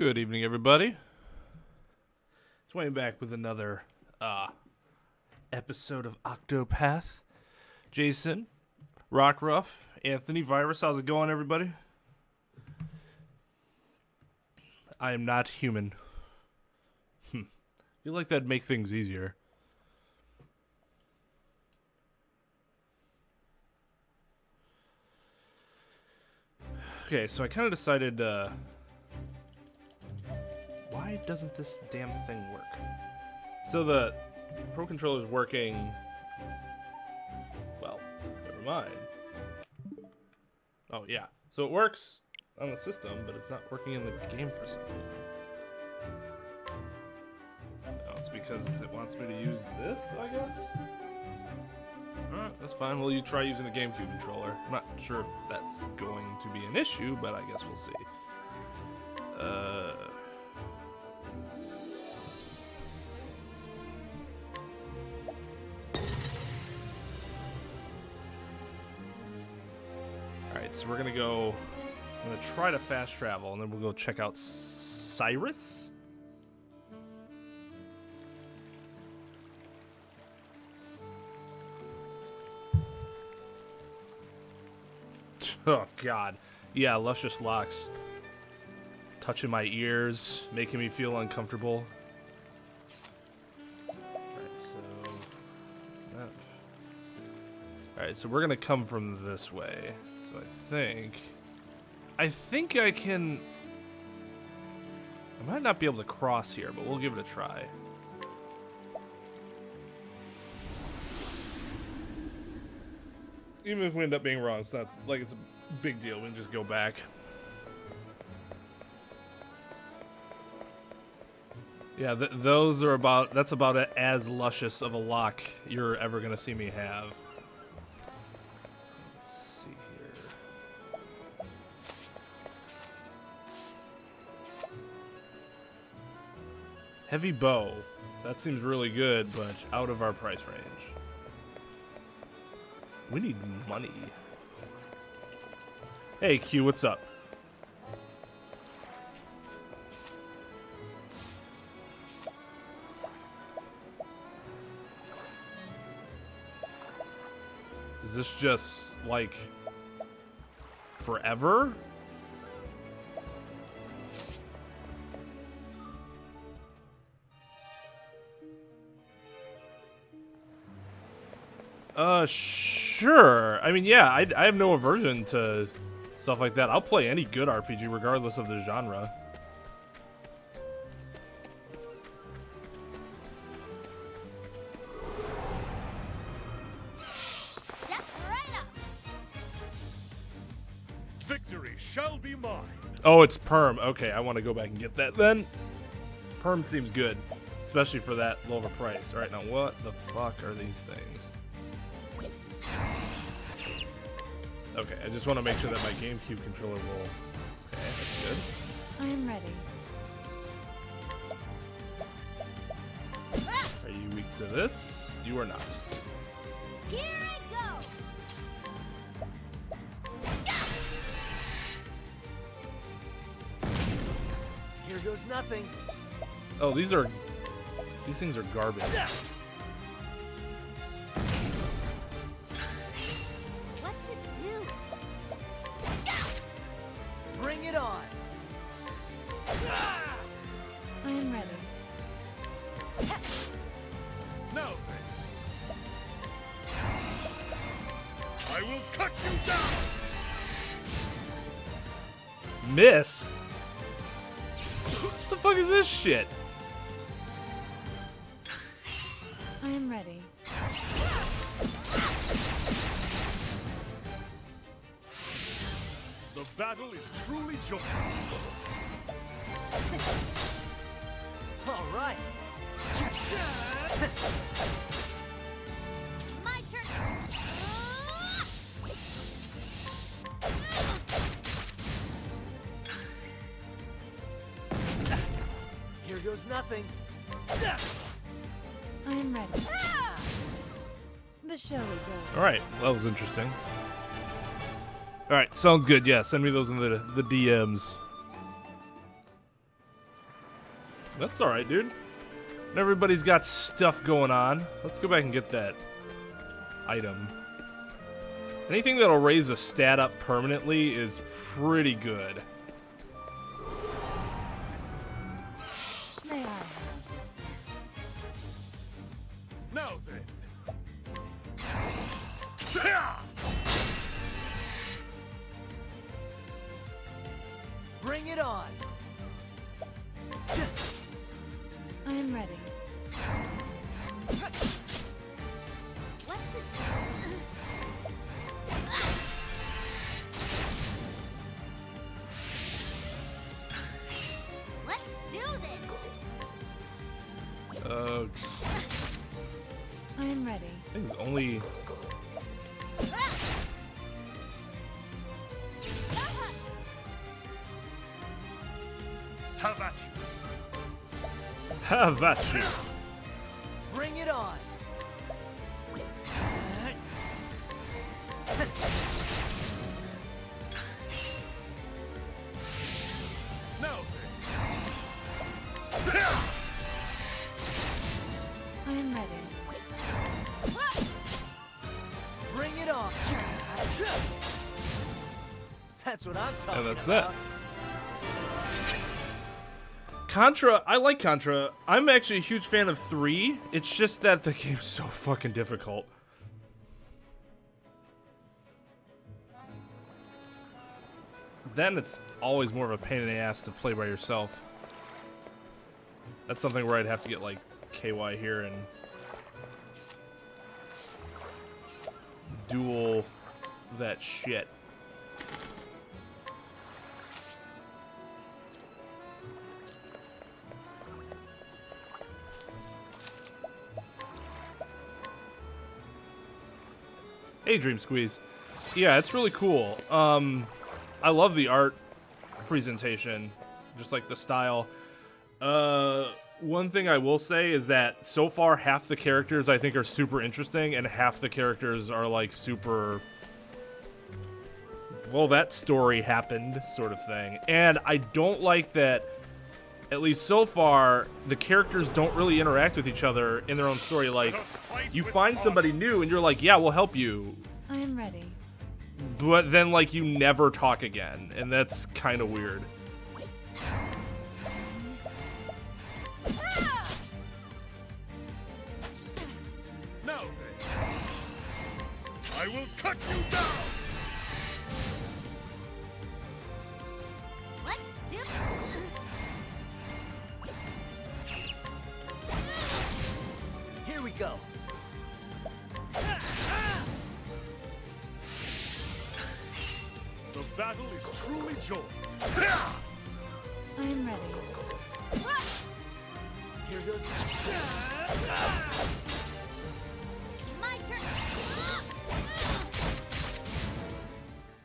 Good evening, everybody. Twain back with another episode of Octopath. Jason, Rockruff, Anthony, Virus, how's it going, everybody? I am not human. I feel like that'd make things easier. Okay, so I kind of decided, why doesn't this damn thing work? So the Pro Controller's working, well, never mind. Oh, yeah. So it works on the system, but it's not working in the game for some reason. No, it's because it wants me to use this, I guess? Alright, that's fine. Well, you try using a GameCube controller. I'm not sure if that's going to be an issue, but I guess we'll see. Alright, so we're gonna go... I'm gonna try to fast travel, and then we'll go check out Cyrus? Oh, God. Yeah, luscious locks. Touching my ears, making me feel uncomfortable. Alright, so we're going to come from this way. So I think I can... I might not be able to cross here, but we'll give it a try. Even if we end up being wrong, it's not like it's a big deal. We can just go back. Yeah, those are about... That's about as luscious of a lock you're ever going to see me have. Let's see here. Heavy bow. That seems really good, but out of our price range. We need money. Hey, Q, what's up? Is this just, like, forever? Sure. I mean, yeah, I have no aversion to stuff like that. I'll play any good RPG regardless of the genre. Step right up. Victory shall be mine. Oh, it's Perm. Okay, I want to go back and get that then. Perm seems good, especially for that low of a price. All right, now what the fuck are these things? Okay, I just want to make sure that my GameCube controller will... Okay, that's good. I'm ready. Are you weak to this? You are not. Here I go. Here goes nothing. Oh, these things are garbage. What to do? Bring it on. I am ready. No. I will cut you down. Miss? What the fuck is this shit? I am ready. The battle is truly joyful. All right. My turn. Here goes nothing. I am ready. The show is over. Alright, well, that was interesting. Alright, sounds good. Yeah, send me those in the DMs. That's alright, dude. Everybody's got stuff going on. Let's go back and get that item. Anything that'll raise a stat up permanently is pretty good. May I have this dance? Now then. Bring it on. I am ready. What's it? Let's do this. I am ready. I think it's only... How about you? Have at you. Bring it on. Now I am ready. Bring it on. That's what I'm talking And that's about. that. Contra, I like Contra. I'm actually a huge fan of 3. It's just that the game's so fucking difficult. Then it's always more of a pain in the ass to play by yourself. That's something where I'd have to get like KY here and duel that shit. Hey, Dream Squeeze. Yeah, it's really cool. I love the art presentation, just like the style. One thing I will say is that so far half the characters I think are super interesting and half the characters are like super, well, that story happened sort of thing. And I don't like that, at least so far, the characters don't really interact with each other in their own story. Like, you find somebody new and you're like, yeah, we'll help you. I am ready. But then, like, you never talk again. And that's kind of weird. then. I will cut you down. Let's do it. Here we go. The battle is truly joined. I am ready. Here goes. My turn.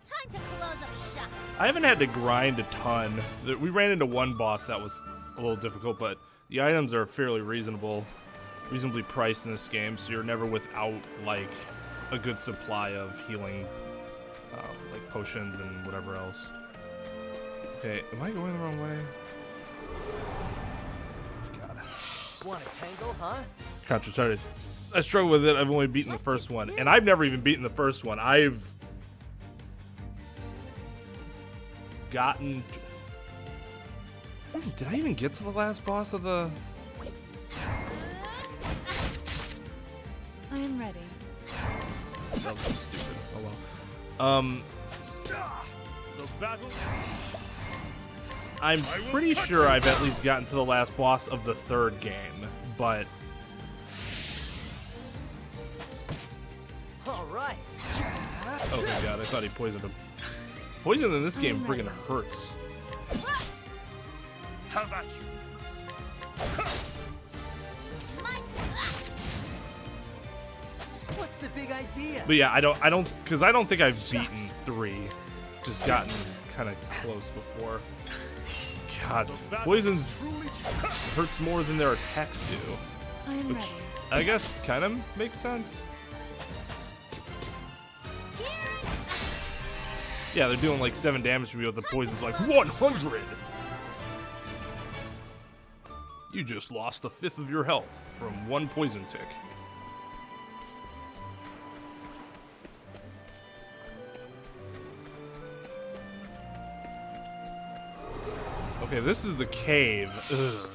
Time to close up shop. I haven't had to grind a ton. We ran into one boss that was a little difficult, but the items are fairly reasonably priced in this game, so you're never without, like, a good supply of healing, like potions and whatever else. Okay, am I going the wrong way? God. Want a tangle, huh? Contra, sorry. I struggle with it. I've only beaten the first one, and I've never even beaten the first one. I've gotten... Did I even get to the last boss of the... I am ready. That was stupid. Oh well. The battle. I'm pretty sure I've at least gotten to the last boss of the third game, but... All right. Oh my god, I thought he poisoned him. Poison in this game friggin' hurts. How about you? My turn. What's the big idea? But yeah, I don't, because I don't think I've beaten 3. Just gotten kind of close before. God, poisons hurts more than their attacks do. I am Which, ready. I guess, kind of makes sense. Yeah, they're doing like 7 damage to me with the poison's like 100! You just lost a fifth of your health from one poison tick. Okay, this is the cave. Ugh.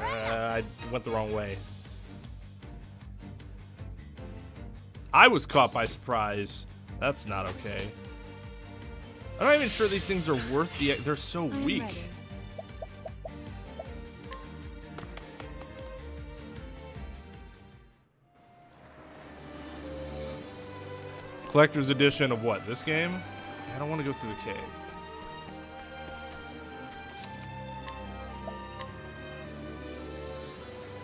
I went the wrong way. I was caught by surprise. That's not okay. I'm not even sure these things are worth the... They're so weak. Ready. Collector's edition of what? This game? I don't want to go through the cave.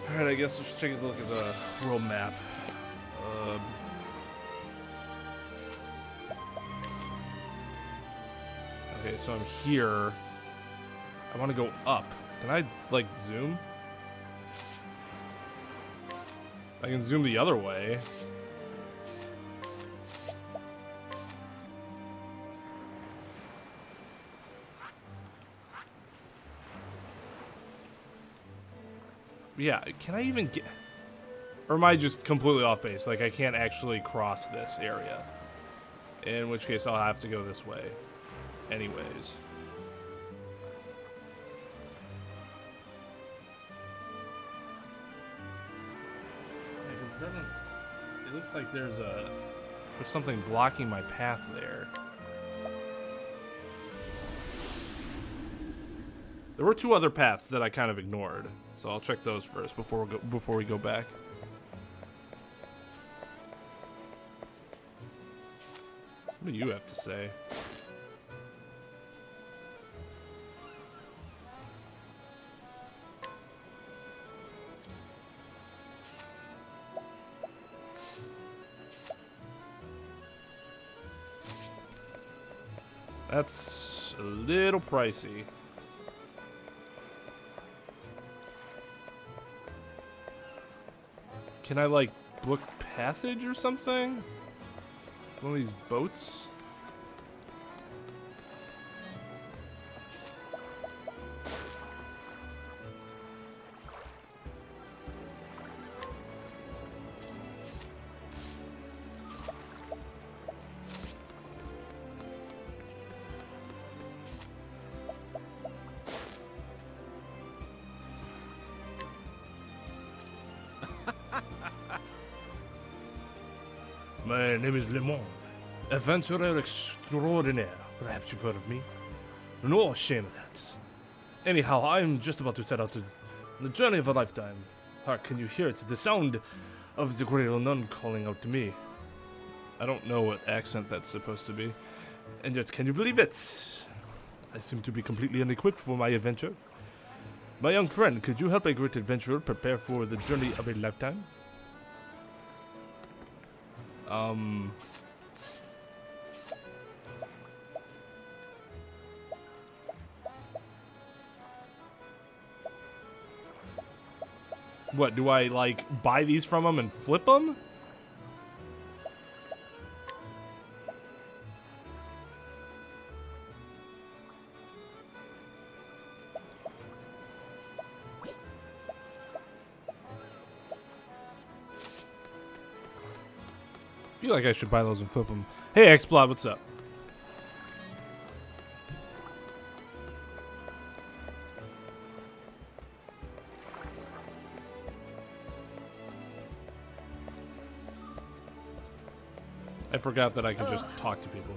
Alright, I guess let's take a look at the world map. Okay, so I'm here. I want to go up. Can I, like, zoom? I can zoom the other way. Yeah, can I even get... Or am I just completely off base? Like, I can't actually cross this area. In which case, I'll have to go this way. Anyways. Yeah, 'cause it doesn't... It looks like there's something blocking my path there. There were two other paths that I kind of ignored. So I'll check those first before we go back. What do you have to say? That's a little pricey. Can I, like, book passage or something? One of these boats? My name is Le Monde, adventurer extraordinaire. Perhaps you've heard of me? No shame of that. Anyhow, I'm just about to set out on the journey of a lifetime. Hark, can you hear it? The sound of the great nun calling out to me. I don't know what accent that's supposed to be. And yet, can you believe it? I seem to be completely unequipped for my adventure. My young friend, could you help a great adventurer prepare for the journey of a lifetime? What, do I, like, buy these from them and flip them? I feel like I should buy those and flip them. Hey, X-Blob, what's up? I forgot that I can just talk to people.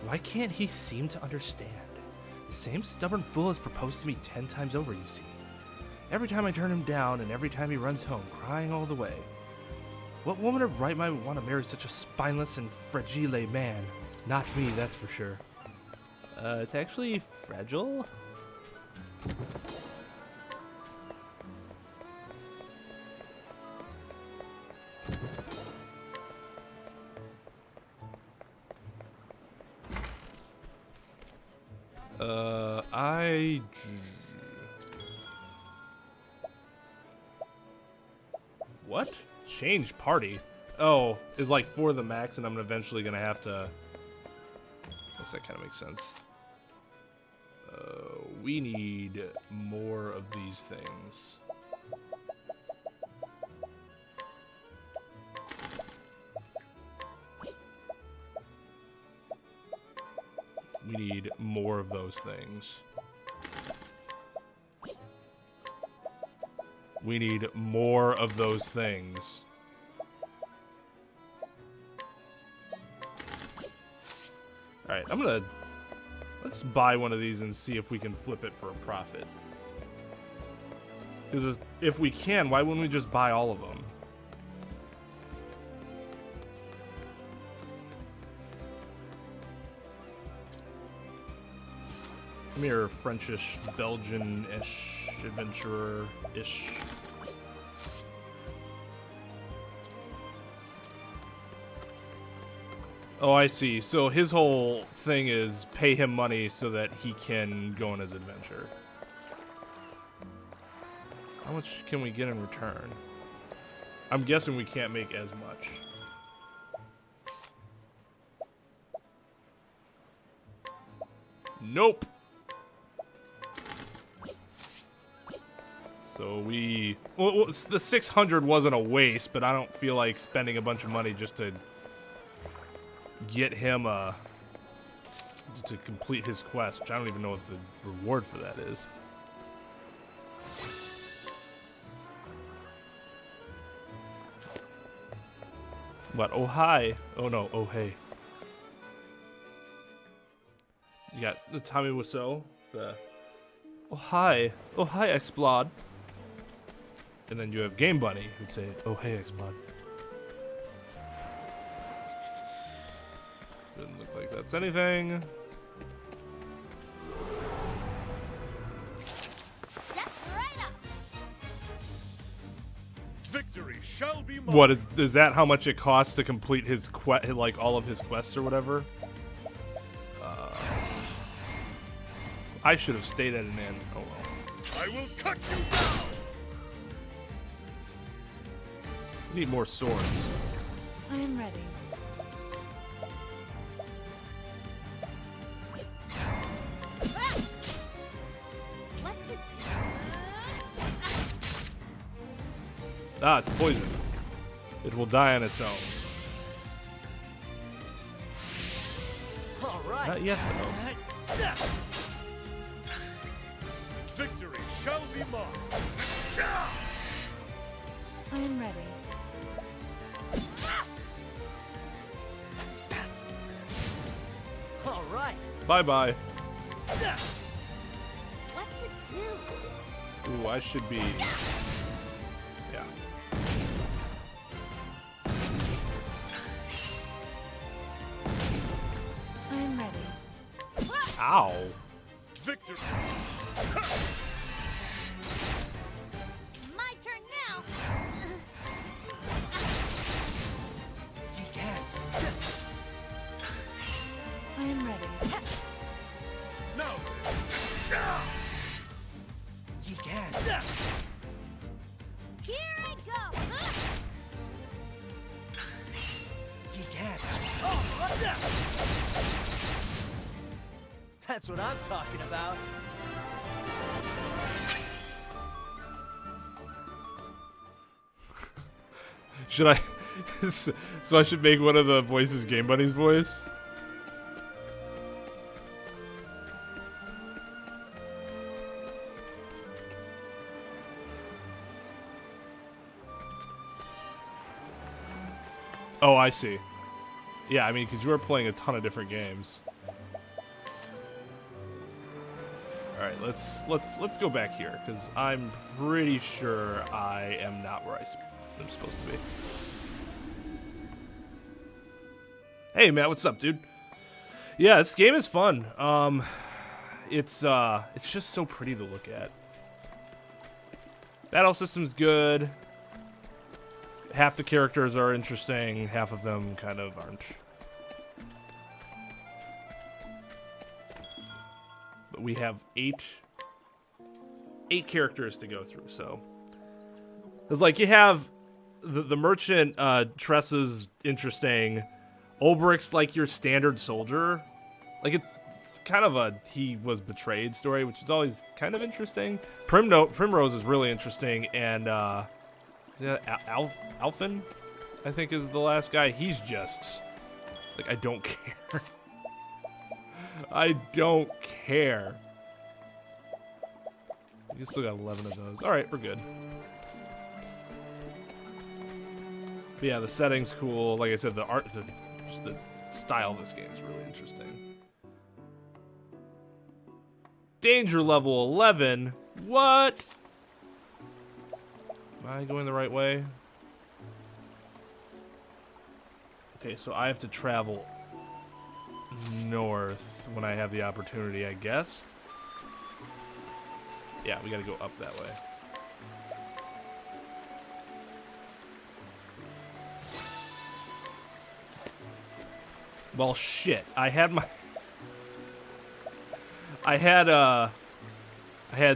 Why can't he seem to understand? The same stubborn fool has proposed to me 10 times over, you see. Every time I turn him down and every time he runs home, crying all the way. What woman of right mind would want to marry such a spineless and fragile man? Not me, that's for sure. It's actually fragile? What? Change party? Oh, is like for the max and I'm eventually gonna have to... I guess that kind of makes sense. We need more of these things. We need more of those things. We need more of those things. Alright, let's buy one of these and see if we can flip it for a profit. Because if we can, why wouldn't we just buy all of them? Come here, Frenchish, Belgian-ish, adventurer-ish. Oh, I see. So his whole thing is pay him money so that he can go on his adventure. How much can we get in return? I'm guessing we can't make as much. Nope. So well, the 600 wasn't a waste, but I don't feel like spending a bunch of money just to get him to complete his quest, which I don't even know what the reward for that is. What? Oh, hi. Oh, no. Oh, hey. You got the Tommy Wiseau. The oh, hi. Oh, hi, X-Blod. And then you have Game Bunny, who'd say, oh, hey, X-Blod. Doesn't look like that's anything. Step right up. Victory shall be mine. What is that? How much it costs to complete his like all of his quests or whatever? I should have stayed at an inn. Oh well. I will cut you down. Need more swords. I am ready. What to do? Ah, it's poison. It will die on its own. All right. Not yet, though. Victory shall be mine. I am ready. All right. Bye-bye. What to do? Ooh, I should be... Yeah. I am ready. Ow. Victory. My turn now. You can't. I am ready. No. You can't. Here I go. You can't. That's what I'm talking about. Should I... So I should make one of the voices Game Bunny's voice? Oh, I see. Yeah, I mean, because you are playing a ton of different games. All right, let's go back here because I'm pretty sure I am not where I'm supposed to be. Hey, Matt, what's up, dude? Yeah, this game is fun. It's just so pretty to look at. Battle system's good. Half the characters are interesting, half of them kind of aren't. But we have eight characters to go through, so it's like you have the merchant. Tressa's interesting. Ulbricht's like your standard soldier. Like kind of a he was betrayed story, which is always kind of interesting. Primrose is really interesting, and Alphen, I think, is the last guy. He's just like, I don't care. I don't care. You still got 11 of those. All right, we're good. But yeah, the setting's cool. Like I said, the art, just the style of this game is really interesting. Danger level 11. What? Am I going the right way? Okay, so I have to travel north when I have the opportunity, I guess. Yeah, we gotta go up that way. Well, shit. I had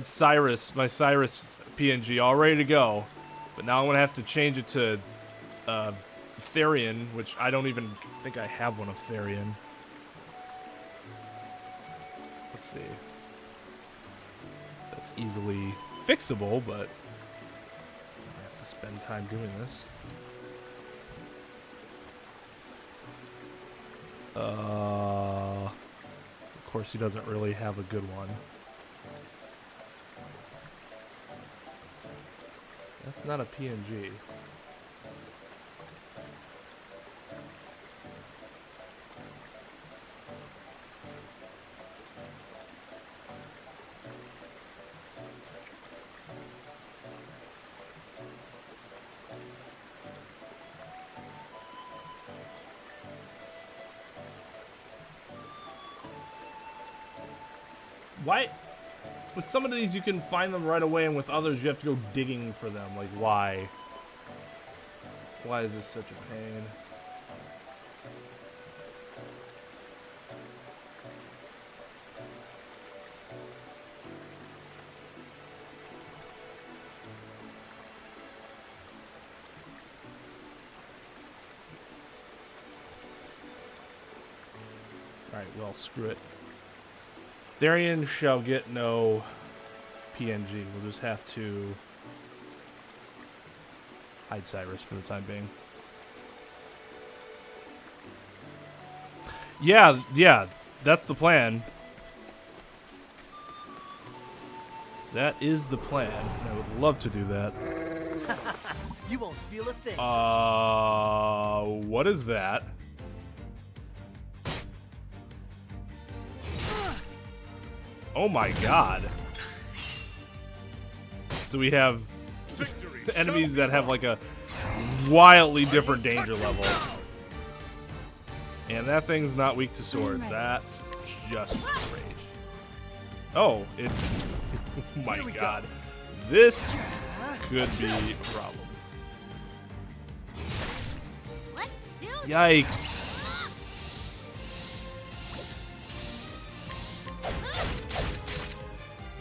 Cyrus, my Cyrus PNG all ready to go, but now I'm gonna have to change it to THERION, which I don't even think I have one of THERION. Let's see. That's easily fixable, but I have to spend time doing this. Of course, he doesn't really have a good one. That's not a PNG. Why? With some of these you can find them right away, and with others you have to go digging for them. Like, why? Why is this such a pain? Alright, well, screw it. THERION shall get no PNG. We'll just have to hide Cyrus for the time being. Yeah, that's the plan. That is the plan. I would love to do that. You won't feel a thing. What is that? Oh my god. So we have enemies that have like a wildly different danger level. And that thing's not weak to swords. That's just rage. Oh, it's... Oh my god. This could be a problem. Let's do this. Yikes.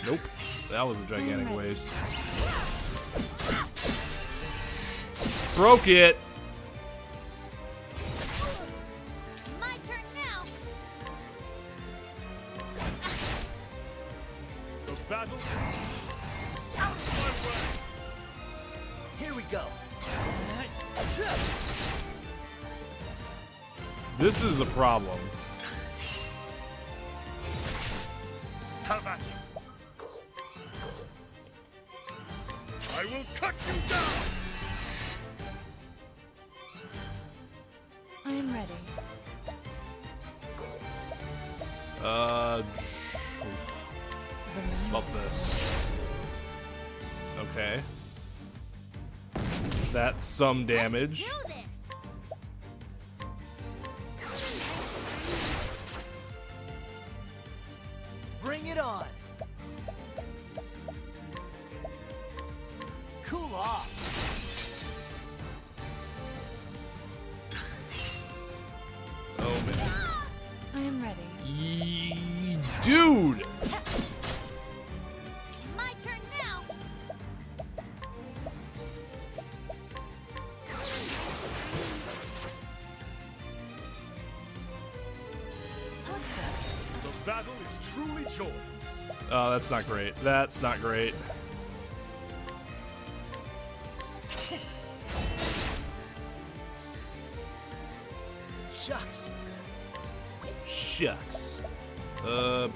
Nope. That was a gigantic waste. Broke it. My turn now. The battle is out of my way. Here we go. This is a problem. How about you? I will cut you down. I am ready. About this. Okay. That's some damage. Do this. Bring it on. Cool off. Oh man. I am ready. Dude! My turn now. The battle is truly joy. Oh, that's not great. That's not great. Shucks. Shucks. No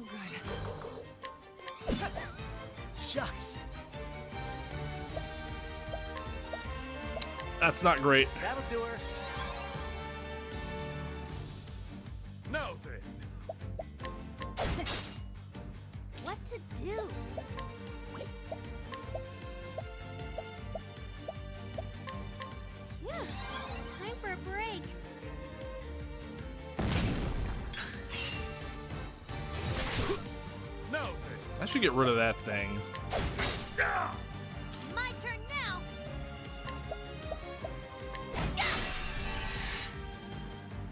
good. Shucks. That's not great. That'll do her. Now then, What to do? Phew, time for a break. now then. I should get rid of that thing. My turn now.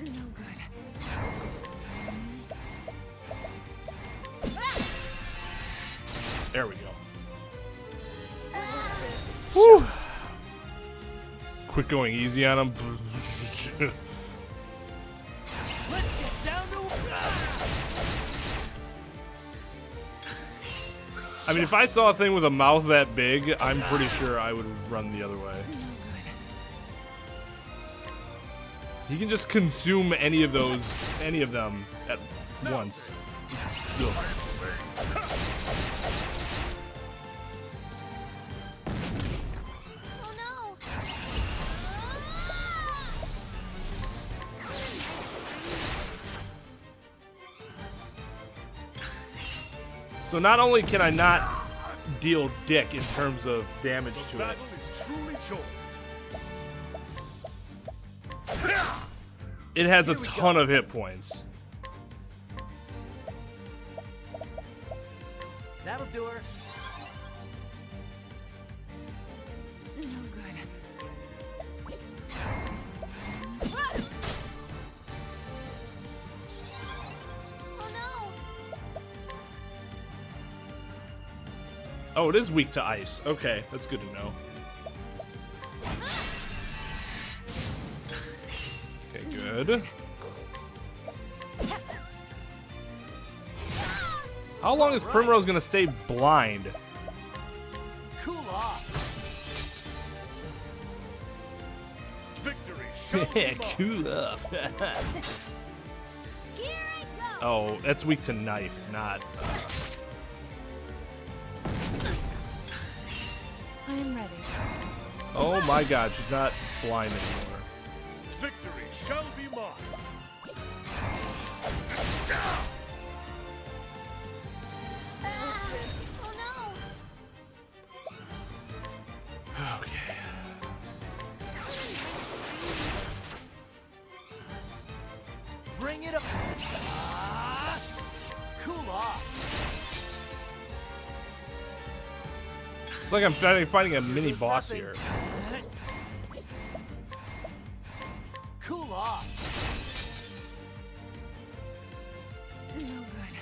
No good. There we go. Whew. Quit going easy on him. Let's get down to. I mean, if I saw a thing with a mouth that big, I'm pretty sure I would run the other way. No good. He can just consume any of them at once. Ugh. Oh no. So not only can I not deal dick in terms of damage The to it, battle is truly joy. it has a ton of hit points. That'll do her. No good. Oh no. Oh, it is weak to ice. Okay, that's good to know. Okay, good. How long is Primrose gonna stay blind? Cool off. Victory shall be mine. Cool off. Here I go. Oh, that's weak to knife, not. I'm ready. Oh my God, she's not blind anymore. Victory shall be mine. Oh no. Okay. Bring it up. Cool off. It's like I'm fighting a mini boss here. Cool off. No good.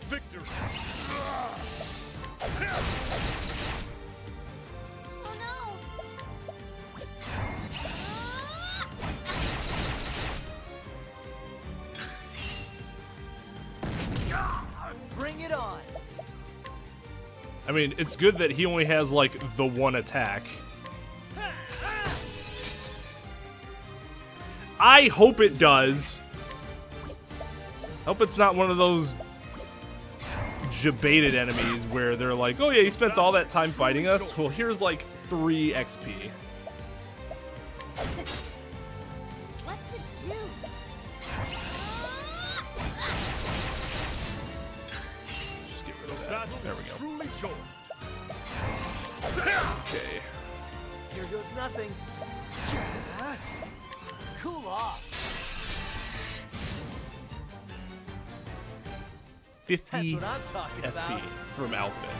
Victory. Oh no. Bring it on. I mean, it's good that he only has like the one attack. I hope it does. Hope it's not one of those jebaited enemies where they're like, oh yeah, you spent all that time fighting us? Well, here's like 3 XP. What to do? Just get rid of that. Battle There is we go. truly joy. Okay. Here goes nothing. Cool off. 50 That's what I'm talking SP about. from Outfit.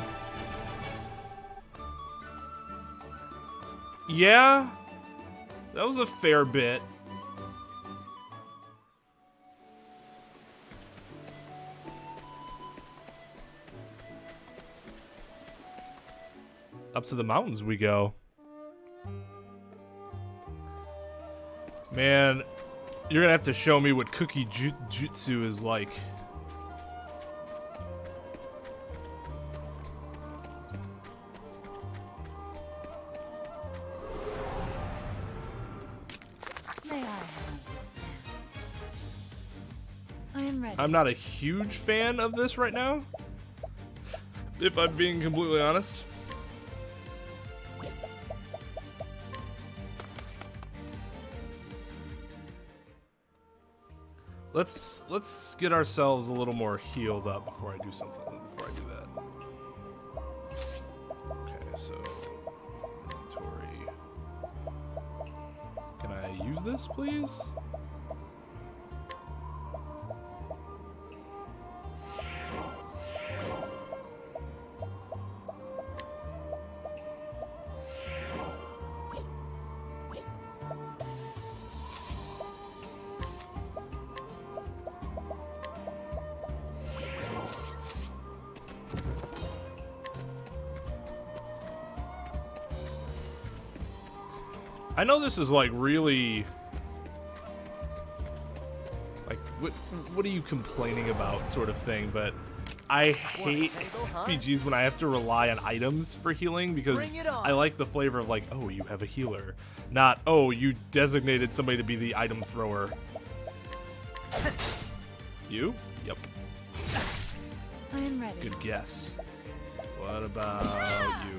Yeah, that was a fair bit. Up to the mountains we go. Man, you're gonna have to show me what cookie jutsu is like. May I have this dance? I am ready. I'm not a huge fan of this right now, if I'm being completely honest. Let's get ourselves a little more healed up before I do something. Before I do that. Okay, so inventory. Can I use this, please? I know this is like really like what are you complaining about sort of thing, but I hate RPGs when I have to rely on items for healing because I like the flavor of like, oh, you have a healer, not oh, you designated somebody to be the item thrower. You? Yep. I am ready. Good guess. What about you?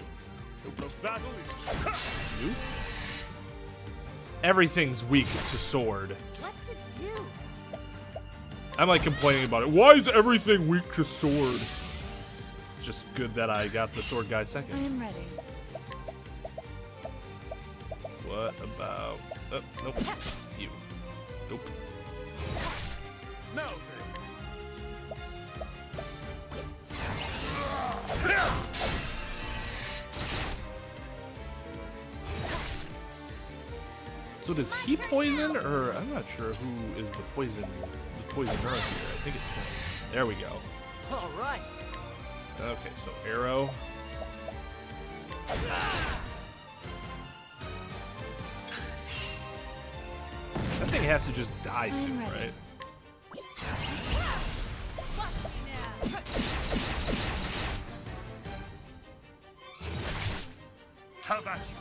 The battle is You? Everything's weak to sword. What to do? I'm like complaining about it. Why is everything weak to sword? It's just good that I got the sword guy I second. am ready. What about... nope. You. Nope. now So does he poison, or I'm not sure who is the poisoner here. I think it's him. There we go. All right. Okay, so arrow. That thing has to just die soon, ready. right? How about you?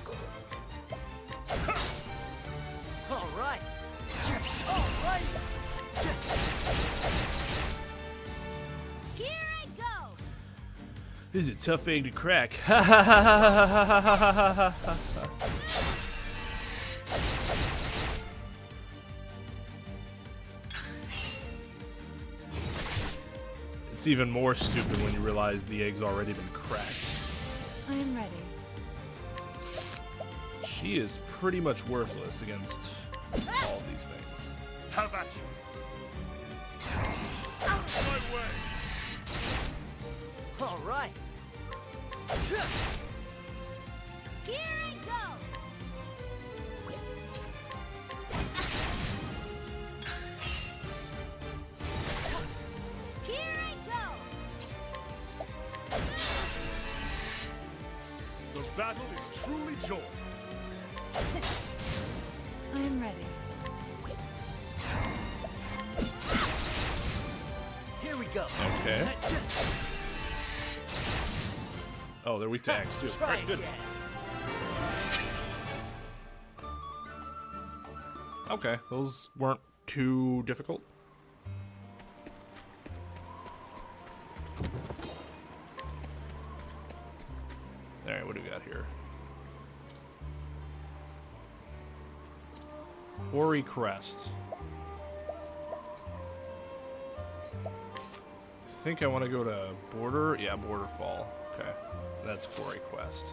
All right. All right. Here I go. This is a tough egg to crack. It's even more stupid when you realize the egg's already been cracked. I am ready. She is pretty much worthless against all of these things. How about you? Out of my way! All right. Here I go. Here I go. The battle is truly joined. I am ready. Here we go. Okay. Oh, they're weak to axe too. Try Alright, good. again. Okay, those weren't too difficult. Alright, what do we got here? Quarry Crest. I think I want to go to Border. Yeah, Borderfall. Okay, that's Quarry Quest,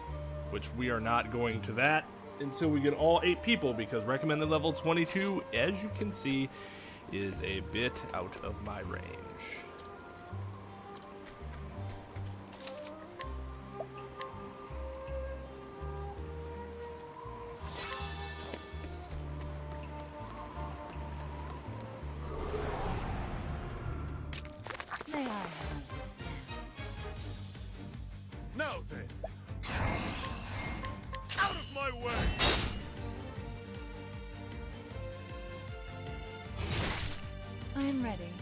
which we are not going to that until we get all 8 people because recommended level 22, as you can see, is a bit out of my range. Now then. Out of my way! I'm ready.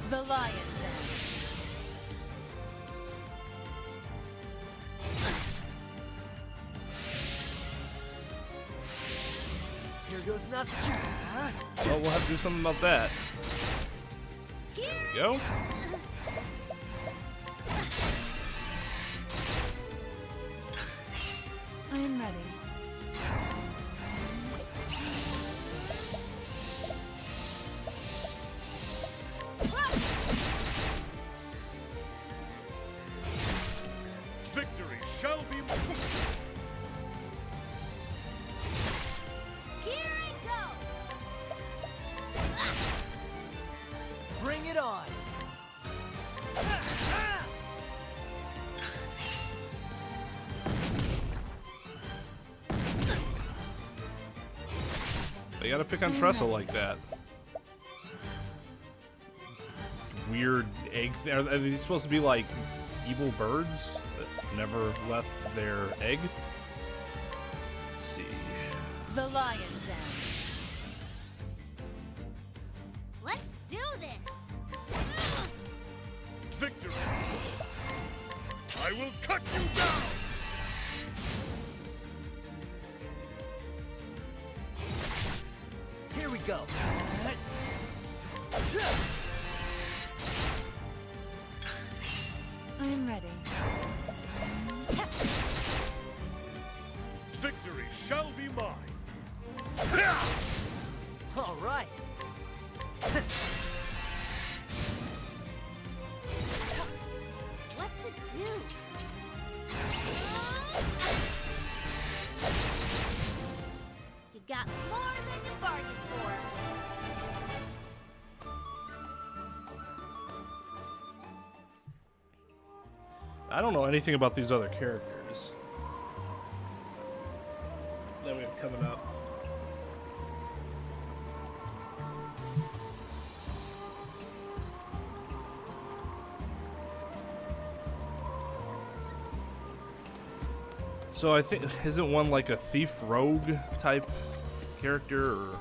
The lion dance. Here goes nothing. Well, we'll have to do something about that. There we go. I'm ready. Victory shall be mine. Here I go! Bring it on. They gotta pick on Trestle like that. Weird egg. Are these supposed to be like evil birds that never left their egg? Let's see. The lion dance. Let's do this! Victory! I will cut you down! Here we go. I'm ready. Victory shall be mine! All right. What to do? You got more than you bargained for. I don't know anything about these other characters that we have coming up. So I think, isn't one like a thief rogue type character or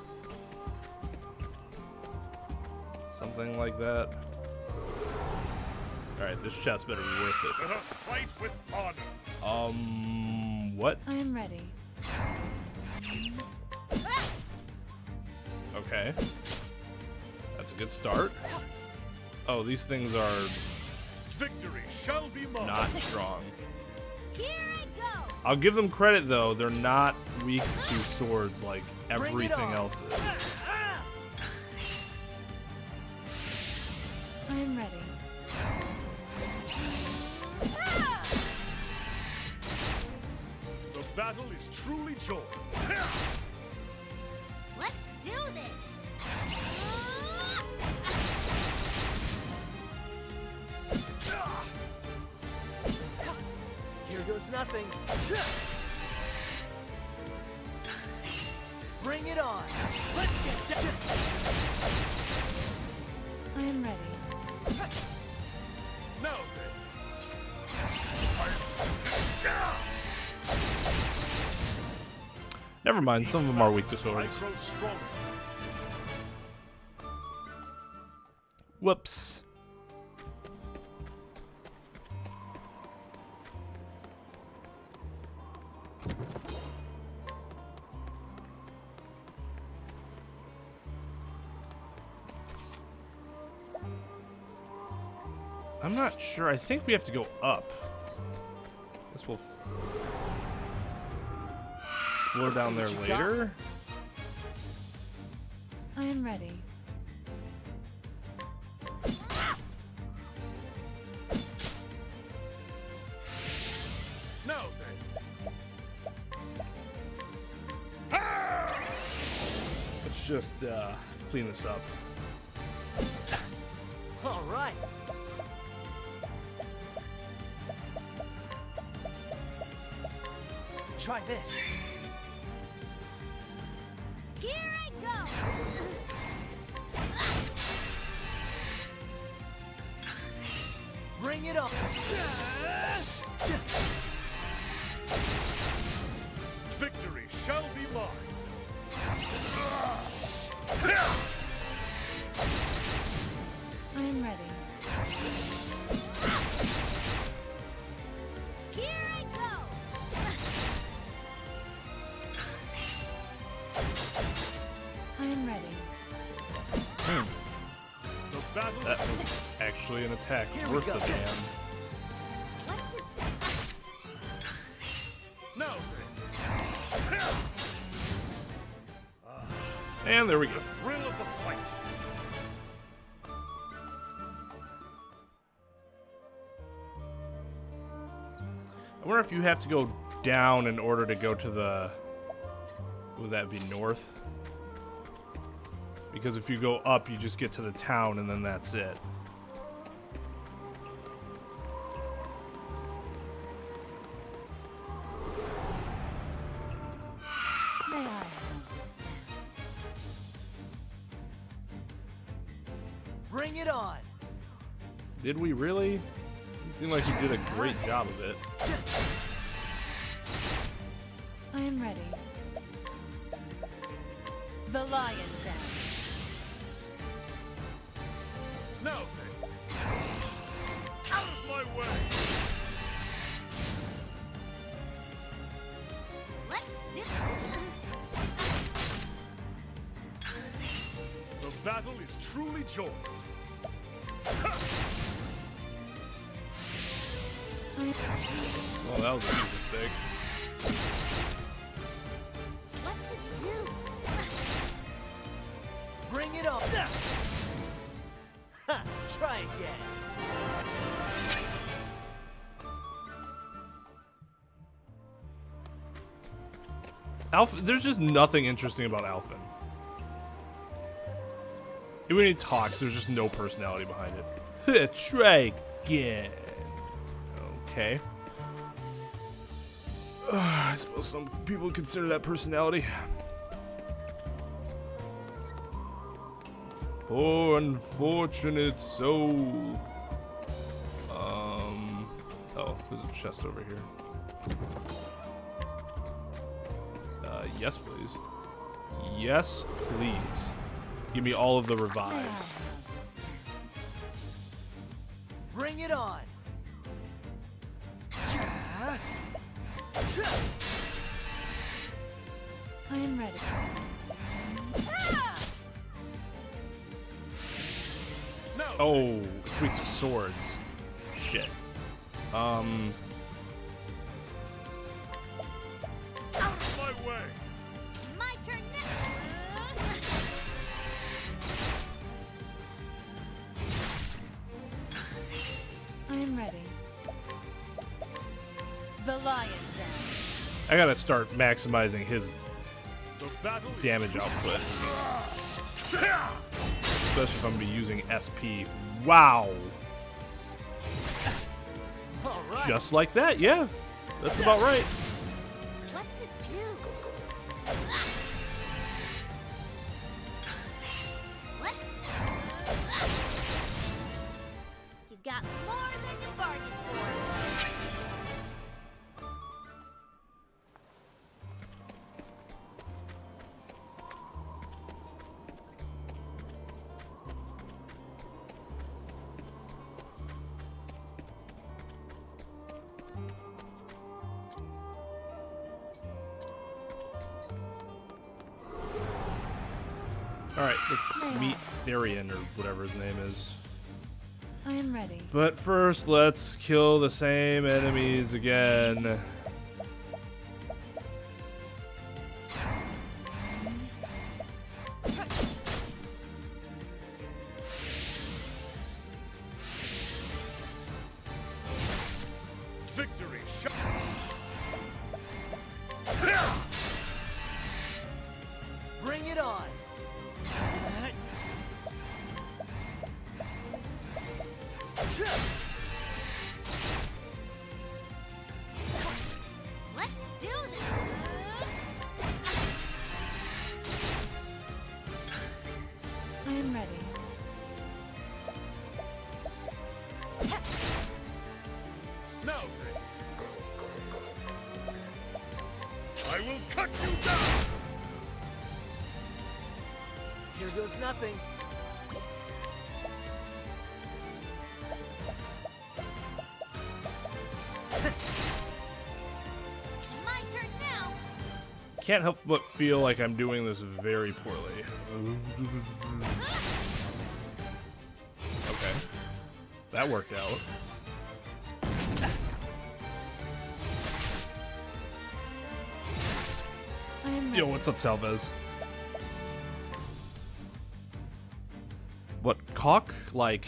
something like that? Alright, this chest better be worth Let us fight with honor! it. What? I'm ready. Okay. That's a good start. Oh, these things are Victory shall be mine! not strong. Here I go! I'll give them credit though, they're not weak to swords like Bring it everything on. else is. I'm ready. The battle is truly joy! Let's do this! Here goes nothing. Bring it on. Let's get down. I'm ready. Now then! Never mind, some of them are weak to I swords. grow stronger. Whoops. I'm not sure. I think we have to go up. Guess we'll explore down there what you got. later. I'm ready. Now then! Let's just clean this up. All right. Try this. Here I go! Bring it on. Victory shall be mine. I am ready. Here I go. I am ready. The battle That was actually an attack Here we worth go. the damn. What's it? now. And there we go. Thrill of the fight. I wonder if you have to go down in order to go to the... Would that be north? Because if you go up, you just get to the town and then that's it. May I have this dance? Bring it on. Did we really? It seemed like you did a great job of it. I am ready. The lion dance. Now then. Out of my way. Let's do. The battle is truly joined. Well, that was a big mistake. What's it do? Bring it on. Ha! Try again. There's just nothing interesting about Alphen. Even when he talks, there's just no personality behind it. Try again. Okay. I suppose some people consider that personality. Poor unfortunate soul. Oh, there's a chest over here. Yes, please. Yes, please. Give me all of the May I revives. have this dance? Bring it on. I am ready. Now. Oh, it's weak to swords. Shit. Out of my way. My turn next. I am ready. The lion dance. I gotta start maximizing his The battle is damage truly- output. Especially if I'm gonna be using SP. Wow. All right. Just like that, yeah. That's about right. What's it do? Let's. You got more than you bargained for. Alright, let's meet THERION or whatever his name is. I am ready. But first, let's kill the same enemies again. Victory shall. Bring it on. Let's do this. I am ready. will cut you down! Here goes nothing. My turn now. Can't help but feel like I'm doing this very poorly. Okay. That worked out. I am Yo, ready. what's up, Talvez? What, caulk? Like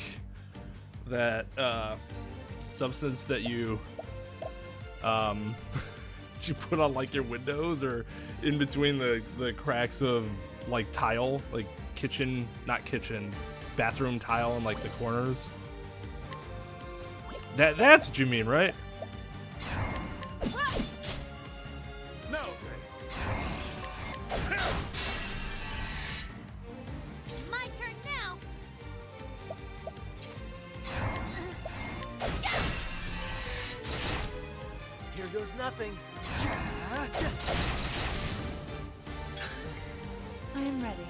that substance that you you put on like your windows or in between the cracks of like tile, like kitchen, not kitchen, bathroom tile in like the corners. That's what you mean, right? No! My turn now. Here goes nothing. I am ready.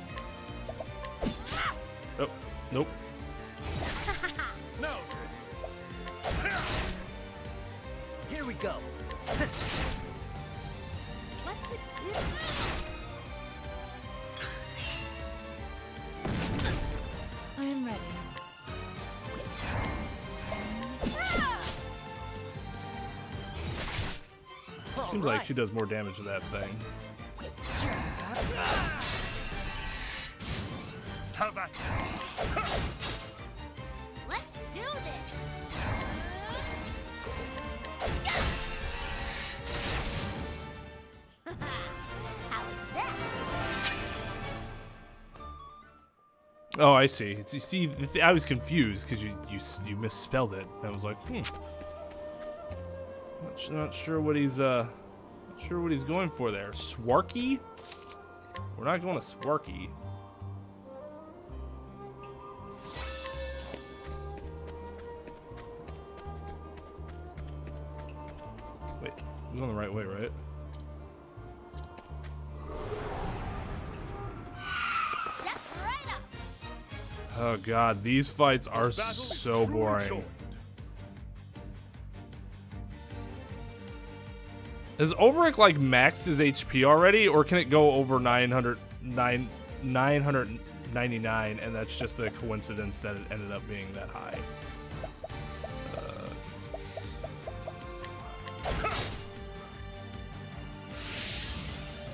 Oh, nope. No! Here we go. What to do? I am ready. Seems like she does more damage to that thing. How about Let's do this. How's that? Oh, I see. You see, I was confused because you misspelled it. I was like, not sure what he's going for there. Swarky? We're not going to Swarky. Wait, I'm going the right way, right? Step right up. Oh god, these fights are battle is so truly boring. joined. Has Ulrich like maxed his HP already, or can it go over 999 and that's just a coincidence that it ended up being that high?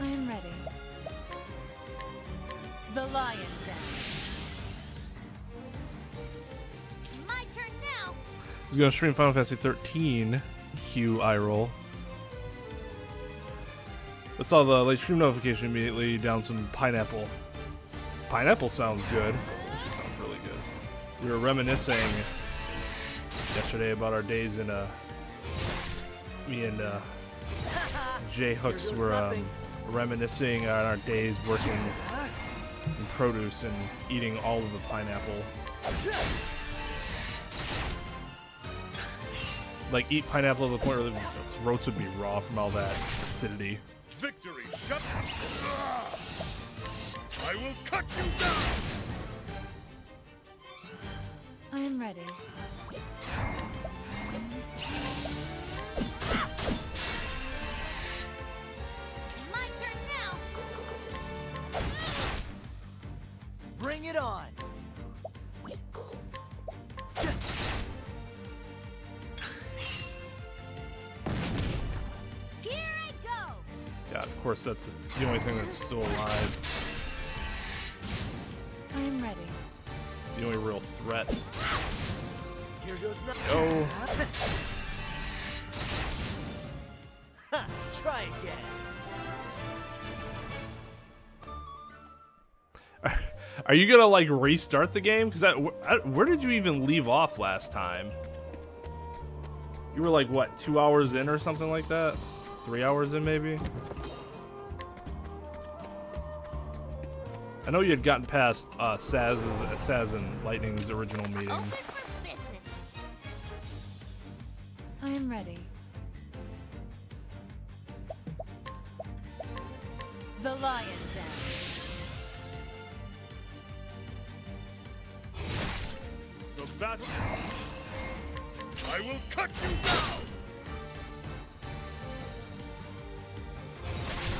I am ready. The lion's den. My turn now. He's gonna stream Final Fantasy 13. Q iRoll. I saw the late stream notification immediately. Down some pineapple. Pineapple sounds good. Actually sounds really good. We were reminiscing yesterday about our days in me and Jay Hooks Here goes were nothing. reminiscing on our days working in produce and eating all of the pineapple. Like eat pineapple to the point where the throats would be raw from all that acidity. victory shut? I will cut you down! I am ready. My turn now. Bring it on. Here I go. Yeah, of course that's the only thing that's still alive. I am ready. The only real threat. Here goes nothing. Oh, Ha! Try again. are you gonna like restart the game? Because where did you even leave off last time? You were like what, 2 hours in or something like that? 3 hours in maybe? I know you had gotten past Saz and Lightning's original meeting. Open for business. I am ready. The lion dance. The battle. I will cut you down.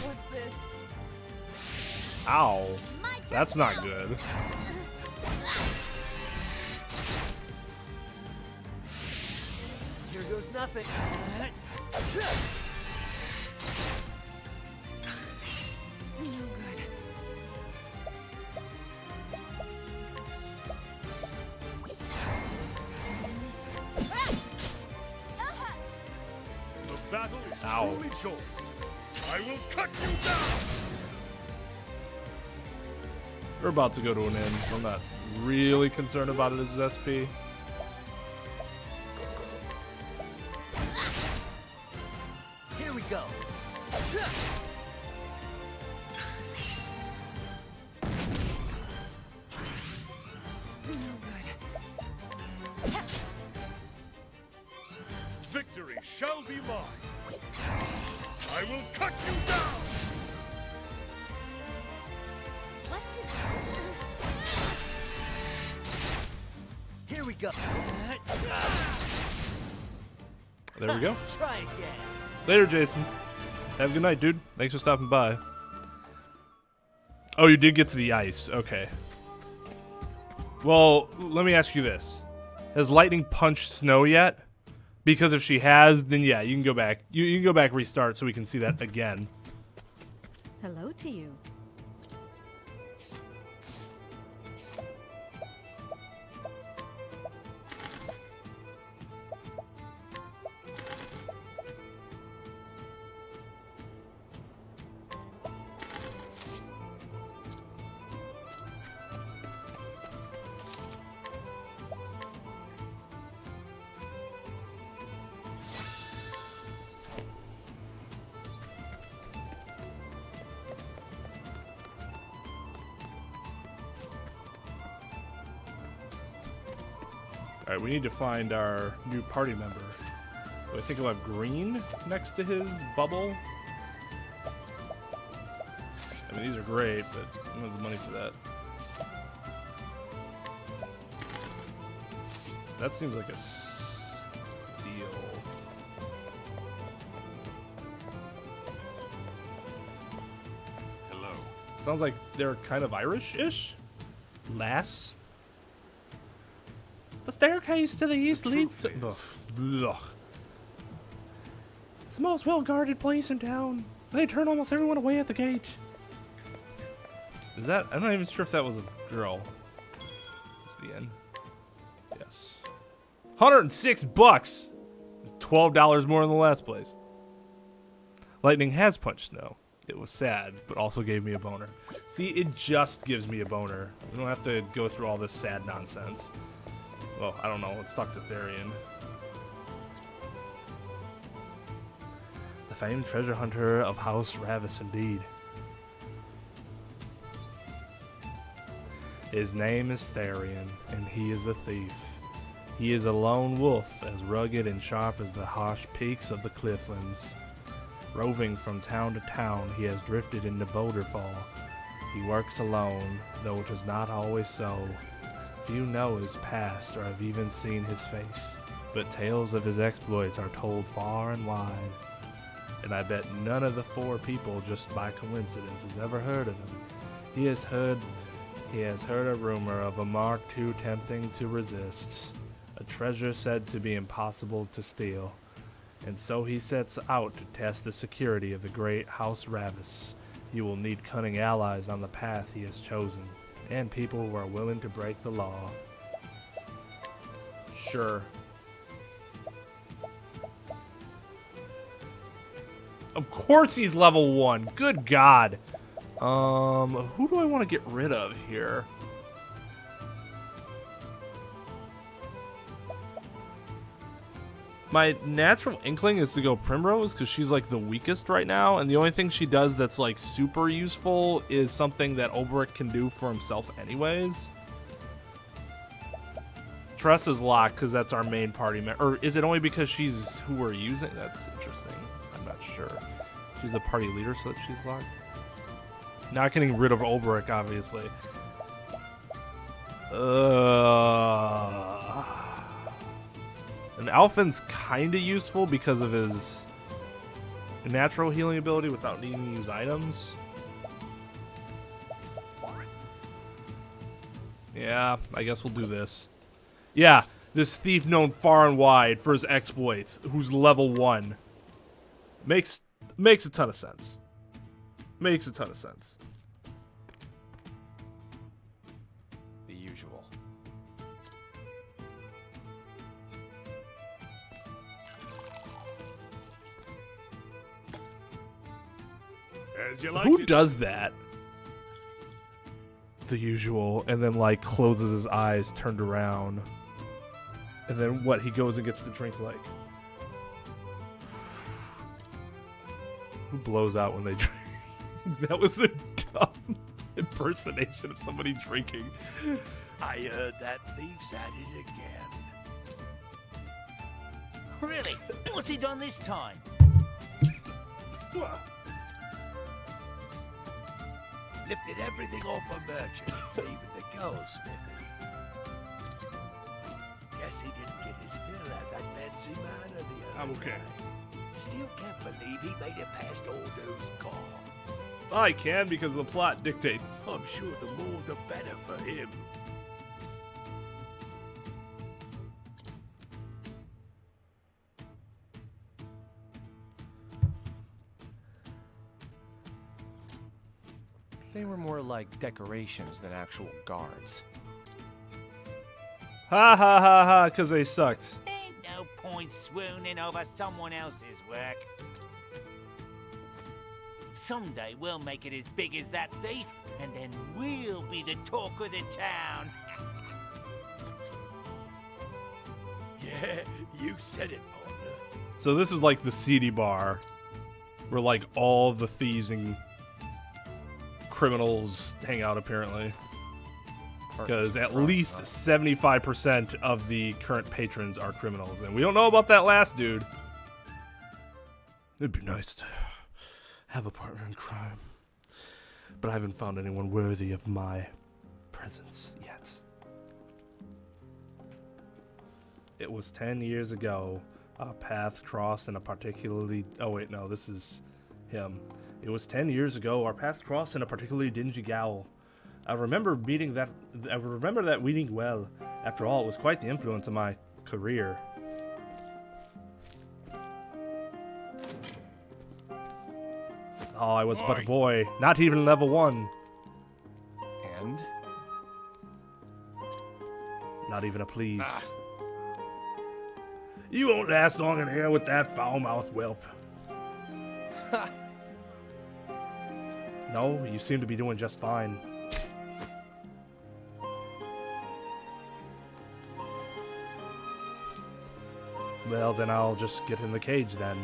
What's this? Ow. My turn That's not now. good. Here goes nothing. No good. The battle is Ow. truly joined. I will cut you down. We're about to go to an end. I'm not really concerned about it as SP. Here we go. No good. Victory shall be mine. I will cut you down. What to Here we go. There we go. Try again. Later, Jason. Have a good night, dude. Thanks for stopping by. Oh, you did get to the ice. Okay. Well, let me ask you this. Has Lightning punched Snow yet? Because if she has, then yeah, you can go back. You can go back, restart, so we can see that again. Hello to you. All right, we need to find our new party member. I think he'll have green next to his bubble. I mean, these are great, but I don't have the money for that. That seems like a steal. Hello. Sounds like they're kind of Irish-ish. Lass. The staircase to the east leads to... Ugh. It's the most well-guarded place in town. They turn almost everyone away at the gate. Is that... I'm not even sure if that was a girl. It's the end. Yes. 106 bucks! It's $12 more than the last place. Lightning has punched Snow. It was sad, but also gave me a boner. See, it just gives me a boner. We don't have to go through all this sad nonsense. Well, I don't know. Let's talk to THERION. The famed treasure hunter of House Ravis, indeed. His name is THERION, and he is a thief. He is a lone wolf, as rugged and sharp as the harsh peaks of the Clifflands. Roving from town to town, he has drifted into Boulderfall. He works alone, though it is not always so. Few know his past or have even seen his face, but tales of his exploits are told far and wide. And I bet none of the four people just by coincidence has ever heard of him. He has heard a rumor of a mark too tempting to resist, a treasure said to be impossible to steal. And so he sets out to test the security of the great House Ravis. He will need cunning allies on the path he has chosen, and people who are willing to break the law. Sure. Of course he's level 1. Good God. Who do I want to get rid of here? My natural inkling is to go Primrose because she's like the weakest right now, and the only thing she does that's like super useful is something that Oberic can do for himself anyways. Tress is locked because that's our main party member. Or is it only because she's who we're using? That's interesting. I'm not sure. She's the party leader, so that she's locked. Not getting rid of Ulbrich, obviously. And Alphen's kind of useful because of his natural healing ability without needing to use items. Yeah, I guess we'll do this. Yeah, this thief known far and wide for his exploits, who's level 1. Makes a ton of sense. Makes a ton of sense. The usual. As you like Who it. does that? The usual, and then like closes his eyes, turned around, and then what? He goes and gets the drink like. Who blows out when they drink? That was a dumb impersonation of somebody drinking. I heard that thief's at it again. Really? What's he done this time? Lifted everything off a merchant, even the goldsmithy. Guess he didn't get his fill at that fancy manor the other I'm okay. night. Still can't believe he made it past all those guards. I can because the plot dictates. I'm sure the more the better for him. They were more like decorations than actual guards. Ha ha ha ha, because they sucked. Ain't no point swooning over someone else's work. Someday we'll make it as big as that thief, and then we'll be the talk of the town. Yeah, you said it, partner. So this is like the seedy bar, where like all the thieves and criminals hang out apparently. Because at least 75% of the current patrons are criminals, and we don't know about that last dude. It'd be nice to have a partner in crime, but I haven't found anyone worthy of my presence yet. It was 10 years ago. Our paths crossed in a particularly... Oh wait, no, this is him. It was 10 years ago. Our paths crossed in a particularly dingy gaol. I remember that meeting well. After all, it was quite the influence on my career. Oh, I was but a boy, not even level 1. And? Not even a please. You won't last long in here with that foul-mouthed whelp. No, you seem to be doing just fine. Well, then I'll just get in the cage then.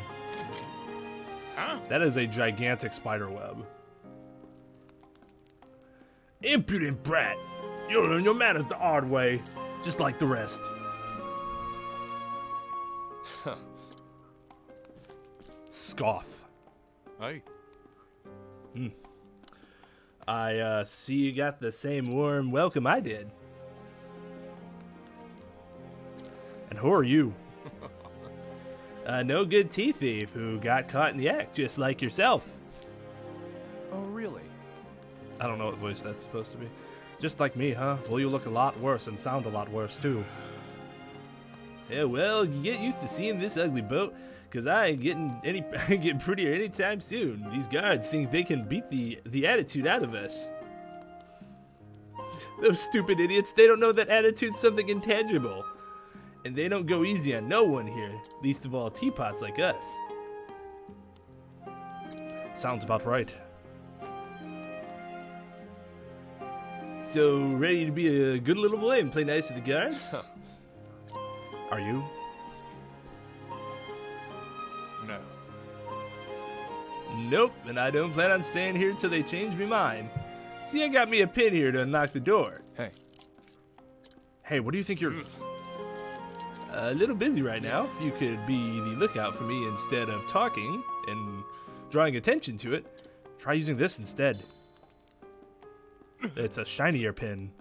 Huh? That is a gigantic spider web. Impudent brat! You'll learn your manners the hard way, just like the rest. Scoff. Hey. I see you got the same warm welcome I did. And who are you? No good tea thief who got caught in the act, just like yourself. Oh, really? I don't know what voice that's supposed to be. Just like me, huh? Well, you look a lot worse and sound a lot worse, too. Yeah, well, you get used to seeing this ugly boat, because I ain't getting prettier anytime soon. These guards think they can beat the attitude out of us. Those stupid idiots, they don't know that attitude's something intangible. And they don't go easy on no one here, least of all teapots like us. Sounds about right. So, ready to be a good little boy and play nice with the guards? Are you? No. Nope, and I don't plan on staying here till they change me mind. See, I got me a pin here to unlock the door. Hey. Hey, what do you think you're... A little busy right now. If you could be the lookout for me instead of talking and drawing attention to it, try using this instead. It's a shinier pin.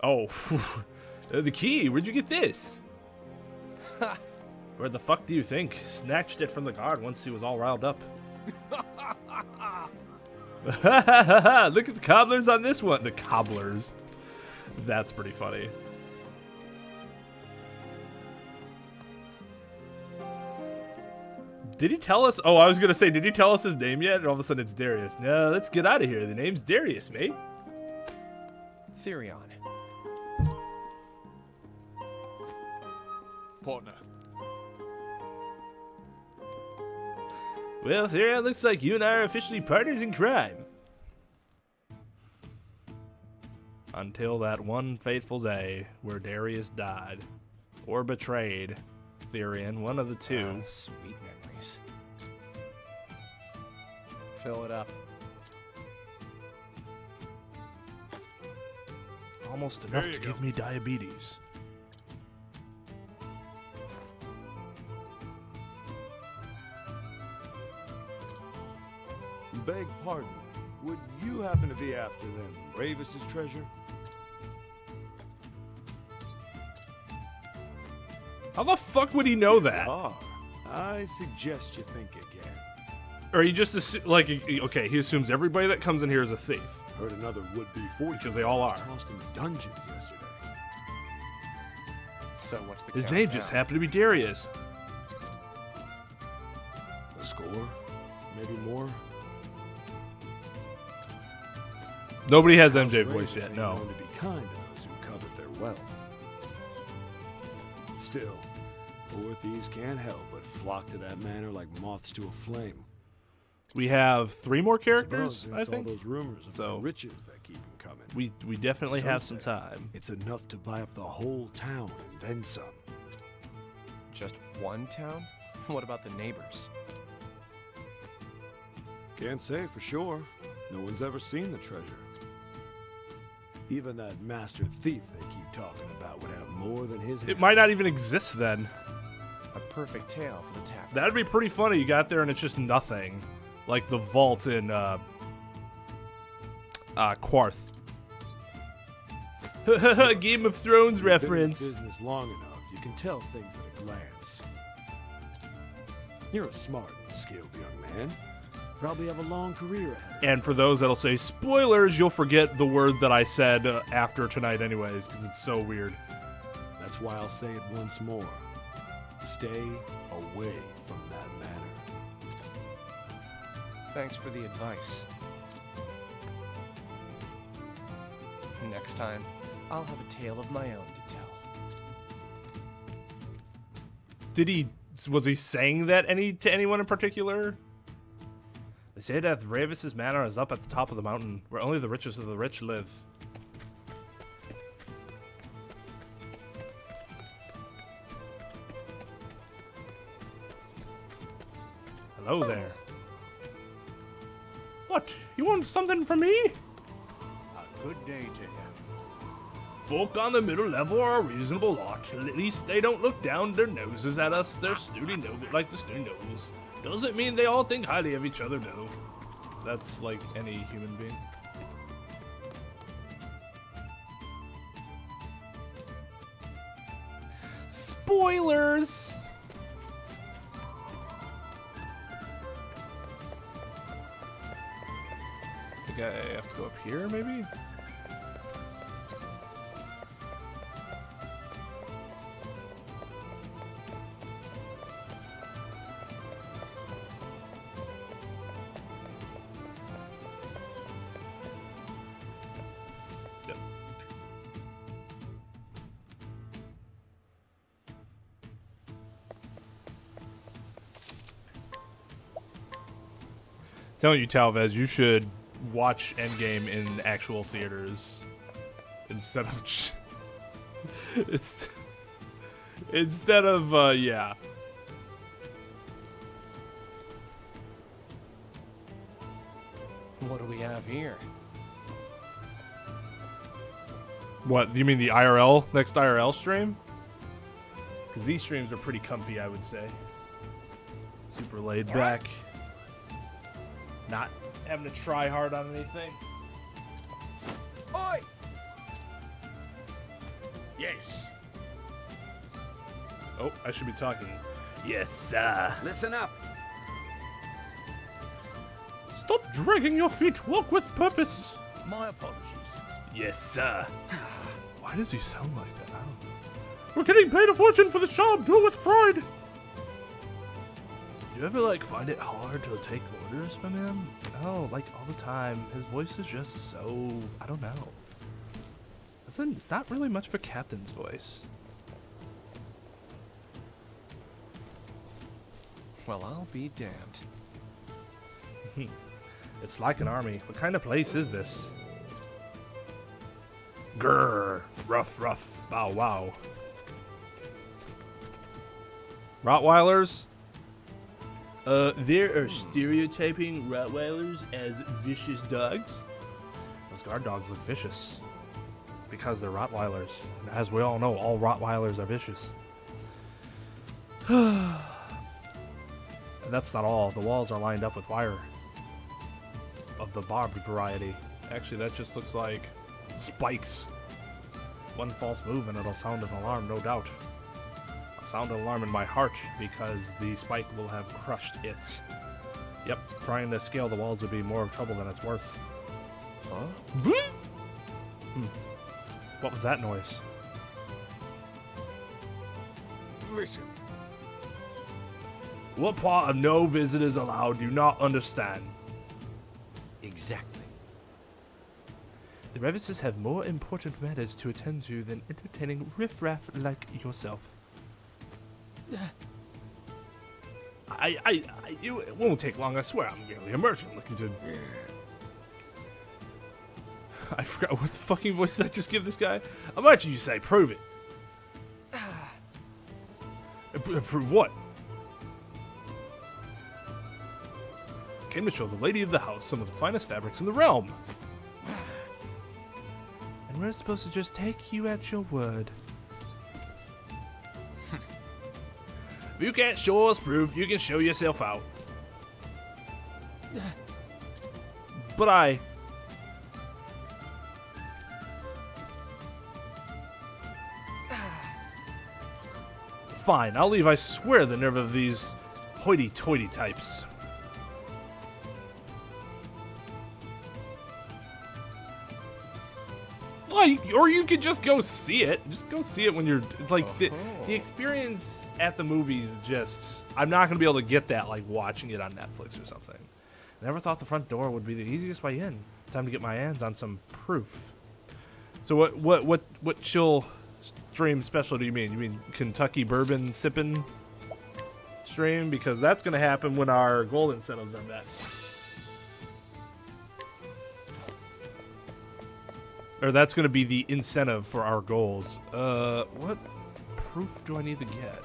Oh, the key. Where'd you get this? Where the fuck do you think? Snatched it from the guard once he was all riled up. Look at the cobblers on this one. The cobblers. That's pretty funny. Did he tell us? Oh, I was going to say, did he tell us his name yet? And all of a sudden it's Darius. No, let's get out of here. The name's Darius, mate. THERION. Partner. Well, Therion, looks like you and I are officially partners in crime. Until that one faithful day where Darius died. Or betrayed Therion, one of the two. Sweet memories. Fill it up. Almost enough There to you give go. me diabetes. Beg pardon. Would you happen to be after them Ravis's treasure? How the fuck would he know that? Ah, I suggest you think again. Or he just like, okay, he assumes everybody that comes in here is a thief. Heard another would-be fortune Because they all are. tossed in the dungeons yesterday. So what's the His count name now? just happened to be Darius. A score? Maybe more? Nobody has MJ House voice Ravis yet, ain't no. known to be kind to those who covet their wealth. Still, poor thieves can't help but flock to that manor like moths to a flame. We have 3 more characters, Suppose I it's all think. those rumors of So- the riches that keep them coming. We definitely have some say time. It's enough to buy up the whole town and then some. Just one town? What about the neighbors? Can't say for sure. No one's ever seen the treasure. Even that master thief they keep talking about would have more than his It hands. might not even exist then. A perfect tale for the tavern. That'd be pretty funny. You got there and it's just nothing. Like the vault in Quarth. Game of Thrones You've been in reference. business long enough, you can tell things at a glance. You're a smart and skilled young man. Probably have a long career ahead. And for those that'll say spoilers, you'll forget the word that I said after tonight anyways, because it's so weird. That's why I'll say it once more. Stay away from that manor. Thanks for the advice. Next time, I'll have a tale of my own to tell. Was he saying that to anyone in particular? They say that Ravis's manor is up at the top of the mountain, where only the richest of the rich live. Hello there. What? You want something from me? A good day to him. Folk on the middle level are a reasonable lot. At least they don't look down their noses at us. They're snooty like the snooty nose. Doesn't mean they all think highly of each other, though. That's like any human being. Spoilers! I think I have to go up here, maybe? Yep. Telling you, Talvez, you should watch Endgame in actual theaters instead of yeah. What do we have here? What, you mean the IRL, next IRL stream? Because these streams are pretty comfy, I would say. Super laid back. Not having to try hard on anything. Oi! Yes. Oh, I should be talking. Yes, sir. Listen up. Stop dragging your feet. Walk with purpose. My apologies. Yes, sir. Why does he sound like that? I don't know. We're getting paid a fortune for the job. Do it with pride. Do you ever, like, find it hard to take orders from him? Oh, like, all the time. His voice is just so... I don't know. It's not really much for Captain's voice. Well, I'll be damned. It's like an army. What kind of place is this? Grrr. Ruff, ruff. Bow, wow. Rottweilers? There are stereotyping Rottweilers as vicious dogs. Those guard dogs look vicious. Because they're Rottweilers. As we all know, all Rottweilers are vicious. And that's not all. The walls are lined up with wire. Of the barbed variety. Actually, that just looks like spikes. One false move and it'll sound an alarm, no doubt. I'll sound an alarm in my heart because the spike will have crushed it. Yep, trying to scale the walls would be more trouble than it's worth. Huh? What was that noise? Listen. What part of no visitors allowed do you not understand? Exactly. The Revises have more important matters to attend to than entertaining riffraff like yourself. It won't take long, I swear. I'm merely a merchant looking to... I forgot what the fucking voice did I just give this guy? A merchant, you say. Prove it. Prove what? Came to show the lady of the house some of the finest fabrics in the realm. And we're supposed to just take you at your word. If you can't show us proof, you can show yourself out. But Fine, I'll leave. I swear the nerve of these hoity-toity types. Or you could just go see it. Just go see it when you're like the experience at the movies. Just I'm not gonna be able to get that like watching it on Netflix or something. Never thought the front door would be the easiest way in. Time to get my hands on some proof. So what chill stream special do you mean? You mean Kentucky bourbon sipping stream? Because that's gonna happen when our gold incentives are met. Or that's going to be the incentive for our goals. What proof do I need to get?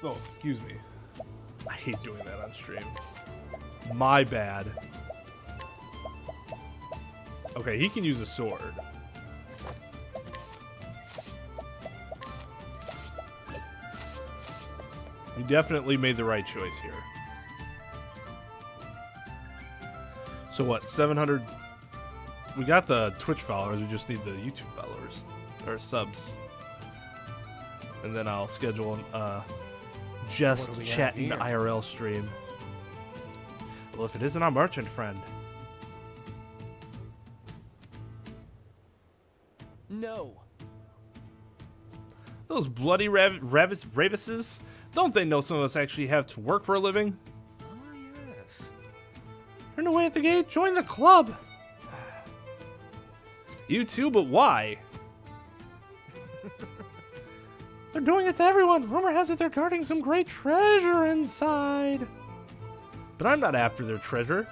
Oh, excuse me. I hate doing that on stream. My bad. Okay, he can use a sword. You definitely made the right choice here. So what, 700? We got the Twitch followers, we just need the YouTube followers. Or subs. And then I'll schedule a just chatting IRL stream. Well, if it isn't our merchant friend. No. Those bloody Ravises? Don't they know some of us actually have to work for a living? Ah, yes. Turn away at the gate, join the club. You too, but why? They're doing it to everyone. Rumor has it they're guarding some great treasure inside. But I'm not after their treasure.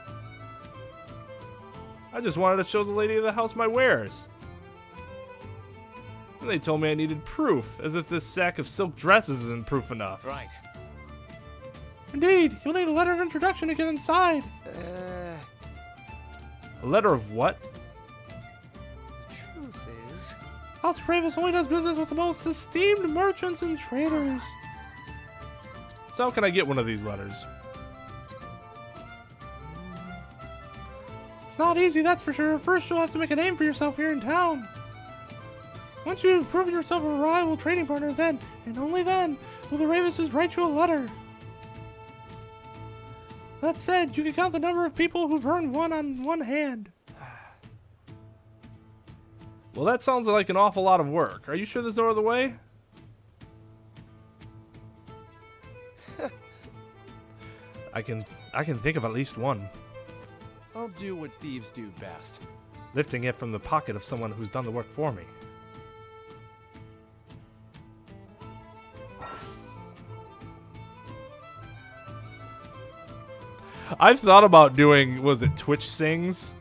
I just wanted to show the lady of the house my wares. And they told me I needed proof, as if this sack of silk dresses isn't proof enough. Right. Indeed, you'll need a letter of introduction to get inside. A letter of what? The truth is, House Ravis only does business with the most esteemed merchants and traders. So how can I get one of these letters? It's not easy, that's for sure. First, you'll have to make a name for yourself here in town. Once you've proven yourself a reliable trading partner, then, and only then, will the Ravises write you a letter. That said, you can count the number of people who've earned one on one hand. Well, that sounds like an awful lot of work. Are you sure there's no other way? I can think of at least one. I'll do what thieves do best. Lifting it from the pocket of someone who's done the work for me. I've thought about doing, was it Twitch Sings?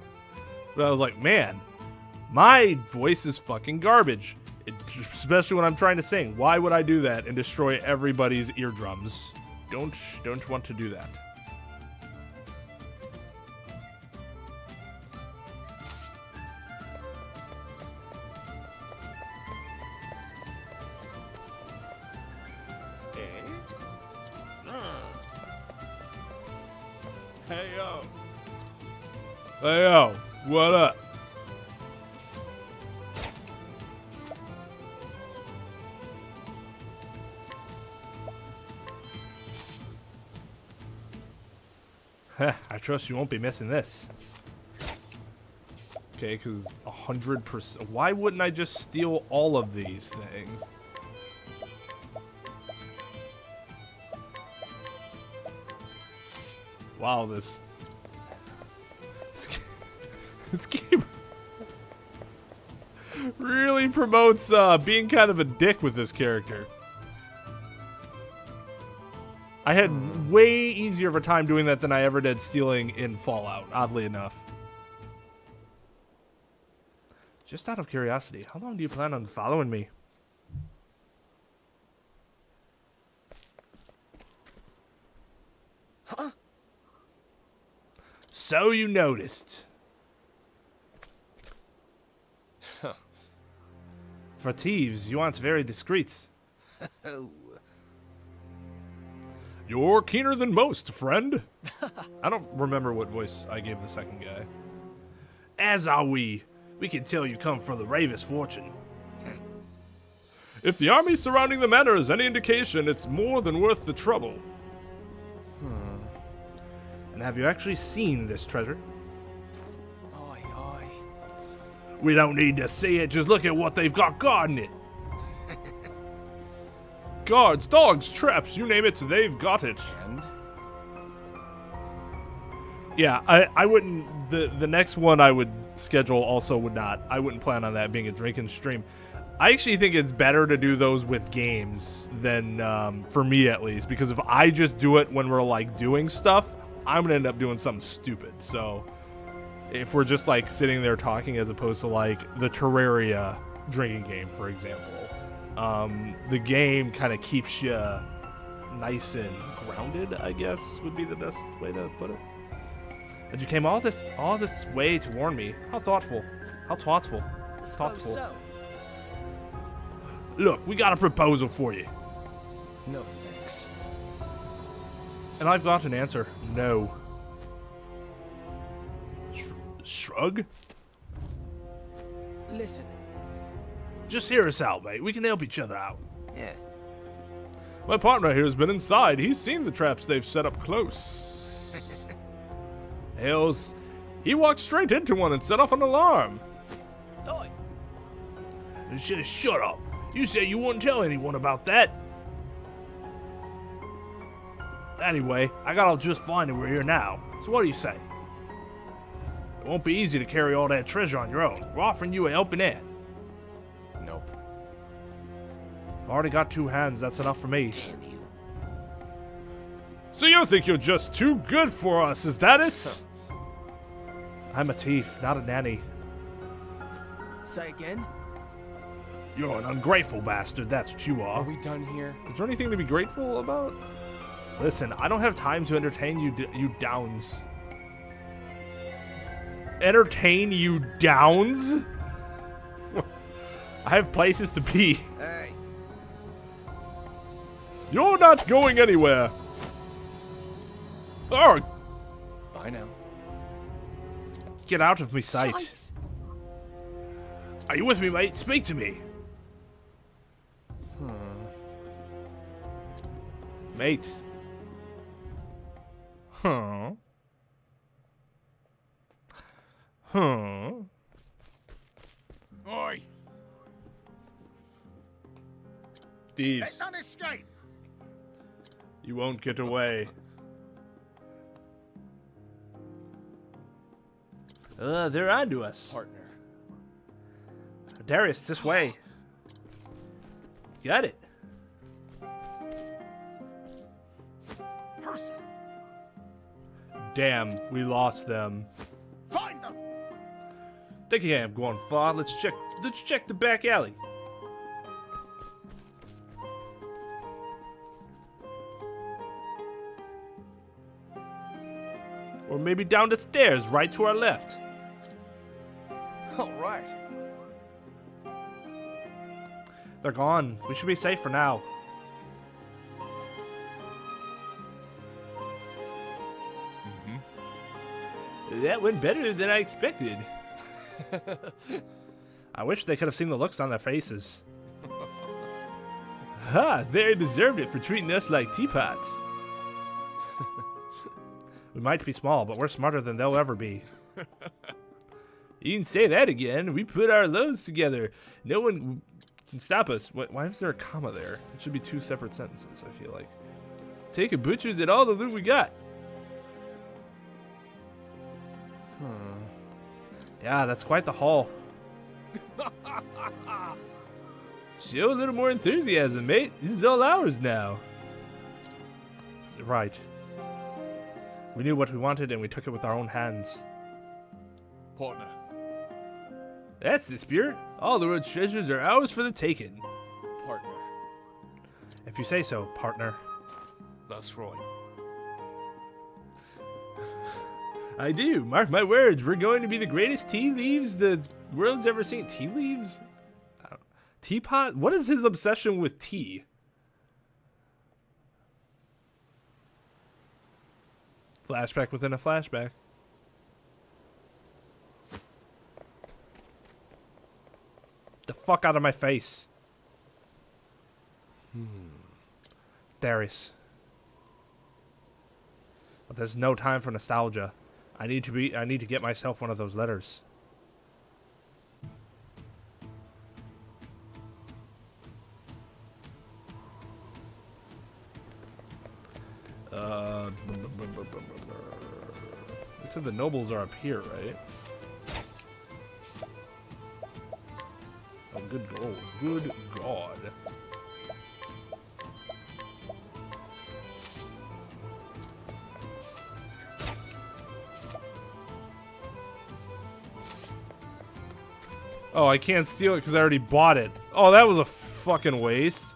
But I was like, man, my voice is fucking garbage. Especially when I'm trying to sing. Why would I do that and destroy everybody's eardrums? Don't want to do that. Hey, yo. Hey yo, what up? Heh, I trust you won't be missing this. Okay, because 100%. Why wouldn't I just steal all of these things? Wow, this game really promotes being kind of a dick with this character. I had way easier of a time doing that than I ever did stealing in Fallout, oddly enough. Just out of curiosity, how long do you plan on following me? Huh? So you noticed. For thieves, you aren't very discreet. Oh. You're keener than most, friend. I don't remember what voice I gave the second guy. As are we. We can tell you come from the Ravis fortune. If the army surrounding the manor is any indication, it's more than worth the trouble. And have you actually seen this treasure? Oi, oi. We don't need to see it, just look at what they've got guarding it. Guards, dogs, traps, you name it, they've got it. And? Yeah, I wouldn't, the next one I would schedule also would not. I wouldn't plan on that being a drinking stream. I actually think it's better to do those with games than, for me at least, because if I just do it when we're like doing stuff, I'm gonna end up doing something stupid. So if we're just like sitting there talking as opposed to like the Terraria drinking game, for example, the game kind of keeps you nice and grounded, I guess would be the best way to put it. And you came all this way to warn me. How thoughtful. How thoughtful. Suppose so. Look, we got a proposal for you. No thanks. And I've got an answer. No. Shrug? Listen. Just hear us out, mate. We can help each other out. Yeah. My partner here has been inside. He's seen the traps they've set up close. Hells, he walked straight into one and set off an alarm. Oi. Shut up. You said you wouldn't tell anyone about that. Anyway, I got all just fine and we're here now. So what do you say? It won't be easy to carry all that treasure on your own. We're offering you a helping hand. Nope. I've already got two hands. That's enough for me. Damn you. So you think you're just too good for us, is that it? I'm a thief, not a nanny. Say again? You're an ungrateful bastard, that's what you Are are. we done here? Is there anything to be grateful about? Listen, I don't have time to entertain you downs. Entertain you downs? I have places to be. Hey. You're not going anywhere. Oh, Bye now. get out of my sight. Yikes. Are you with me, mate? Speak to me. Mate. Huh. Huh. Oi! Thieves. Not escape! You won't get away. They're onto us. Partner. Darius, this way. Got it. Person! Damn, we lost them. Find them! Think I am going far. Let's check the back alley. Or maybe down the stairs, right to our left. All right. They're gone. We should be safe for now. That went better than I expected. I wish they could have seen the looks on their faces. Ha! They deserved it for treating us like teapots. We might be small, but we're smarter than they'll ever be. You can say that again. We put our loads together. No one can stop us. Why is there a comma there? It should be two separate sentences, I feel like. Take a butcher's at all the loot we got. Yeah, that's quite the haul. Show a little more enthusiasm, mate. This is all ours now. Right. We knew what we wanted and we took it with our own hands. Partner. That's the spirit. All the world's treasures are ours for the taking. Partner. If you say so, partner. That's right. I do. Mark my words. We're going to be the greatest tea leaves the world's ever seen. Tea leaves? Teapot? What is his obsession with tea? Flashback within a flashback. The fuck out of my face. Darius. But there's no time for nostalgia. I need to get myself one of those letters. They said the nobles are up here, right? Oh, good God. Good God. Oh, I can't steal it because I already bought it. Oh, that was a fucking waste.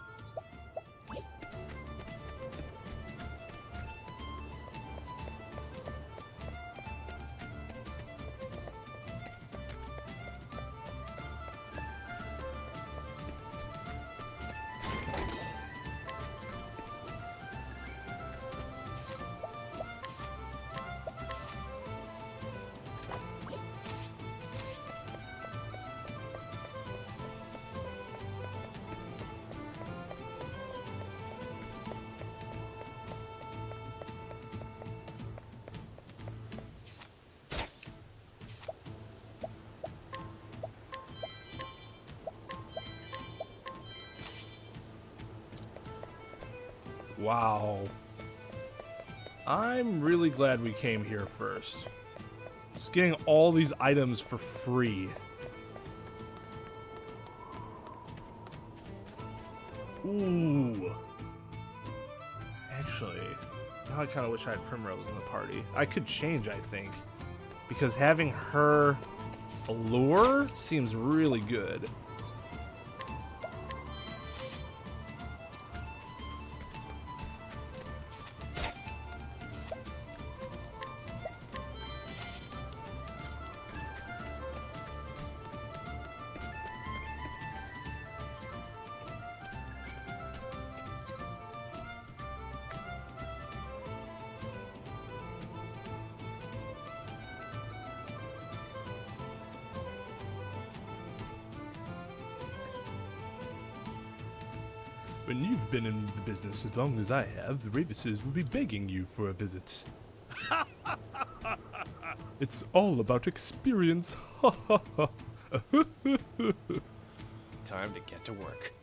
Wow. I'm really glad we came here first. Just getting all these items for free. Ooh. Actually, now I kind of wish I had Primrose in the party. I could change, I think. Because having her allure seems really good. When you've been in the business as long as I have, the Ravises will be begging you for a visit. It's all about experience. Ha ha ha. Time to get to work.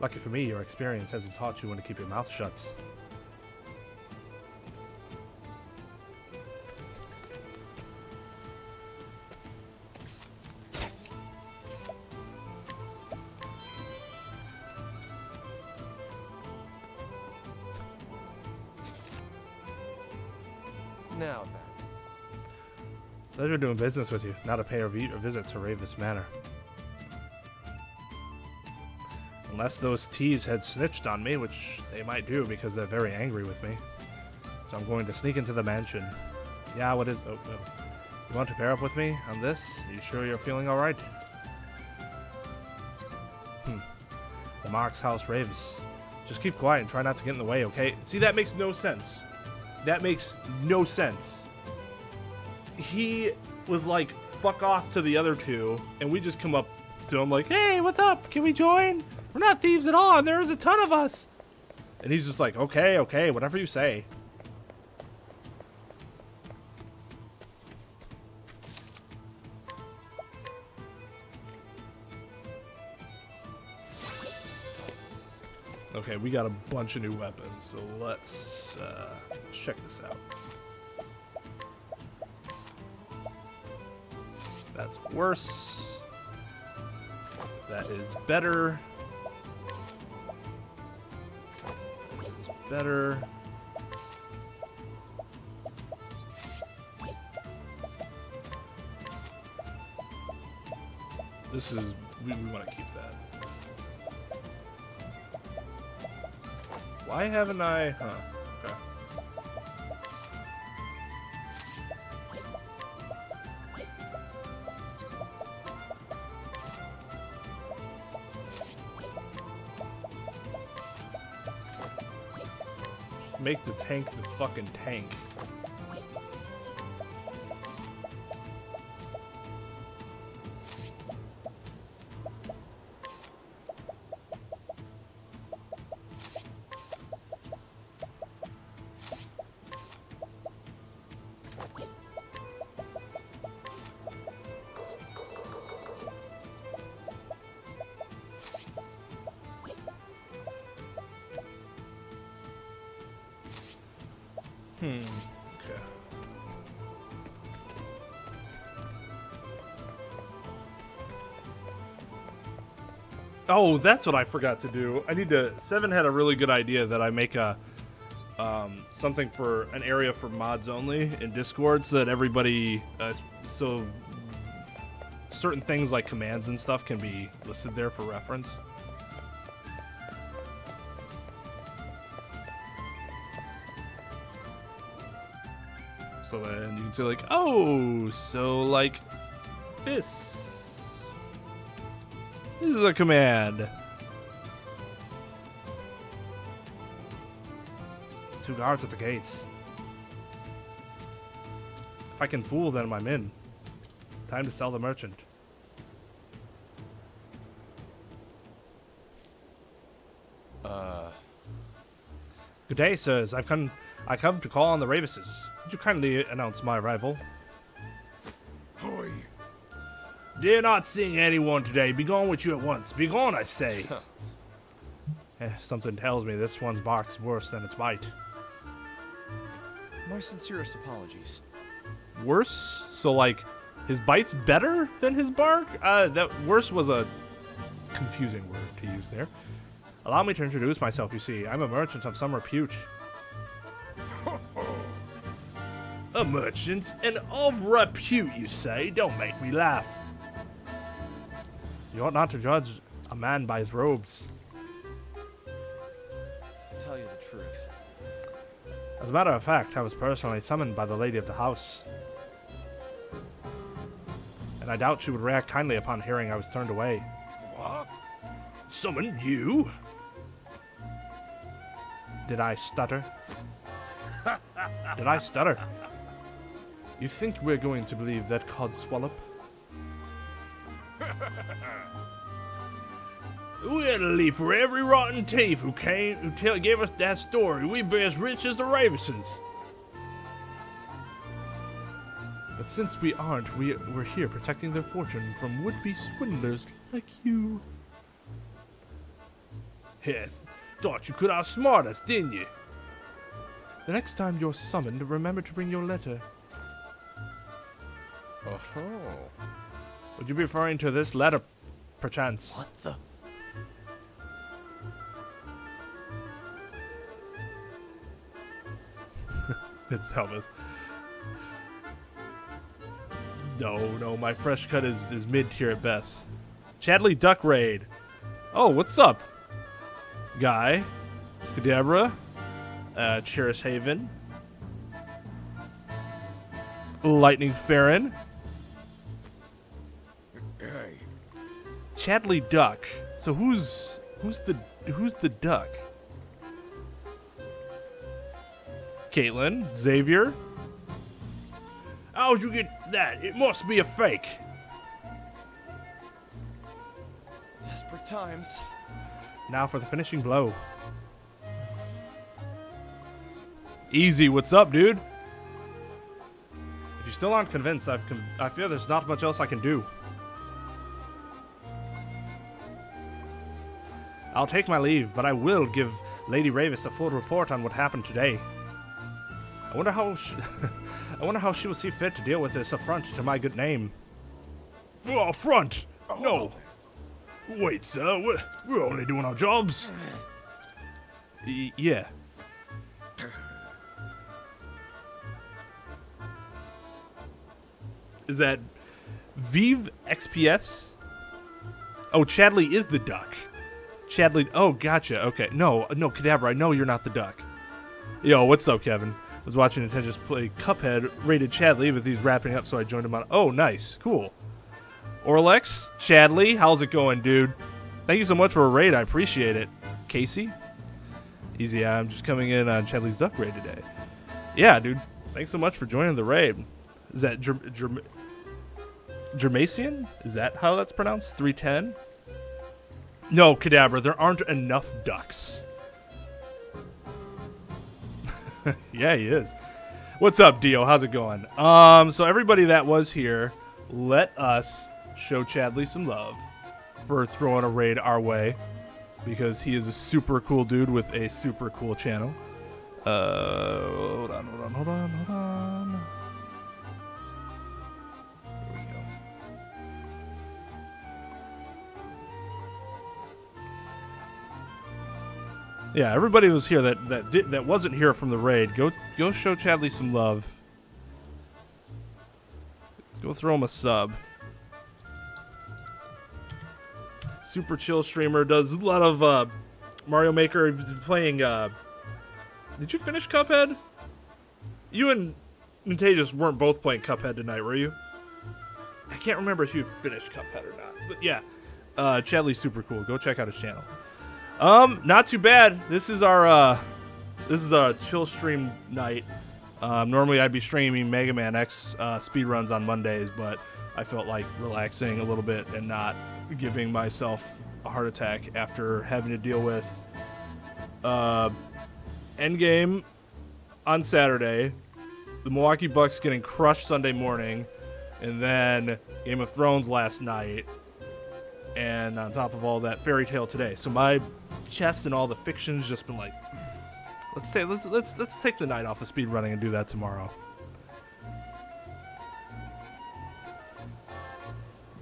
Lucky for me, your experience hasn't taught you when to keep your mouth shut. Now then. Pleasure doing business with you. Now to pay a visit to Ravis Manor. Unless those T's had snitched on me, which they might do because they're very angry with me. So I'm going to sneak into the mansion. Yeah, what is... Oh, you want to pair up with me on this? You sure you're feeling alright? The Mark's house, Ravis. Just keep quiet and try not to get in the way, okay? See, that makes no sense. That makes no sense. He was like, fuck off to the other two, and we just come up to him like, hey, what's up? Can we join? We're not thieves at all, and there's a ton of us. And he's just like, okay, okay, whatever you say. Okay, we got a bunch of new weapons, so let's check this out. That's worse. That is better. That is better. This is... we want to keep that. Why haven't I... Huh. Okay. Make the tank the fucking tank. Okay. Oh, that's what I forgot to do. I need to... Seven had a really good idea that I make a... something for an area for mods only in Discord so that everybody... so certain things like commands and stuff can be listed there for reference. So then you can say like, oh, so like this. This is a command. 2 guards at the gates. If I can fool them, I'm in. Time to sell the merchant. Good day, sirs. I come to call on the Ravises. Would you kindly announce my arrival? Hoy. Dare not seeing anyone today. Be gone with you at once. Be gone, I say. Something tells me this one's bark is worse than its bite. My sincerest apologies. Worse? So, like, his bite's better than his bark? That worse was a confusing word to use there. Allow me to introduce myself, you see. I'm a merchant of some repute. A merchant and of repute, you say? Don't make me laugh. You ought not to judge a man by his robes. To tell you the truth. As a matter of fact, I was personally summoned by the lady of the house. And I doubt she would react kindly upon hearing I was turned away. What? Summoned you? Did I stutter? Did I stutter? You think we're going to believe that codswallop? We had to leave for every rotten thief who gave us that story. We be as rich as the Ravises. But since we aren't, we're here protecting their fortune from would-be swindlers like you. Heth, thought you could outsmart us, didn't you? The next time you're summoned, remember to bring your letter. Oh. Would you be referring to this letter, perchance? What the? It's Elvis. No, my fresh cut is mid-tier at best. Chadley Duck Raid. Oh, what's up? Guy. Kadabra. Cherish Haven. Lightning Farron. Hey. Chadley Duck. So who's the duck? Caitlin, Xavier. How'd you get that? It must be a fake. Desperate times. Now for the finishing blow. Easy, what's up, dude? If you still aren't convinced, I feel there's not much else I can do. I'll take my leave, but I will give Lady Ravis a full report on what happened today. I wonder how she will see fit to deal with this affront to my good name. Oh, affront? No. Wait, sir. We're only doing our jobs. Yeah. Is that Vive XPS? Oh, Chadley is the duck. Chadley. Oh, gotcha. Okay. No, Kadabra. I know you're not the duck. Yo, what's up, Kevin? I was watching Nintendo's play Cuphead, rated Chadley, but he's wrapping up, so I joined him on. Oh, nice. Cool. Orlex, Chadley, how's it going, dude? Thank you so much for a raid. I appreciate it. Casey? Easy, I'm just coming in on Chadley's Duck raid today. Yeah, dude. Thanks so much for joining the raid. Is that Germasian? Is that how that's pronounced? 310? No, Kadabra, there aren't enough ducks. Yeah, he is. What's up, Dio? How's it going? So everybody that was here, let us show Chadley some love for throwing a raid our way, because he is a super cool dude with a super cool channel. Hold on. There we go. Yeah, everybody was here that wasn't here from the raid. Go show Chadley some love. Go throw him a sub. Super chill streamer, does a lot of Mario Maker. He's been playing. Did you finish Cuphead? You and Natages weren't both playing Cuphead tonight, were you? I can't remember if you finished Cuphead or not. But yeah, Chadley's super cool. Go check out his channel. Not too bad. This is our chill stream night. Normally I'd be streaming Mega Man X speedruns on Mondays, but I felt like relaxing a little bit and not giving myself a heart attack after having to deal with Endgame on Saturday, the Milwaukee Bucks getting crushed Sunday morning, and then Game of Thrones last night, and on top of all that, Fairy Tail today. So my chest and all the fiction's just been like, let's take the night off of speedrunning and do that tomorrow.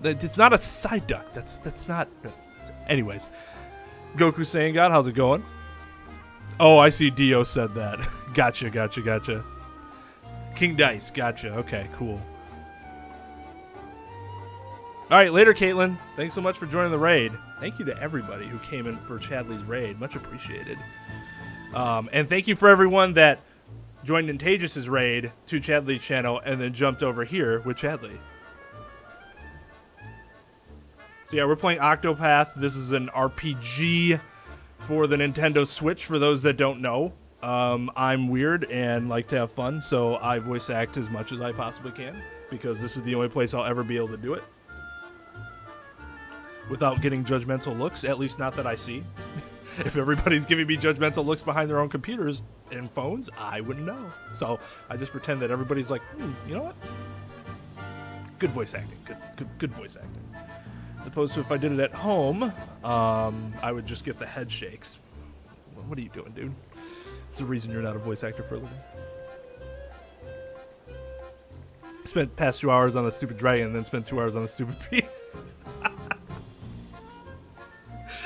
It's not a side duck. That's not. Anyways, Goku saying God, how's it going? Oh, I see. Dio said that. Gotcha. King Dice, gotcha. Okay, cool. All right, later, Caitlin. Thanks so much for joining the raid. Thank you to everybody who came in for Chadley's raid. Much appreciated. And thank you for everyone that joined Natages' raid to Chadley's channel and then jumped over here with Chadley. So yeah, we're playing Octopath. This is an RPG for the Nintendo Switch, for those that don't know. I'm weird and like to have fun, so I voice act as much as I possibly can, because this is the only place I'll ever be able to do it. without getting judgmental looks, at least not that I see. If everybody's giving me judgmental looks behind their own computers and phones, I wouldn't know. So I just pretend that everybody's like, you know what? Good voice acting. Good voice acting. As opposed to if I did it at home, I would just get the head shakes. What are you doing, dude? It's the reason you're not a voice actor for a living. Spent past 2 hours on the stupid dragon and then spent 2 hours on the stupid pea.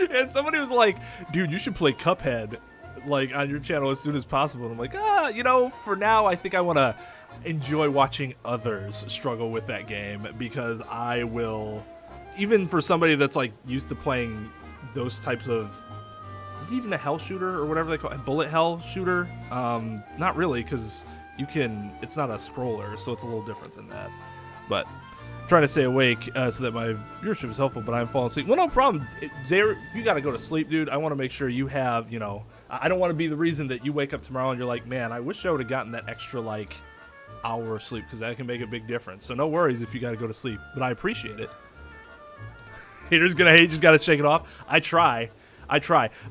And somebody was like, dude, you should play Cuphead like on your channel as soon as possible. And I'm like, you know, for now I think I want to enjoy watching others struggle with that game, because I will, even for somebody that's like used to playing those types of, is it even a hell shooter or whatever they call it, bullet hell shooter? Not really, because you can, it's not a scroller, so it's a little different than that. But I'm trying to stay awake so that my viewership is helpful, but I'm falling asleep. Well, no problem. Zaire, if you got to go to sleep, dude, I want to make sure you have, you know, I don't want to be the reason that you wake up tomorrow and you're like, man, I wish I would have gotten that extra, like, hour of sleep, because that can make a big difference. So no worries if you got to go to sleep, but I appreciate it. Haters gonna hate, just got to shake it off. I try.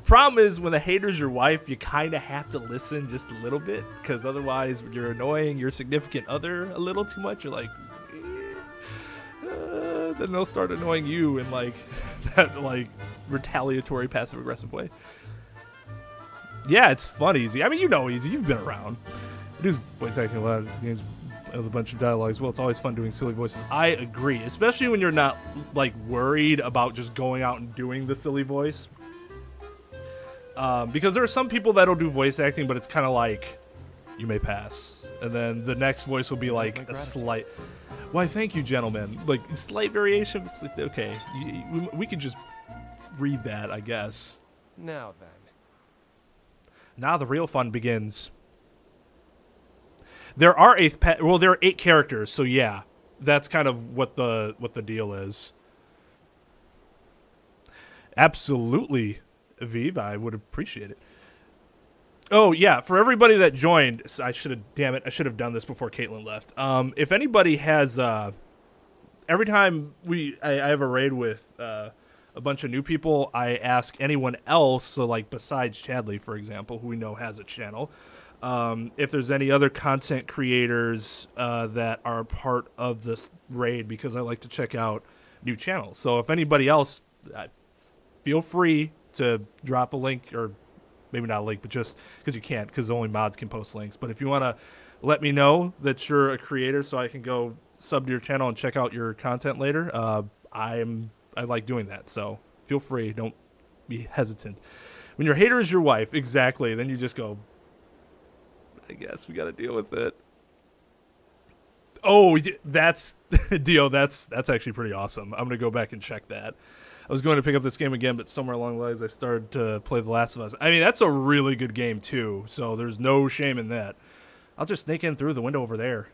Problem is, when the hater's your wife, you kind of have to listen just a little bit, because otherwise you're annoying your significant other a little too much. You're like, then they'll start annoying you in like that like retaliatory passive aggressive way. Yeah, it's fun, Easy. I mean, you know, Easy, you've been around. I do voice acting a lot of games with a bunch of dialogues. Well, it's always fun doing silly voices. I agree, especially when you're not like worried about just going out and doing the silly voice. Because there are some people that'll do voice acting, but it's kind of like, you may pass. And then the next voice will be like a slight, why, thank you, gentlemen. Like, slight variation. It's like, okay, we could just read that, I guess. Now then. Now the real fun begins. There are there are 8 characters, so yeah, that's kind of what the deal is. Absolutely, Aviv, I would appreciate it. Oh yeah, for everybody that joined, I should have done this before Caitlin left. If anybody has, every time I have a raid with a bunch of new people, I ask anyone else, so like besides Chadley, for example, who we know has a channel, if there's any other content creators that are part of this raid, because I like to check out new channels. So if anybody else, feel free to drop a link, or maybe not a link, but just because you can't, because only mods can post links. But if you want to let me know that you're a creator so I can go sub to your channel and check out your content later, I like doing that. So feel free. Don't be hesitant. When your hater is your wife, exactly, then you just go, I guess we got to deal with it. Oh, that's Dio. That's actually pretty awesome. I'm gonna go back and check that. I was going to pick up this game again, but somewhere along the lines I started to play The Last of Us. I mean, that's a really good game too, so there's no shame in that. I'll just sneak in through the window over there.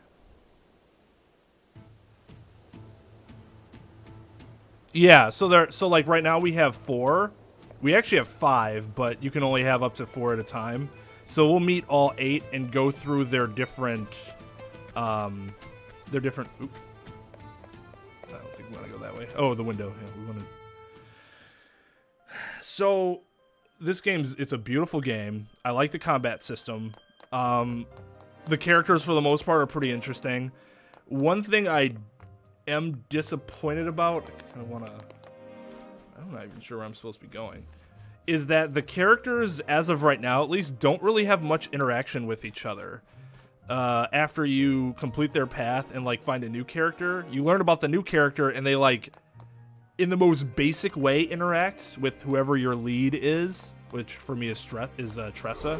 Yeah, so like right now we have 4. We actually have 5, but you can only have up to 4 at a time. So we'll meet all 8 and go through their different Oop. I don't think we want to go that way. Oh, the window. Yeah, we want to. So this it's a beautiful game. I like the combat system. The characters for the most part are pretty interesting. One thing I am disappointed about, I'm not even sure where I'm supposed to be going, is that the characters, as of right now at least, don't really have much interaction with each other. After you complete their path and like find a new character, you learn about the new character, and they like, in the most basic way, interact with whoever your lead is, which for me is Tressa.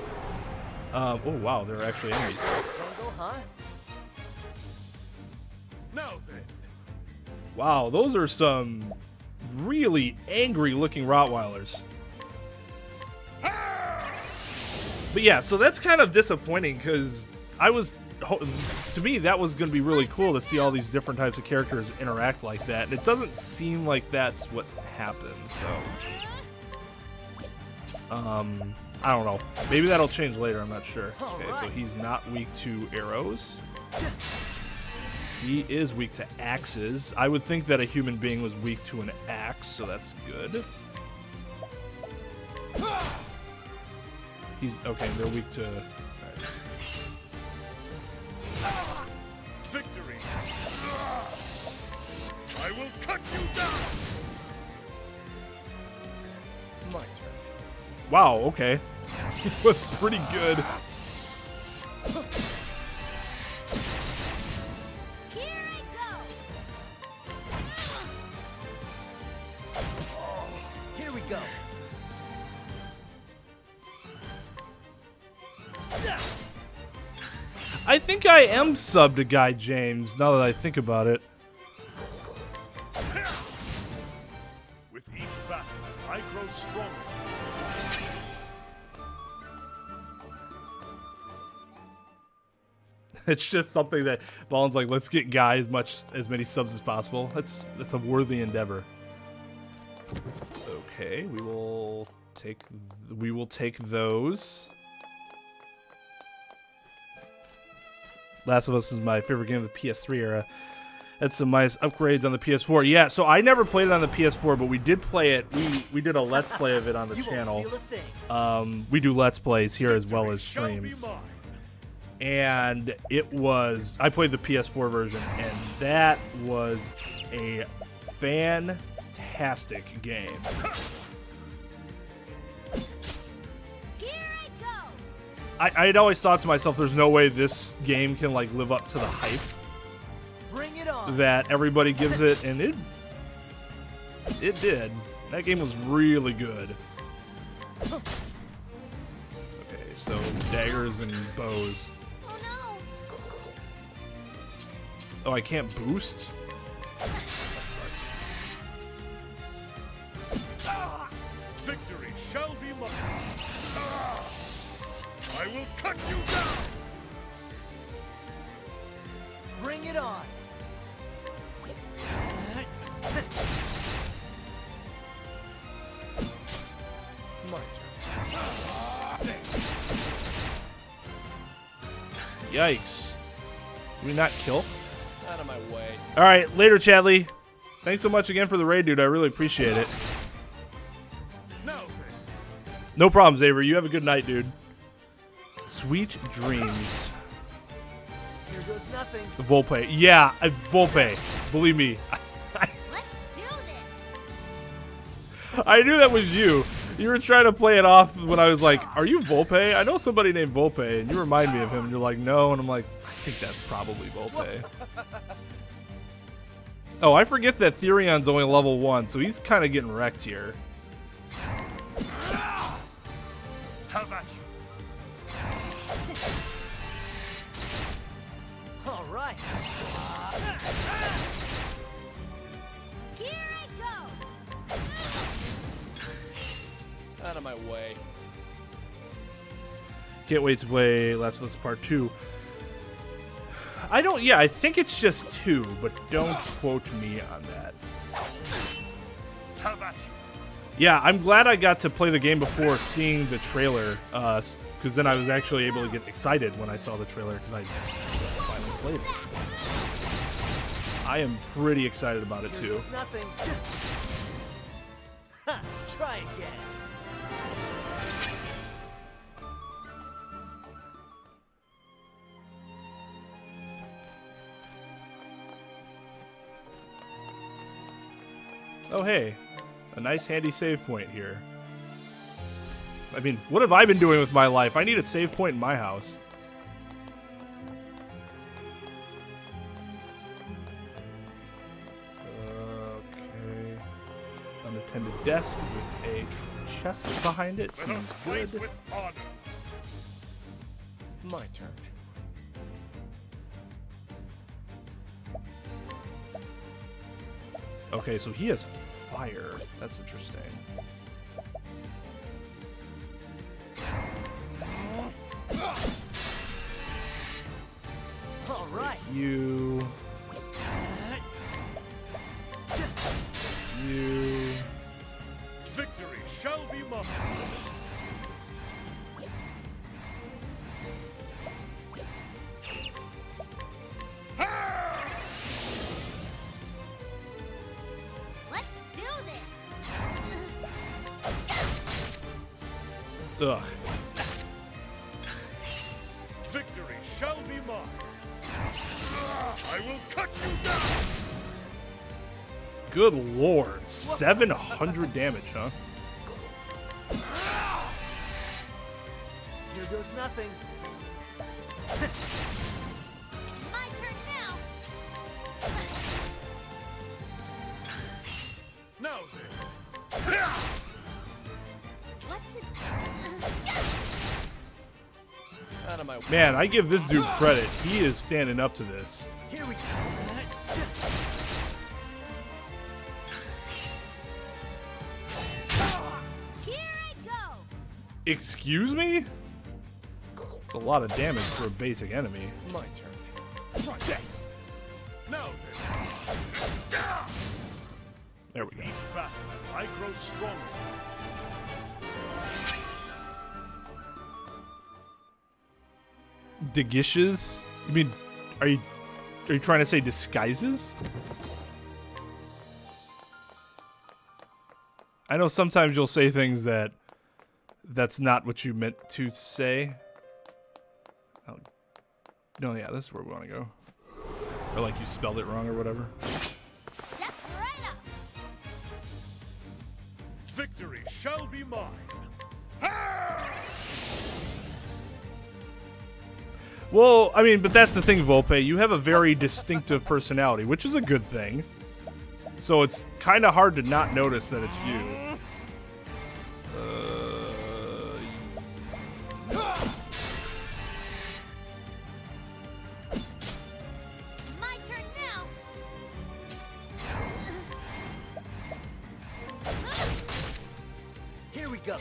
Oh wow, there are actually enemies. Tango, huh? No, then. Wow, those are some really angry-looking Rottweilers. But yeah, so that's kind of disappointing, because to me, that was going to be really cool to see all these different types of characters interact like that, and it doesn't seem like that's what happens, so I don't know. Maybe that'll change later, I'm not sure. Okay, so he's not weak to arrows. He is weak to axes. I would think that a human being was weak to an axe, so that's good. He's okay. They're weak to. All right. Victory! I will cut you down! My turn. Wow. Okay. That's pretty good. Here I go. Here we go. I think I am sub to Guy James. Now that I think about it. With each battle, I grow stronger. It's just something that Ballin's like, let's get Guy as many subs as possible. That's a worthy endeavor. Okay, we will take those. Last of Us is my favorite game of the PS3 era. Had some nice upgrades on the PS4. Yeah, so I never played it on the PS4, but we did play it. We did a Let's Play of it on the channel. We do Let's Plays here as well as streams. And I played the PS4 version, and that was a fantastic game. I'd always thought to myself, there's no way this game can like live up to the hype Bring it on. that everybody gives it, and it did. That game was really good. Okay, so daggers and bows. Oh no. Oh, I can't boost? Victory shall be mine. I will cut you down. Bring it on. My turn. Yikes. Did we not kill? Out of my way. All right, later, Chadley. Thanks so much again for the raid, dude. I really appreciate it. No problem, Xavier. You have a good night, dude. Sweet dreams. Here goes nothing. Volpe. Yeah, Volpe. Believe me. Let's do this. I knew that was you. You were trying to play it off when I was like, are you Volpe? I know somebody named Volpe. And you remind me of him. And you're like, no. And I'm like, I think that's probably Volpe. Oh, I forget that THERION's only level 1. So he's kind of getting wrecked here. How about you? All right. Here I go. Out of my way. Can't wait to play Last of Us Part 2. I think it's just 2, but don't quote me on that. How about you? Yeah, I'm glad I got to play the game before seeing the trailer, because then I was actually able to get excited when I saw the trailer, because I finally played it. I am pretty excited about it, Here too. goes nothing. Ha! Try again. Oh, hey. A nice handy save point here. I mean, what have I been doing with my life? I need a save point in my house. Okay. Unattended desk with a chest behind it. Let Seems us fight good. with honor. My turn. Okay, so he has fire. That's interesting. All right. You. Victory shall be mine. Ugh. Victory shall be mine. I will cut you down. Good lord. 700 damage, huh? Here goes nothing. My turn now. Now then. What to Out of my way. Man, I give this dude credit. He is standing up to this. Here we go. Here I go. Excuse me? It's a lot of damage for a basic enemy. My turn. Now then. There we go. Each battle, I grow stronger. Digishes? You mean, are you trying to say disguises? I know sometimes you'll say things that's not what you meant to say. Oh, no, yeah, this is where we want to go. Or like you spelled it wrong or whatever. Step right up. Victory shall be mine. Well, I mean, but that's the thing, Volpe. You have a very distinctive personality, which is a good thing. So it's kind of hard to not notice that it's you. My turn now. Here we go.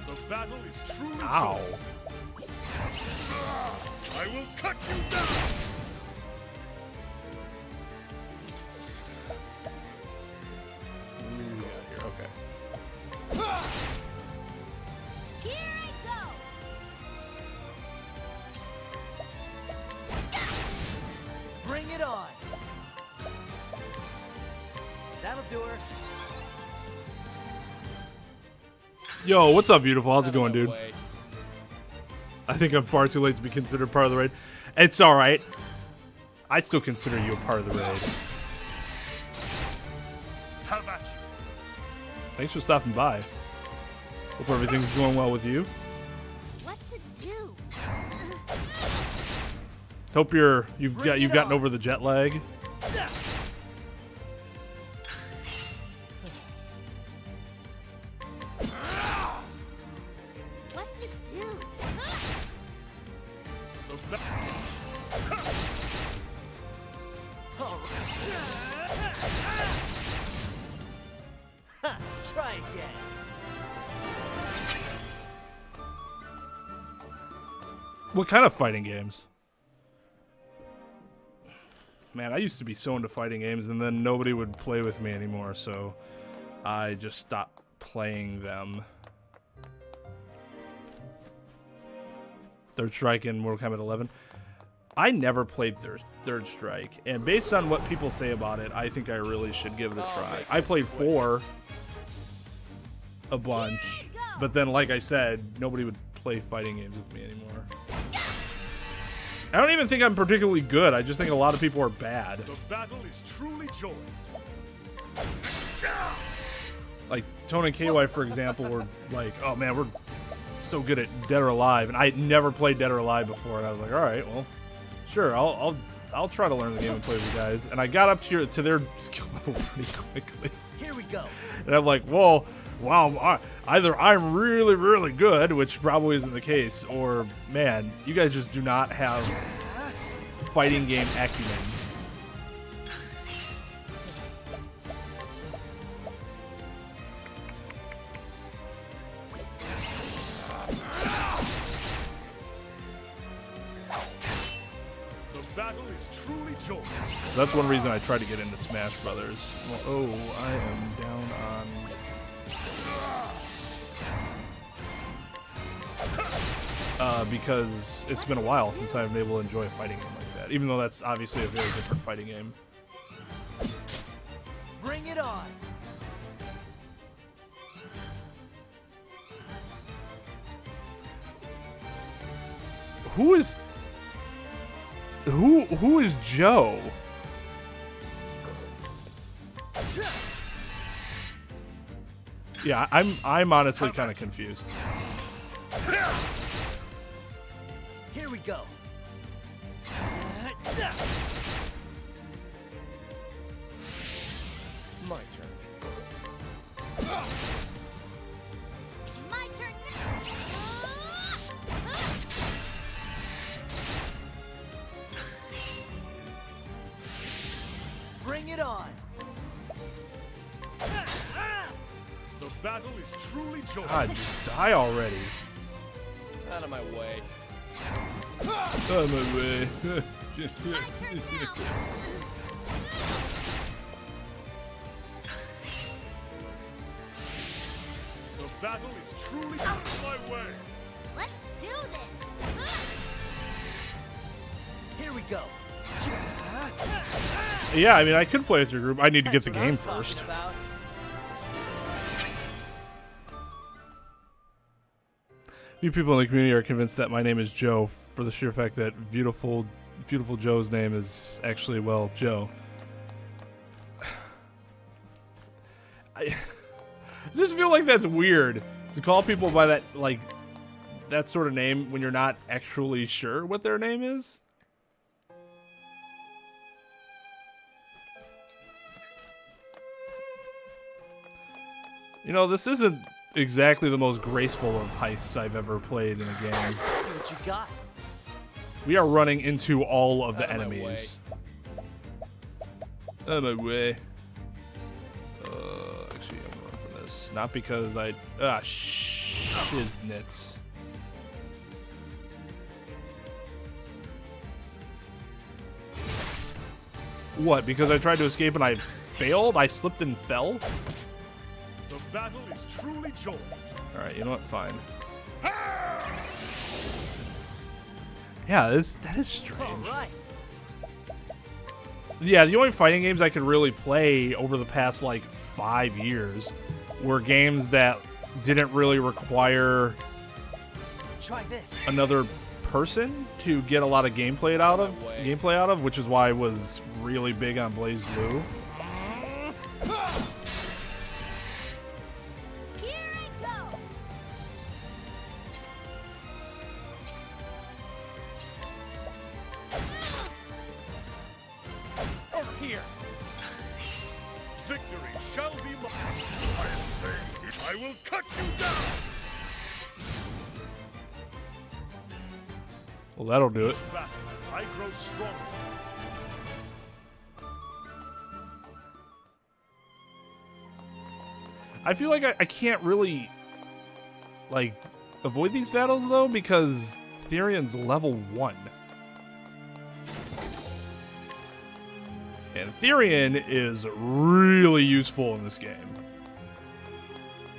The battle is truly Ow. joined. I will cut you down. Here, okay. Here I go. Bring it on. That'll do her. Yo, what's up, beautiful? How's it going, Out of dude? my way. I think I'm far too late to be considered part of the raid. It's alright. I still consider you a part of the raid. How about you? Thanks for stopping by. Hope everything's going well with you. What to do? Hope you've gotten over the jet lag. What to do? The ba- Ha! Try again. What kind of fighting games? Man, I used to be so into fighting games, and then nobody would play with me anymore, so I just stopped playing them. Third Strike and Mortal Kombat 11. I never played Third Strike, and based on what people say about it, I think I really should give it a try. I played 4 a bunch, but then, like I said, nobody would play fighting games with me anymore. I don't even think I'm particularly good. I just think a lot of people are bad. The battle is truly joined. Like Tone and KY, for example, were like, "Oh man, we're so good at Dead or Alive," and I had never played Dead or Alive before, and I was like, "All right, well, sure, I'll try to learn the game and play with you guys." And I got up to their skill level pretty quickly, Here we go. and I'm like, "Whoa, wow! Either I'm really, really good, which probably isn't the case, or man, you guys just do not have fighting game acumen." The battle is truly joined. That's one reason I tried to get into Smash Brothers. Well, oh, I am down on. Because it's been a while since I've been able to enjoy a fighting game like that. Even though that's obviously a very different fighting game. on! Who is Joe? Yeah, I'm honestly kind of confused. Here we go. My turn. My turn Bring it on! The battle is truly joined. God, just die already. Out of my way. Out of my way. My turn now! The battle is truly out of my way. Let's do this! Here we go. Yeah, I mean, I could play with your group. I need to get That's the what I'm game talking first. about. Few people in the community are convinced that my name is Joe for the sheer fact that beautiful Joe's name is actually, well, Joe. I just feel like that's weird to call people by that, like, that sort of name when you're not actually sure what their name is. You know, this isn't exactly the most graceful of heists I've ever played in a game. Let's see what you got. We are running into all of the Out of my enemies. Out of my way. Actually, I'm gonna run from this. Not because I... shiznits. What, because I tried to escape and I failed? I slipped and fell? The battle is truly joined. Alright, you know what? Fine. Yeah, that is strange. All right. Yeah, the only fighting games I could really play over the past, like, 5 years were games that didn't really require Try this. another person to get a lot of gameplay out of, which is why I was really big on Blaze Blue. Here I go! Over here. Victory shall be mine. I will cut you down. Well, that'll do it. Each battle, I grow stronger. I feel like I can't really, like, avoid these battles, though, because Therion's level 1. And Therion is really useful in this game.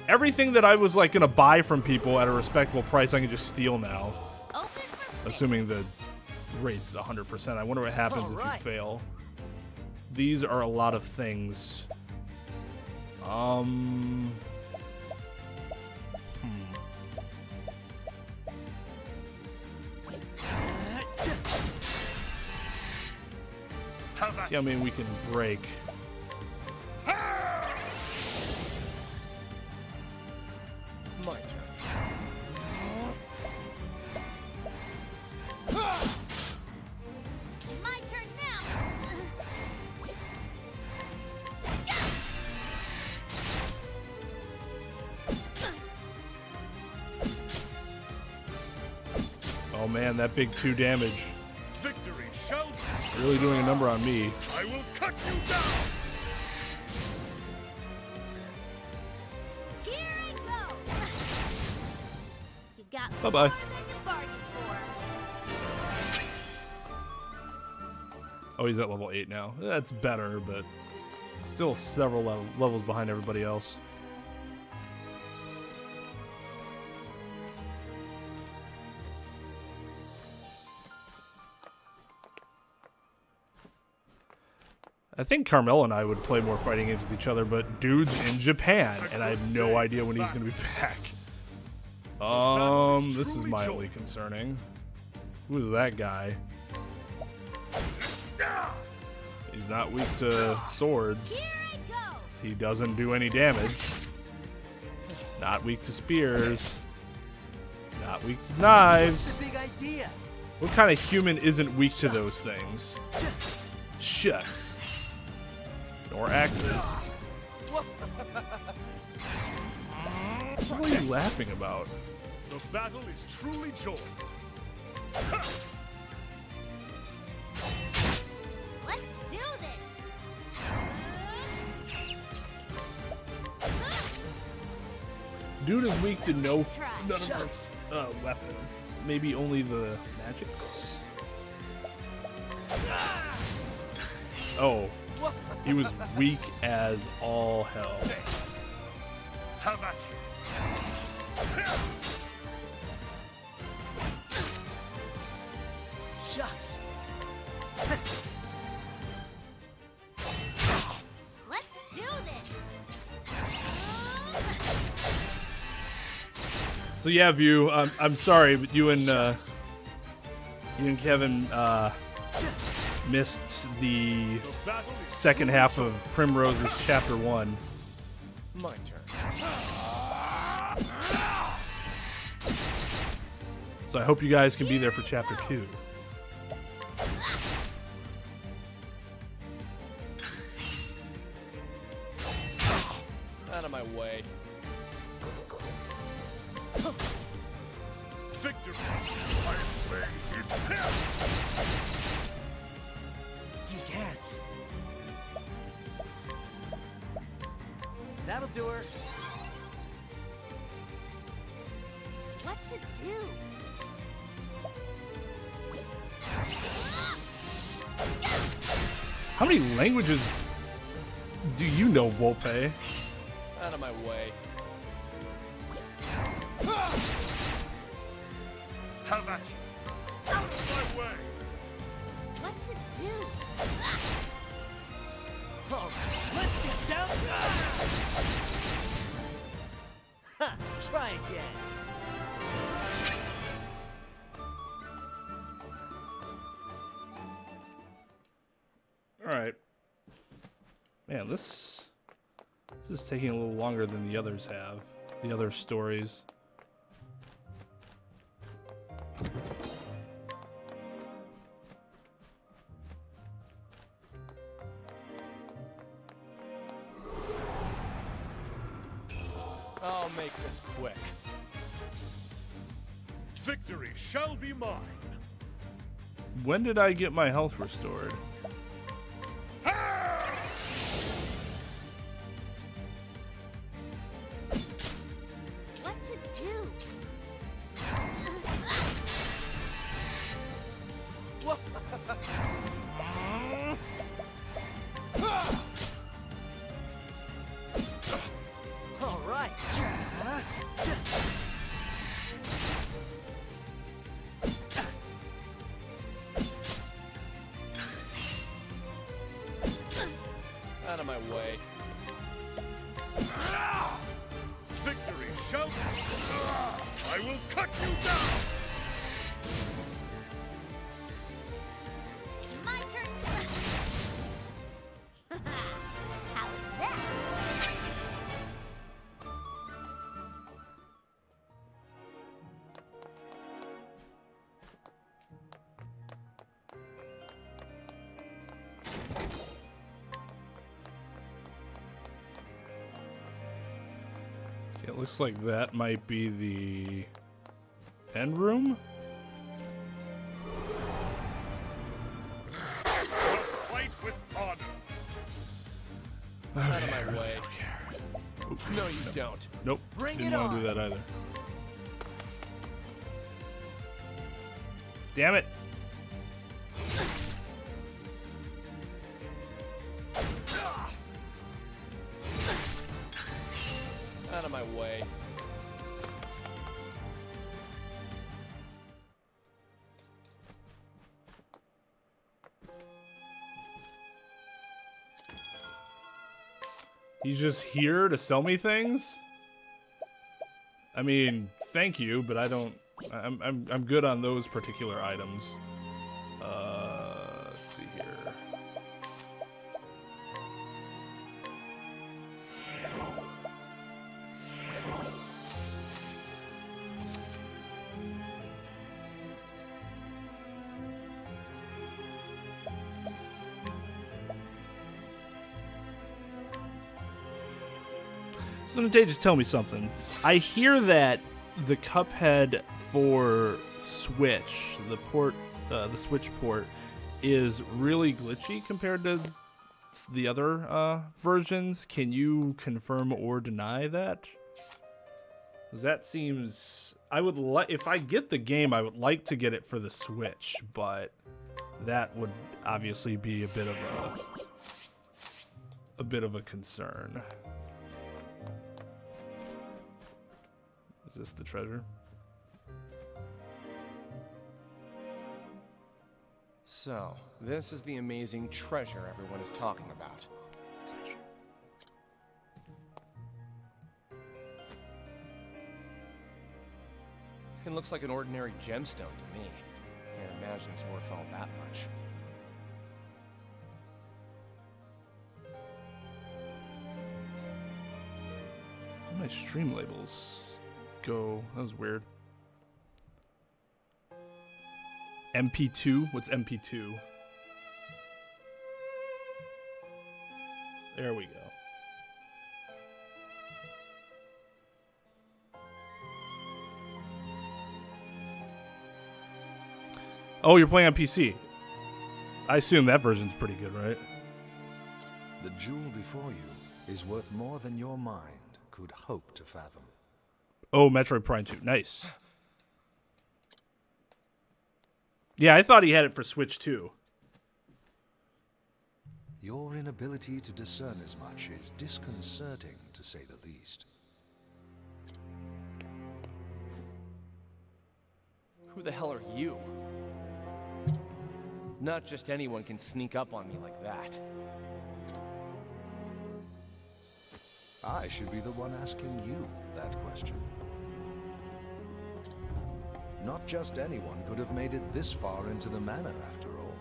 Everything that I was, like, gonna buy from people at a respectable price, I can just steal now. Open for Assuming the rate's 100%. I wonder what happens if Alright. you fail. These are a lot of things. Yeah, I mean, we can break. My turn. my turn now! Oh man, that big 2 damage. Victory shall be. Really doing a number on me. I will cut you down. Here I go! You got Bye-bye. more than you bargained for. Oh, he's at level 8 now. That's better, but still several levels behind everybody else. I think Carmel and I would play more fighting games with each other, but dude's in Japan, and I have no idea when he's going to be back. This is mildly concerning. Who is that guy? He's not weak to swords. Here I go. He doesn't do any damage. Not weak to spears. Not weak to knives. That's a big idea. What kind of human isn't weak to those things? Shucks. Or axes. What are you laughing about? The battle is truly joined. Let's do this. Dude is weak to no Nice try. none of Shucks. her weapons. Maybe only the magics. Oh, he was weak as all hell. How about you? Shucks. Let's do this. So yeah, View. I'm sorry, but you and Kevin missed the The battle is second half of Primrose's Chapter 1. My turn. So I hope you guys can be there for Chapter 2. Out of my way. victory. My blade is hell. You cats. That'll do her. What to do? How many languages do you know, Volpe? Out of my way. How about you? Out of my way. What to do? Oh, let's get down. Ha! Try again. All right. Man, this is taking a little longer than the others have. The other stories. I'll make this quick. Victory shall be mine. When did I get my health restored? What to do? All right. Out of my way. Victory shall be. I will cut you down. My turn. How's that? It looks like that might be the end room. Must fight with honor. Out of my way. Oop, No, you don't. nope. Bring Didn't it want to do on. that either. Damn it. Out of my way. He's just here to sell me things? I mean, thank you, but I don't... I'm good on those particular items. Let's see here. So Nate, just tell me something. I hear that the Cuphead for Switch, the Switch port, is really glitchy compared to the other versions. Can you confirm or deny that? 'Cause that seems... I would if I get the game, I would like to get it for the Switch, but that would obviously be a bit of a concern. Is this the treasure? So, this is the amazing treasure everyone is talking about. It looks like an ordinary gemstone to me. Can't imagine it's worth all that much. My stream labels go. That was weird. MP2? What's MP2? There we go. Oh, you're playing on PC. I assume that version's pretty good, right? The jewel before you is worth more than your mind could hope to fathom. Oh, Metroid Prime 2. Nice. Yeah, I thought he had it for Switch too. Your inability to discern as much is disconcerting, to say the least. Who the hell are you? Not just anyone can sneak up on me like that. I should be the one asking you that question. Not just anyone could have made it this far into the manor, after all.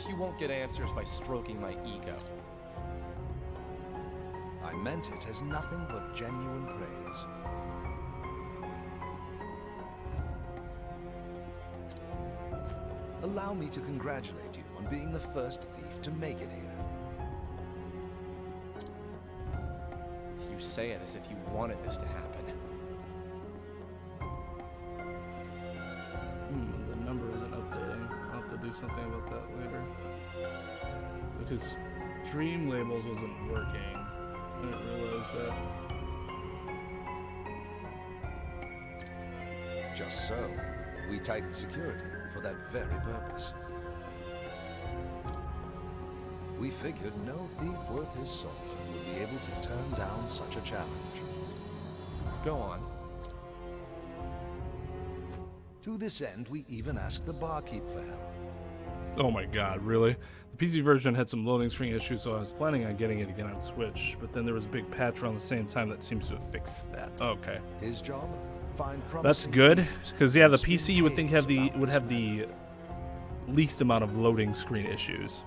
You won't get answers by stroking my ego. I meant it as nothing but genuine praise. Allow me to congratulate you on being the first thief to make it here. You say it as if you wanted this to happen. The number isn't updating. I'll have to do something about that later. Because stream labels wasn't working. I didn't realize that. Just so, we tightened security for that very purpose. We figured no thief worth his salt would be able to turn down such a challenge. Go on. To this end, we even asked the barkeep for help. Oh my god, really? The PC version had some loading screen issues, so I was planning on getting it again on Switch, but then there was a big patch around the same time that seems to have fixed that. Okay. His job? Find That's promising good, thieves because yeah, the and spin PC you would think tales would about have this the least amount of loading screen issues.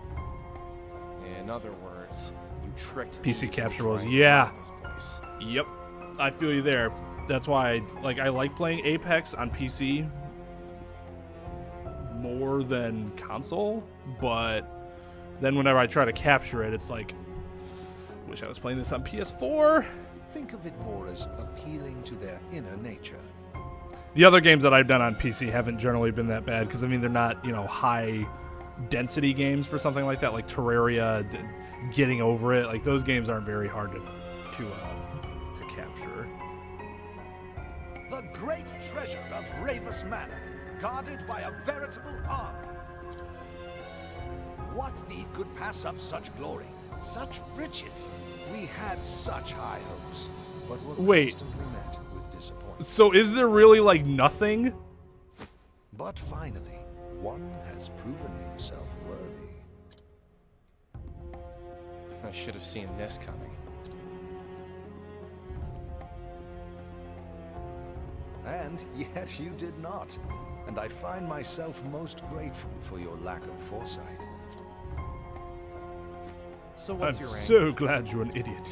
In other words, you tricked PC thieves capture into rolls, trying to yeah. find this place. Yep, I feel you there. That's why I like playing Apex on PC more than console, but then whenever I try to capture it, it's like, wish I was playing this on PS4. Think of it more as appealing to their inner nature. The other games that I've done on PC haven't generally been that bad, because I mean they're not, high density games for something like that, like Terraria, Getting Over It. Like those games aren't very hard to capture. The great treasure of Ravus Manor, guarded by a veritable army. What thief could pass up such glory, such riches? We had such high hopes, but were constantly met with disappointment. So is there really nothing? But finally, one has proven himself worthy. I should have seen this coming. And yet you did not. And I find myself most grateful for your lack of foresight. So I'm what's your rank? so glad you're an idiot.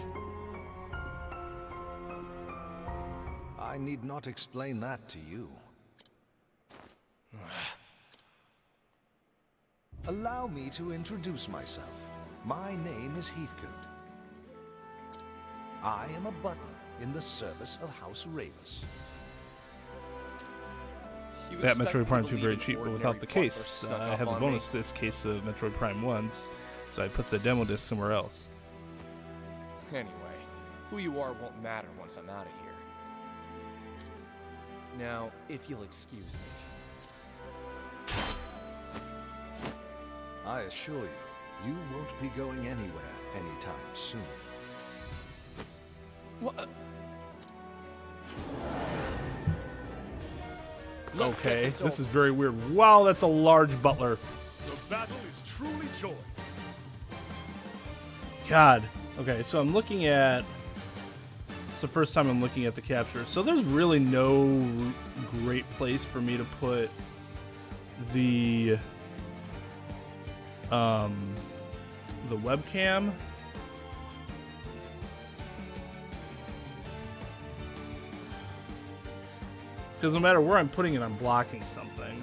I need not explain that to you. Allow me to introduce myself. My name is Heathcote. I am a butler in the service of House Ravis. You That expect Metroid me Prime to 2 believe very an cheap, but ordinary without the butler case. snuck I up have the on bonus me? disc case of Metroid Prime 1s, so I put the demo disc somewhere else. Anyway, who you are won't matter once I'm out of here. Now, if you'll excuse me. I assure you, you won't be going anywhere anytime soon. What? Okay, this is very weird. Wow, that's a large butler. The battle is truly joy. God. Okay, so I'm looking at... It's the first time I'm looking at the capture. So there's really no great place for me to put the webcam. Because no matter where I'm putting it, I'm blocking something.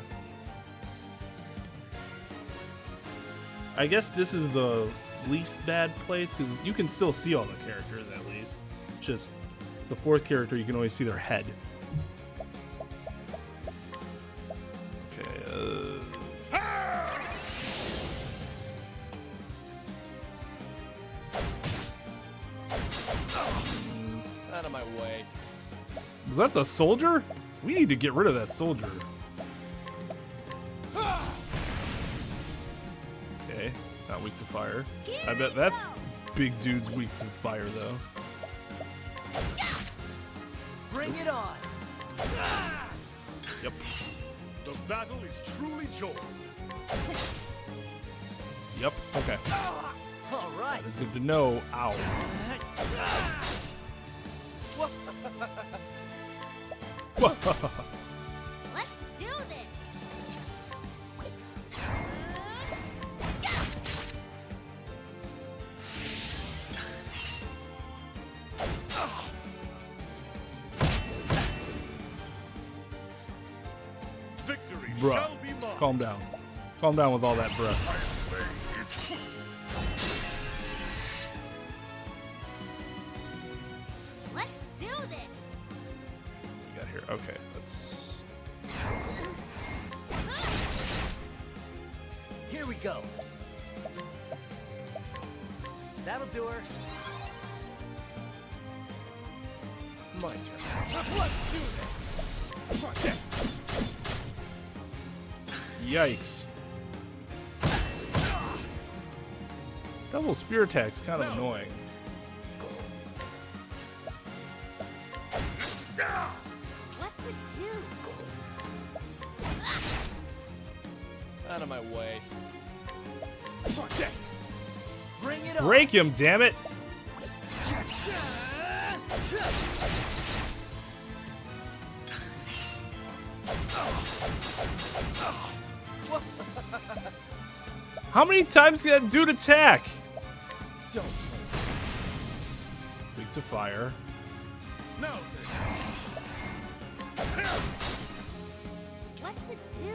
I guess this is the least bad place, because you can still see all the characters at least. Just the fourth character, you can only see their head. Okay, Out of my way. Was that the soldier? We need to get rid of that soldier. Okay, not weak to fire. I bet that big dude's weak to fire, though. Bring it on. Yep. The battle is truly joy. Yep. Okay. All right. It's good to know. Ow. Let's do this. Victory Bruh. shall be mine. Calm down. Calm down with all that bruh. Let's do this. We got here. Okay, let's. Here we go. That'll do her. My turn. Let's do this. Yikes. Double spear attack's kind of annoying. What to do? Out of my way. Bring it on. Break him, damn it! How many times can that dude attack? Don't. Weak to fire. No. What to do?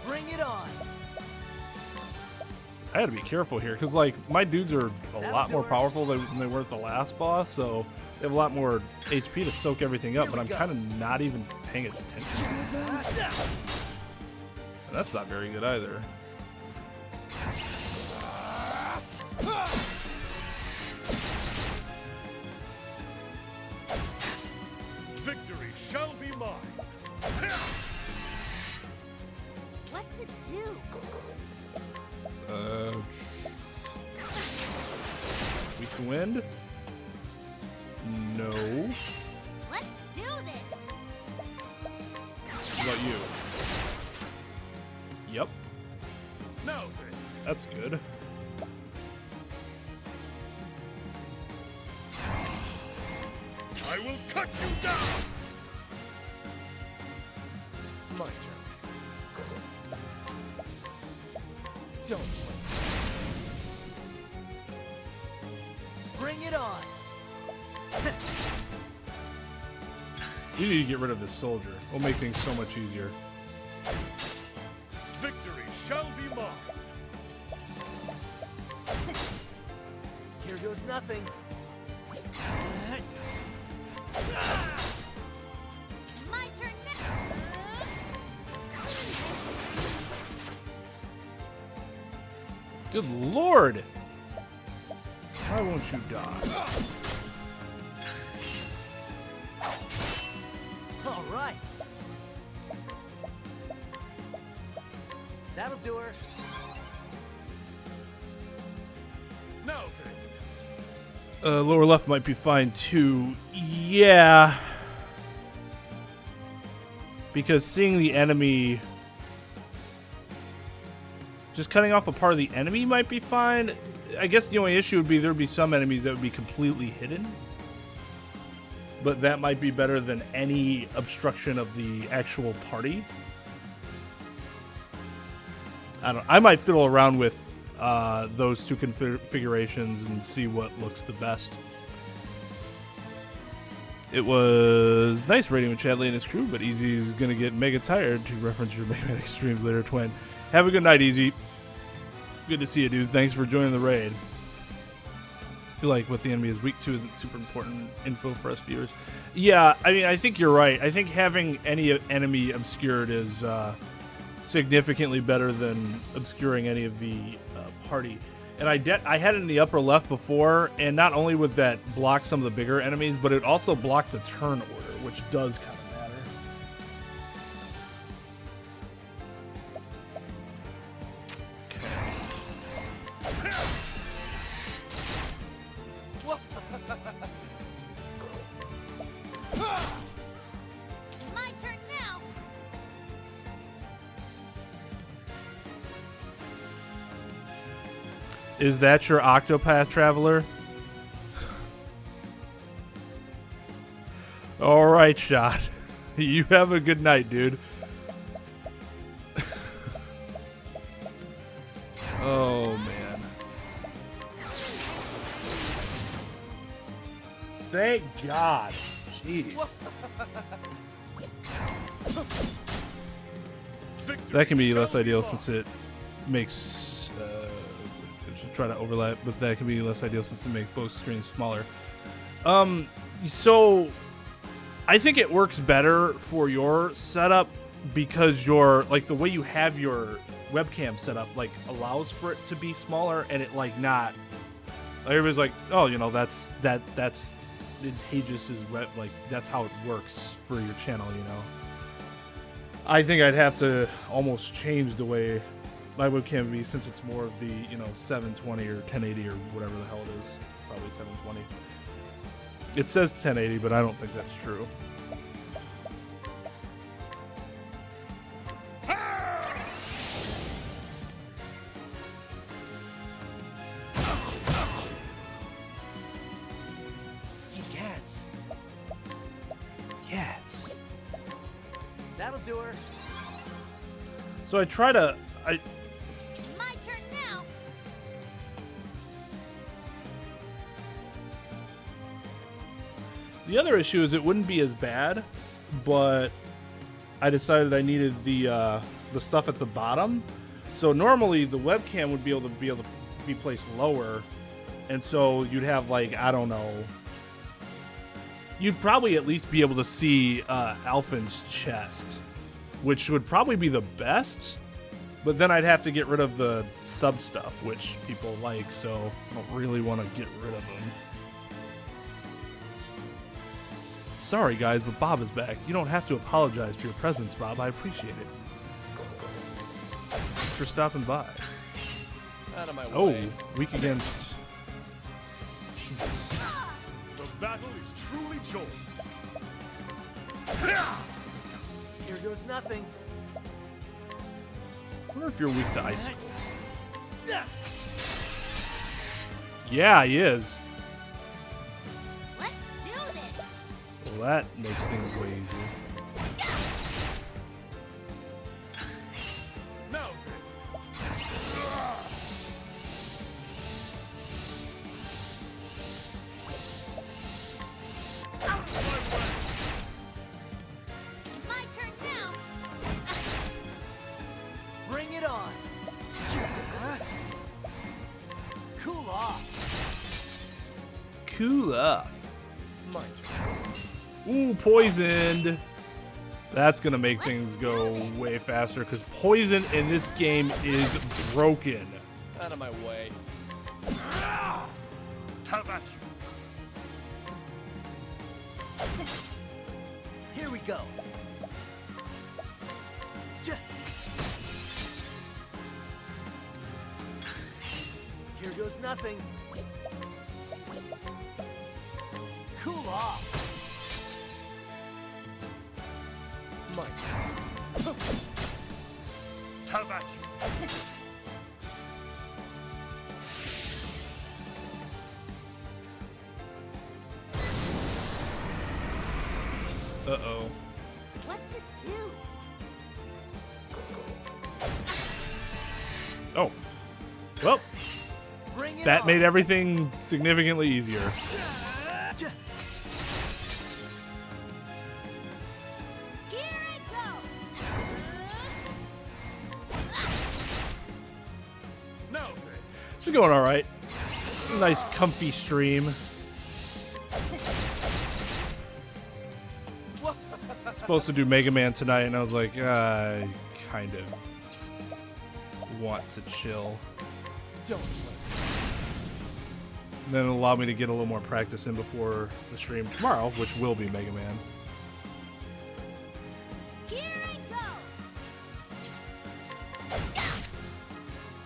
Bring it on. I had to be careful here, because, like, my dudes are a lot more powerful than they were at the last boss, so they have a lot more HP to soak everything up, but I'm kind of not even paying attention. And that's not very good either. Victory shall be mine. What to do? Weak to wind? No. Let's do this. about you? Yep. No. That's good. I will cut you down. My turn. Don't blink. Bring it on. We need to get rid of this soldier. It'll make things so much easier. Victory shall be mine. Here goes nothing. My turn now. Good lord! Why won't you die? All right. That'll do her. No. Lower left might be fine too. Yeah. Because seeing the enemy... Just cutting off a part of the enemy might be fine. I guess the only issue would be there'd be some enemies that would be completely hidden. But that might be better than any obstruction of the actual party. I might fiddle around with those two configurations and see what looks the best. It was nice raiding with Chadley and his crew, but Easy is going to get mega tired, to reference your Mega Man Extremes later, Twain. Have a good night, Easy. Good to see you, dude. Thanks for joining the raid. I feel like what the enemy is weak to isn't super important info for us viewers. Yeah, I mean, I think you're right. I think having any enemy obscured is significantly better than obscuring any of the party. And I had it in the upper left before, and not only would that block some of the bigger enemies, but it also blocked the turn order, which does kind of matter. My turn now. Is that your Octopath Traveler? All right, Shot. You have a good night, dude. Oh, man. Thank God. Jeez. That can be less ideal since it makes... try to overlap, but that can be less ideal since it makes both screens smaller. So I think it works better for your setup because your like the way you have your webcam set up like allows for it to be smaller, and it like not everybody's like, oh, you know, that's advantageous is web, like that's how it works for your channel, you know. I think I'd have to almost change the way my webcam would be, since it's more of the, you know, 720 or 1080 or whatever the hell it is. Probably 720. It says 1080, but I don't think that's true. Cats. Cats. That'll do her. So I try to... My turn now. The other issue is it wouldn't be as bad, but I decided I needed the stuff at the bottom. So normally the webcam would be able to be placed lower, and so you'd have like, I don't know, you'd probably at least be able to see Alphin's chest, which would probably be the best. But then I'd have to get rid of the sub stuff, which people like, so I don't really want to get rid of them. Sorry, guys, but Bob is back. You don't have to apologize for your presence, Bob. I appreciate it. Thanks for stopping by. Out of my Oh, way. weak against... Jesus. The battle is truly joined. Here goes nothing. I wonder if you're weak to icicles. Yeah, he is. Let's do this. Well, that makes things way easier. No. My turn now. Bring it on. Cool off. Cool off. My turn. Ooh, poisoned. That's gonna make things go way faster because poison in this game is broken. Out of my way. How about you? Here we go. Here goes nothing. Cool off. My turn. How about you? Uh-oh. What to do? Oh. Well, Bring it that on. made everything significantly easier. Here I go. No. It's going all right. Nice, comfy stream. Supposed to do Mega Man tonight, and I was like, I kind of want to chill. Don't And then it'll allow me to get a little more practice in before the stream tomorrow, which will be Mega Man. Here I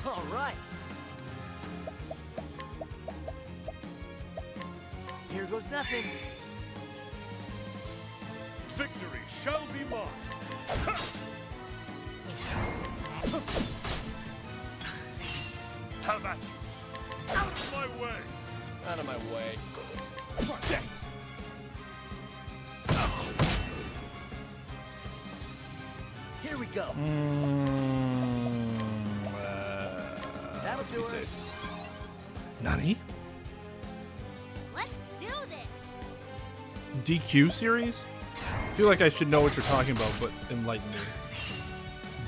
go. All right. Here goes nothing. Victory shall be mine. How about you? Out of my way. Out of my way. Death. Here we go. That'll do be it. safe. Nani? Let's do this. DQ series? I feel like I should know what you're talking about, but enlighten me.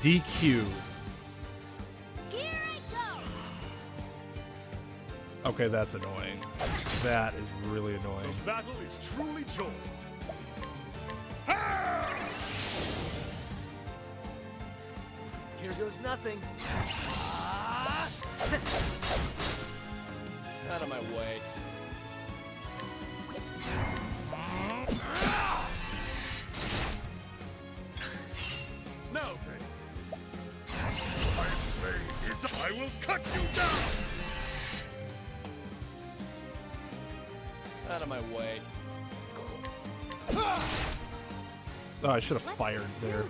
DQ. Here I go. Okay, that's annoying. That is really annoying. The battle is truly joined. Here goes nothing. Out of my way. No. My blade is. I will cut you down. Out of my way. Oh, I should have fired there.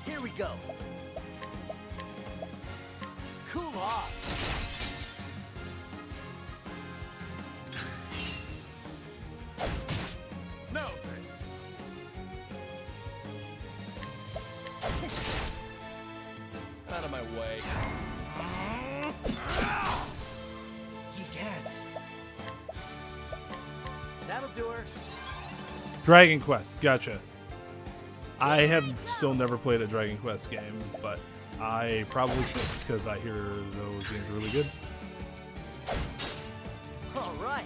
Here we go. Cool off. No. Out of my way. He gets. That'll do her. Dragon Quest, gotcha. I have still never played a Dragon Quest game, but I probably should because I hear those games are really good. All right.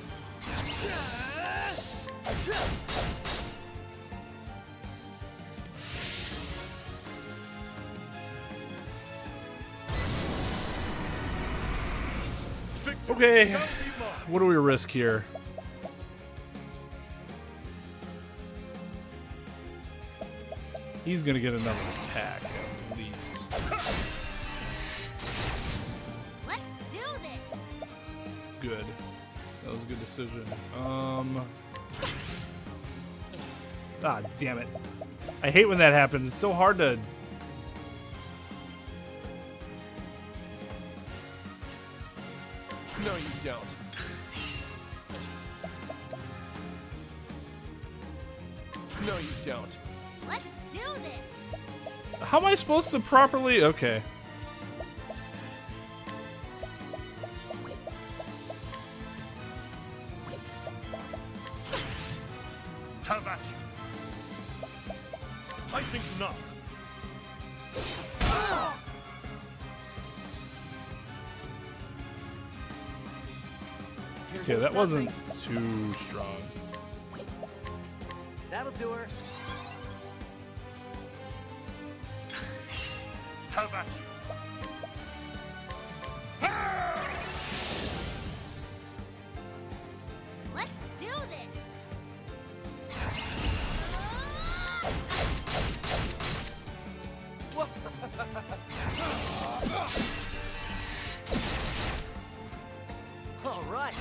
Victory Okay, shall be mine. what do we risk here? He's gonna get another attack at least. Let's do this. Good. That was a good decision. Ah, damn it. I hate when that happens. It's so hard to... No, you don't. No, you don't. Let's do this. How am I supposed to properly... Okay. How about you? I think not. Okay, that wasn't too strong. That'll do her. How about you? Let's do this. All right.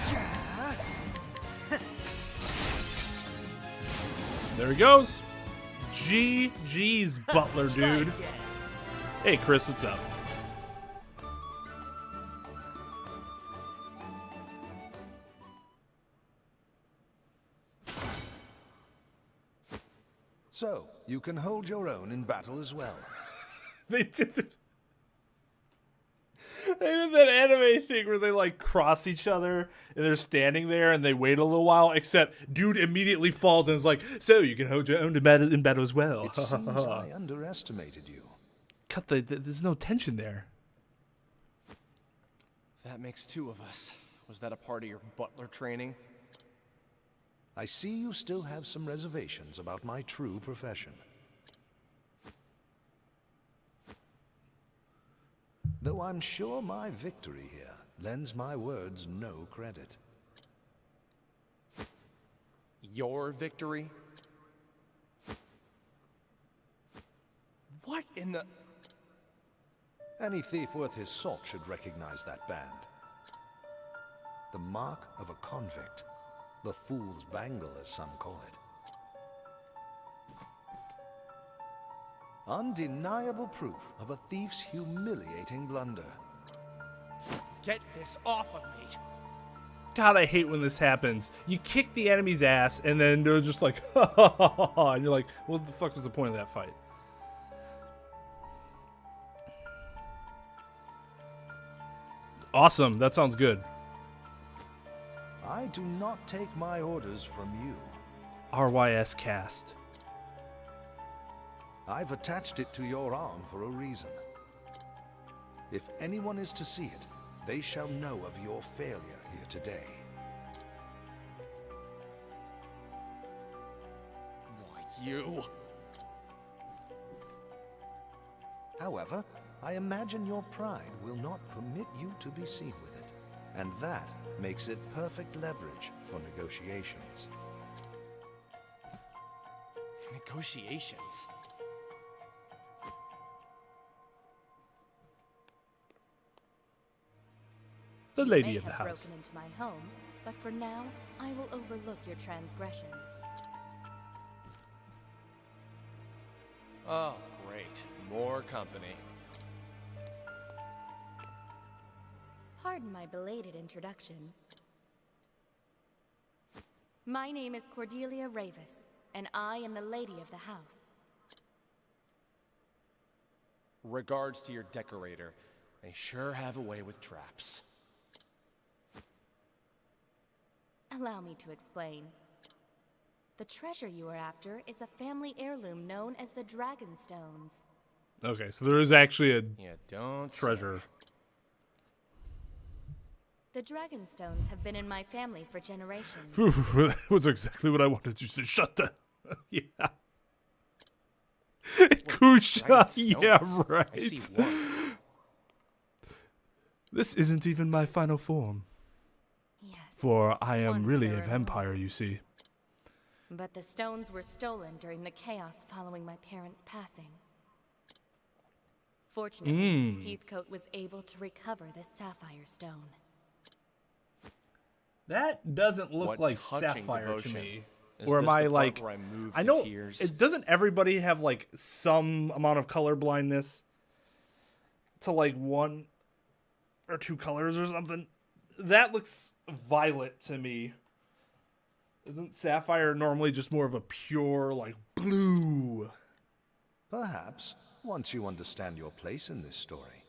There he goes. GG's Butler, dude. Again. Hey, Chris, what's up? So, you can hold your own in battle as well. They did it. They did that anime thing where they like cross each other and they're standing there and they wait a little while, except dude immediately falls and is like, so you can hold your own in battle as well. It seems I underestimated you. Cut there's no tension there. That makes two of us. Was that a part of your butler training? I see you still have some reservations about my true profession. Though I'm sure my victory here lends my words no credit. Your victory? What in the... Any thief worth his salt should recognize that band. The mark of a convict. The fool's bangle, as some call it. Undeniable proof of a thief's humiliating blunder. Get this off of me! God, I hate when this happens. You kick the enemy's ass and then they're just like, ha ha ha ha, and you're like, what the fuck was the point of that fight? Awesome, that sounds good. I do not take my orders from you. RYS cast. I've attached it to your arm for a reason. If anyone is to see it, they shall know of your failure here today. Why, you... However, I imagine your pride will not permit you to be seen with it, and that makes it perfect leverage for negotiations. Negotiations? The You lady may of the have house. broken into my home, but for now, I will overlook your transgressions. Oh, great. More company. Pardon my belated introduction. My name is Cordelia Ravis, and I am the lady of the house. Regards to your decorator. They sure have a way with traps. Allow me to explain. The treasure you are after is a family heirloom known as the Dragonstones. Okay, so there is actually a Yeah, don't... treasure. The Dragonstones have been in my family for generations. That was exactly what I wanted you to say. Shut the... Yeah. Kusha, Dragonstones? yeah, right. I see one. This isn't even my final form. Yes. For I am once really they a were vampire, you see. But the stones were stolen during the chaos following my parents' passing. Fortunately, Heathcote was able to recover the Sapphire Stone. That doesn't look What like touching sapphire devotion. to me. Is Or am this I the part like? where I move I to know. tears? It doesn't everybody have like some amount of color blindness to like one or two colors or something? That looks violet to me. Isn't sapphire normally just more of a pure like blue? Perhaps, once you understand your place in this story.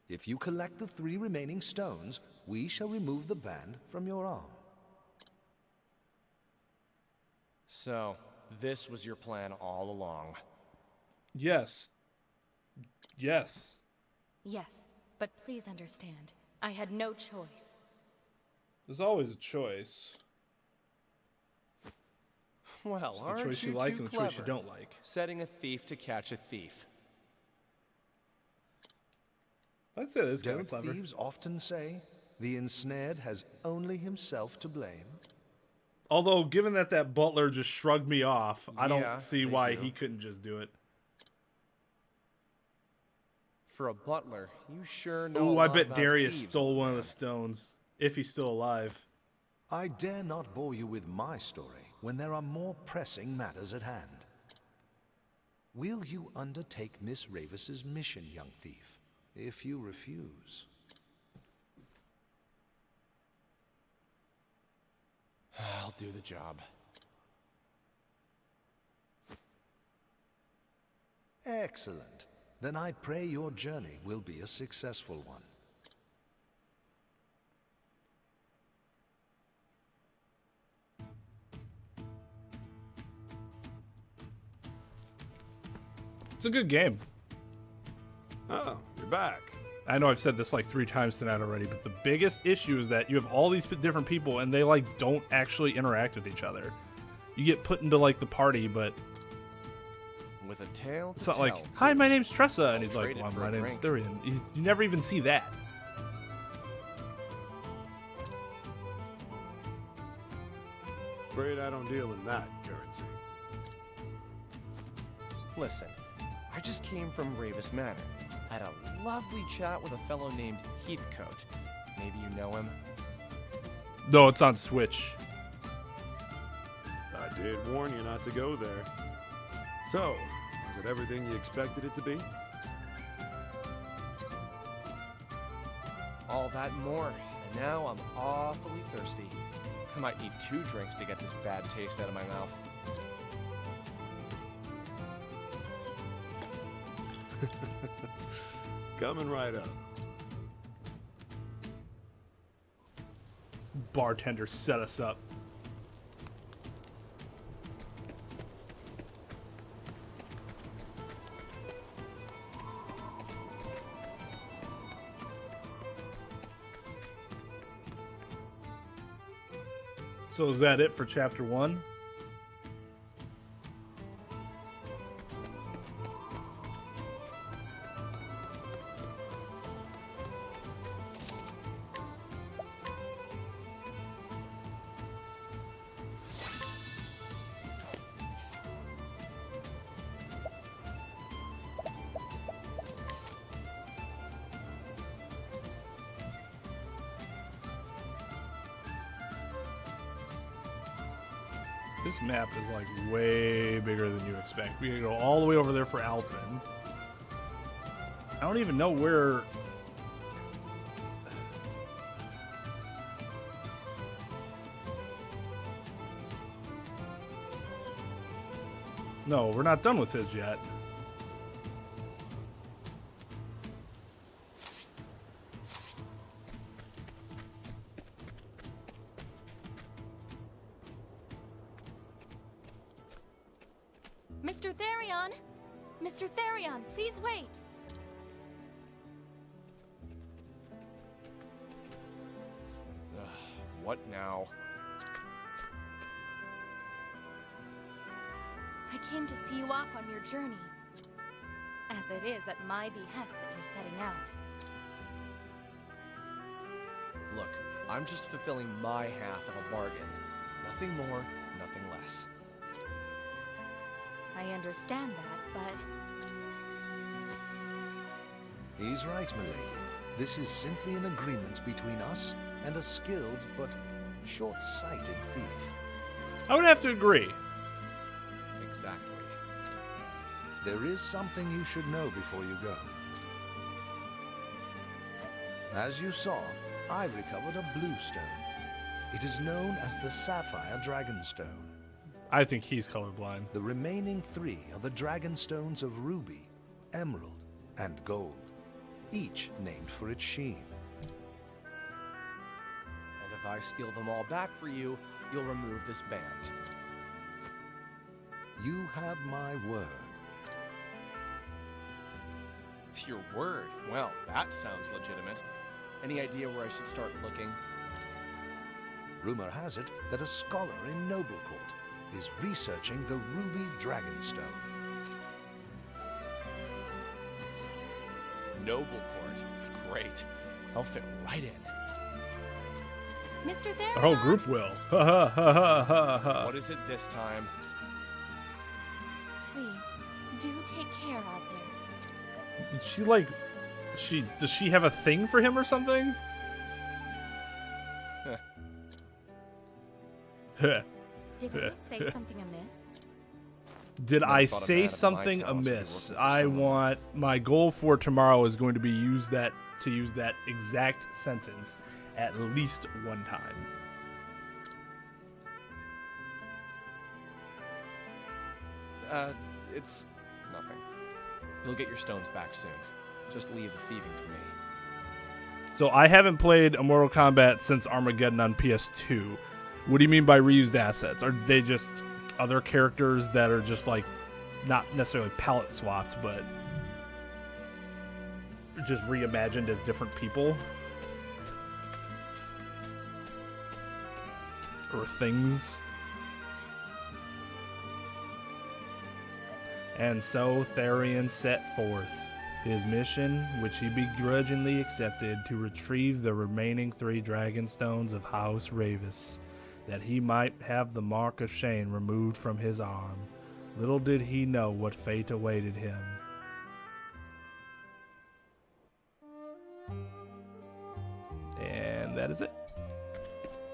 If you collect the 3 remaining stones, we shall remove the band from your arm. So, this was your plan all along. Yes. Yes. Yes, but please understand, I had no choice. There's always a choice. Well, It's the aren't choice you you like too and the clever? choice you don't like. Setting a thief to catch a thief. I'd say that's kind Don't of clever. thieves often say, the ensnared has only himself to blame? Although, given that that butler just shrugged me off, I Yeah, don't see they why do. he couldn't just do it. For a butler, you sure know a Ooh, I lot bet about Darius thieves, stole old one of man. the stones, if he's still alive. I dare not bore you with my story when there are more pressing matters at hand. Will you undertake Miss Ravis's mission, young thief? If you refuse... I'll do the job. Excellent. Then I pray your journey will be a successful one. It's a good game. Oh, you're back. I know I've said this like 3 times tonight already, but the biggest issue is that you have all these different people and they like don't actually interact with each other. You get put into like the party, but With a tale to it's not tell, like, "Hi, too. my name's Tressa," and I'll he's like, trade it "Well, for my a name's drink. THERION." You never even see that. Afraid I don't deal in that currency. Listen, I just came from Ravis Manor. I had a lovely chat with a fellow named Heathcote. Maybe you know him? No, it's on Switch. I did warn you not to go there. So, is it everything you expected it to be? All that and more. And now I'm awfully thirsty. I might need 2 drinks to get this bad taste out of my mouth. Coming right up. Bartender set us up. So is that it for chapter 1? This map is like way bigger than you expect. We gotta go all the way over there for Alfred. I don't even know where. No, we're not done with his yet. Mr. THERION! Mr. THERION, please wait! Ugh, what now? I came to see you off on your journey. As it is at my behest that you're setting out. Look, I'm just fulfilling my half of a bargain. Nothing more, nothing less. I understand that, but He's right, milady. This is simply an agreement between us and a skilled but short-sighted thief. I would have to agree. Exactly. There is something you should know before you go. As you saw, I recovered a blue stone. It is known as the Sapphire Dragonstone. I think he's colorblind. The remaining 3 are the Dragonstones of Ruby, Emerald, and Gold, each named for its sheen. And if I steal them all back for you, you'll remove this band. You have my word. Your word? Well, that sounds legitimate. Any idea where I should start looking? Rumor has it that a scholar in Noblecourt is researching the Ruby Dragonstone. Noblecourt. Great. I'll fit right in. Mr. Therion! Our whole group will. Ha ha ha ha ha ha. What is it this time? Please, do take care out there. Did she like... Does she have a thing for him or something? Did I say something amiss? Did Never I thought a say man of my something talents would be amiss? working for I someone. want my goal for tomorrow is going to be use that exact sentence at least one time. It's nothing. You'll get your stones back soon. Just leave the thieving to me. So I haven't played a Mortal Kombat since Armageddon on PS2. What do you mean by reused assets? Are they just other characters that are just like not necessarily palette swapped, but just reimagined as different people? Or things? And so Therion set forth his mission, which he begrudgingly accepted, to retrieve the remaining 3 Dragonstones of House Ravis, that he might have the mark of shame removed from his arm. Little did he know what fate awaited him. And that is it.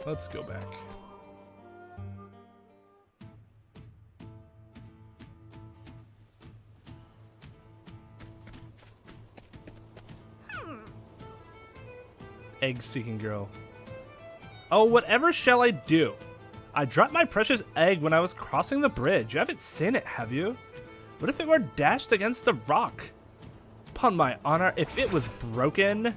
Let's go back. Egg-seeking girl. Oh, whatever shall I do? I dropped my precious egg when I was crossing the bridge. You haven't seen it, have you? What if it were dashed against a rock? Upon my honor, if it was broken... I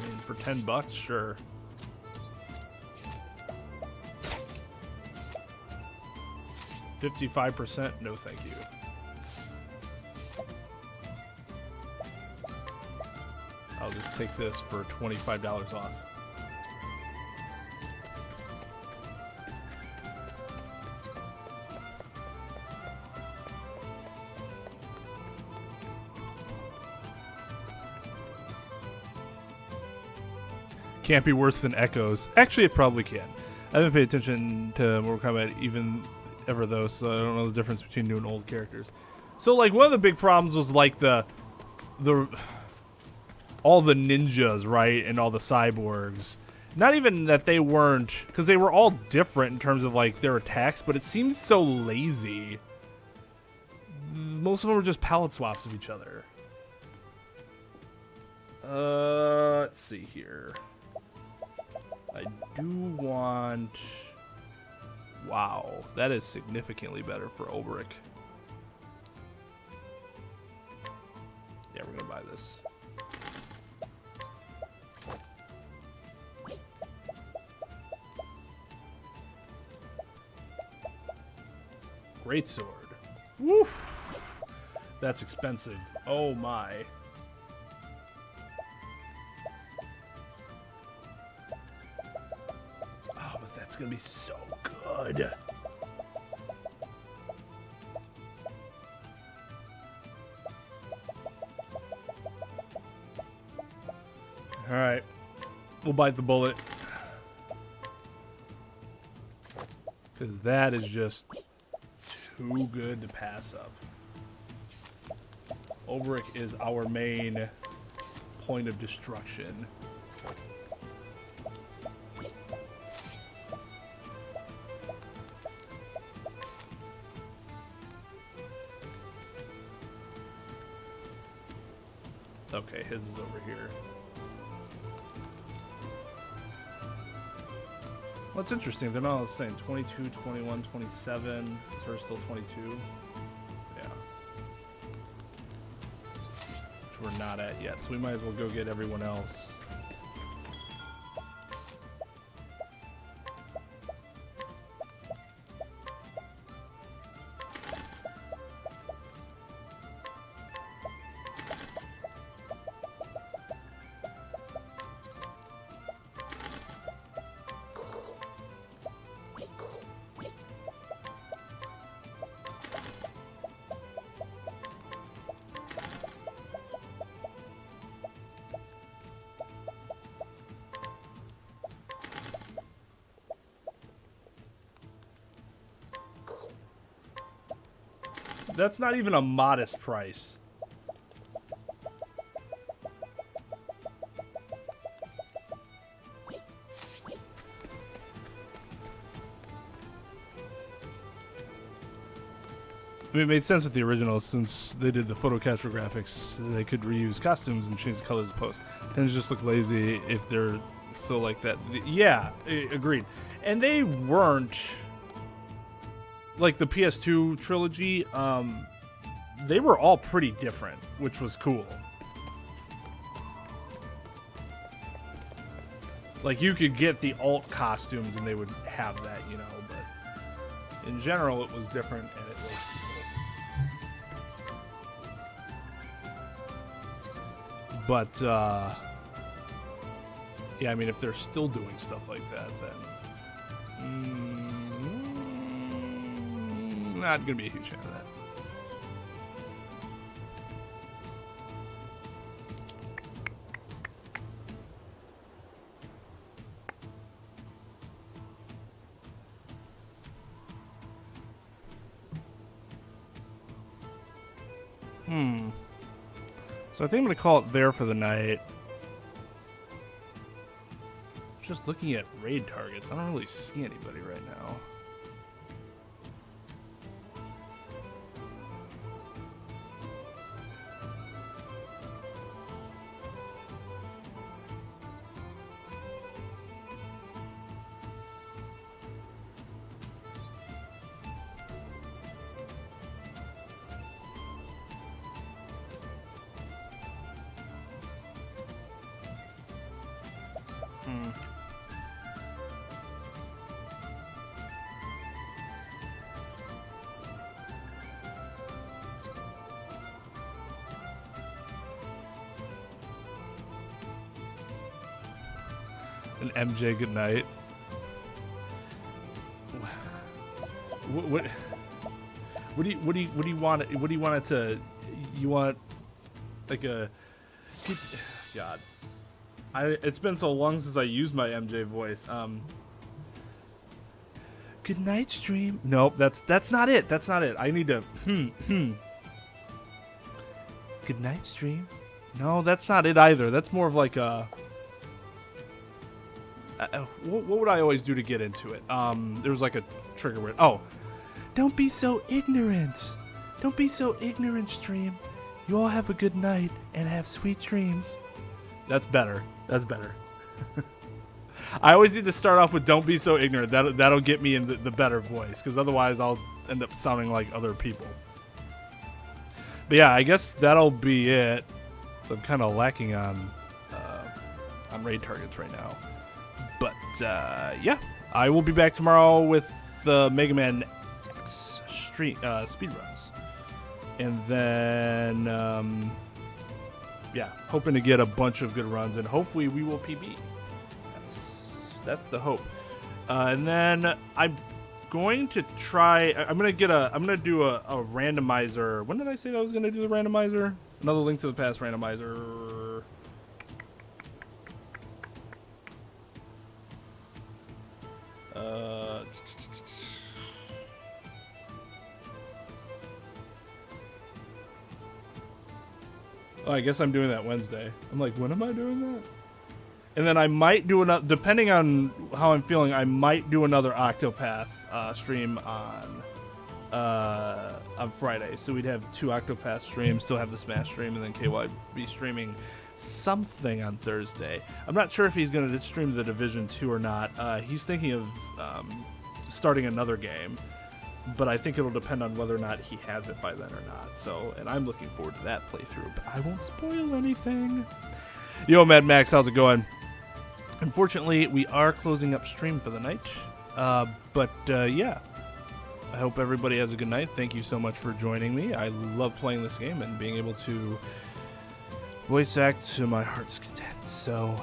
mean, for $10, sure. $55%? No, thank you. I'll just take this for $25 off. Can't be worse than Echoes. Actually, it probably can. I haven't paid attention to Mortal Kombat even ever though, so I don't know the difference between new and old characters. So like one of the big problems was like the all the ninjas, right, and all the cyborgs. Not even that they weren't, because they were all different in terms of like their attacks, but it seems so lazy. Most of them were just palette swaps of each other. Let's see here. I do want... Wow, that is significantly better for Ulbrich. Yeah, we're gonna buy this. Great sword. Woof. That's expensive. Oh my. Oh, but that's gonna be so good. All right, we'll bite the bullet, because that is just too too good to pass up. Ulbrich is our main point of destruction. Okay, his is over here. Well, it's interesting. They're not all the same. 22, 21, 27. So we're still 22. Yeah. Which we're not at yet. So we might as well go get everyone else. That's not even a modest price. I mean, it made sense with the original since they did the photo capture graphics. They could reuse costumes and change the colors of posts. Tends to just look lazy if they're still like that. Yeah, agreed. And they weren't like the PS2 trilogy. They were all pretty different, which was cool. Like you could get the alt costumes and they would have that, you know, but in general it was different and it was cool. But yeah, I mean if they're still doing stuff like that, then not gonna be a huge fan of that. So I think I'm gonna call it there for the night. Just looking at raid targets, I don't really see anybody right now. And MJ, good night. What do you want? What do you want it to? You want like a? God, it's been so long since I used my MJ voice. Good night, stream. Nope, that's not it. That's not it. I need to. Good night, stream. No, that's not it either. That's more of like a. What would I always do to get into it? There was like a trigger word. Oh, don't be so ignorant. Don't be so ignorant, stream. You all have a good night and have sweet dreams. That's better. That's better. I always need to start off with "Don't be so ignorant." That'll get me in the better voice, because otherwise I'll end up sounding like other people. But yeah, I guess that'll be it. So I'm kind of lacking on raid targets right now. But yeah, I will be back tomorrow with the Mega Man X speedruns. And then, yeah, hoping to get a bunch of good runs, and hopefully we will PB. That's the hope. And then I'm going to try. I'm gonna do a randomizer. When did I say that I was gonna do the randomizer? Another Link to the Past randomizer. Oh, I guess I'm doing that Wednesday. I'm like, when am I doing that? And then I might do another, depending on how I'm feeling, I might do another Octopath stream on Friday. So we'd have 2 Octopath streams, still have the Smash stream, and then KY be streaming something on Thursday. I'm not sure if he's going to stream the Division 2 or not. He's thinking of starting another game, but I think it'll depend on whether or not he has it by then or not. So, and I'm looking forward to that playthrough, but I won't spoil anything. Yo, Mad Max, how's it going? Unfortunately, we are closing up stream for the night, but yeah. I hope everybody has a good night. Thank you so much for joining me. I love playing this game and being able to voice act to my heart's content. So,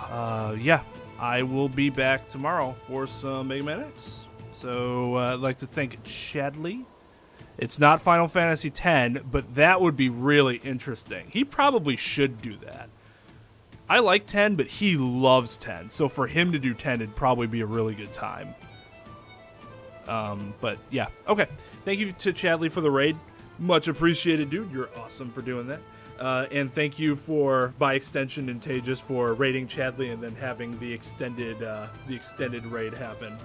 yeah, I will be back tomorrow for some Mega Man X. So, I'd like to thank Chadley. It's not Final Fantasy X, but that would be really interesting. He probably should do that. I like 10, but he loves 10. So for him to do 10, it'd probably be a really good time. But yeah, okay. Thank you to Chadley for the raid. Much appreciated, dude. You're awesome for doing that. And thank you for, by extension, Intagious, for raiding Chadley and then having the extended raid happen.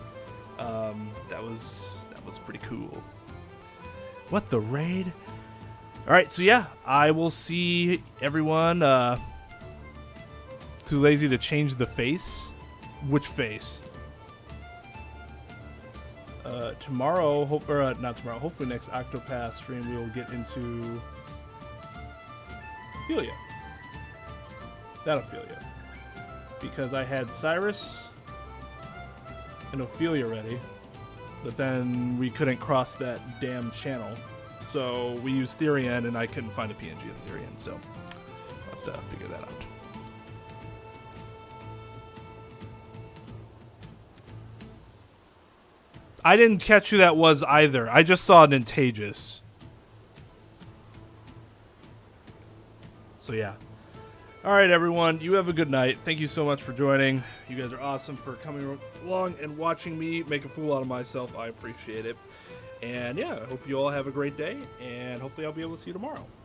That was pretty cool. What, the raid? All right, so yeah, I will see everyone. Too lazy to change the face? Which face? Tomorrow, not tomorrow, hopefully next Octopath stream we will get into Ophelia. That Ophelia. Because I had Cyrus and Ophelia ready, but then we couldn't cross that damn channel. So we used THERION and I couldn't find a PNG of THERION, so I'll have to figure that out. I didn't catch who that was either. I just saw Intagious. So yeah. Alright everyone, you have a good night. Thank you so much for joining. You guys are awesome for coming along and watching me make a fool out of myself. I appreciate it. And yeah, I hope you all have a great day, and hopefully I'll be able to see you tomorrow.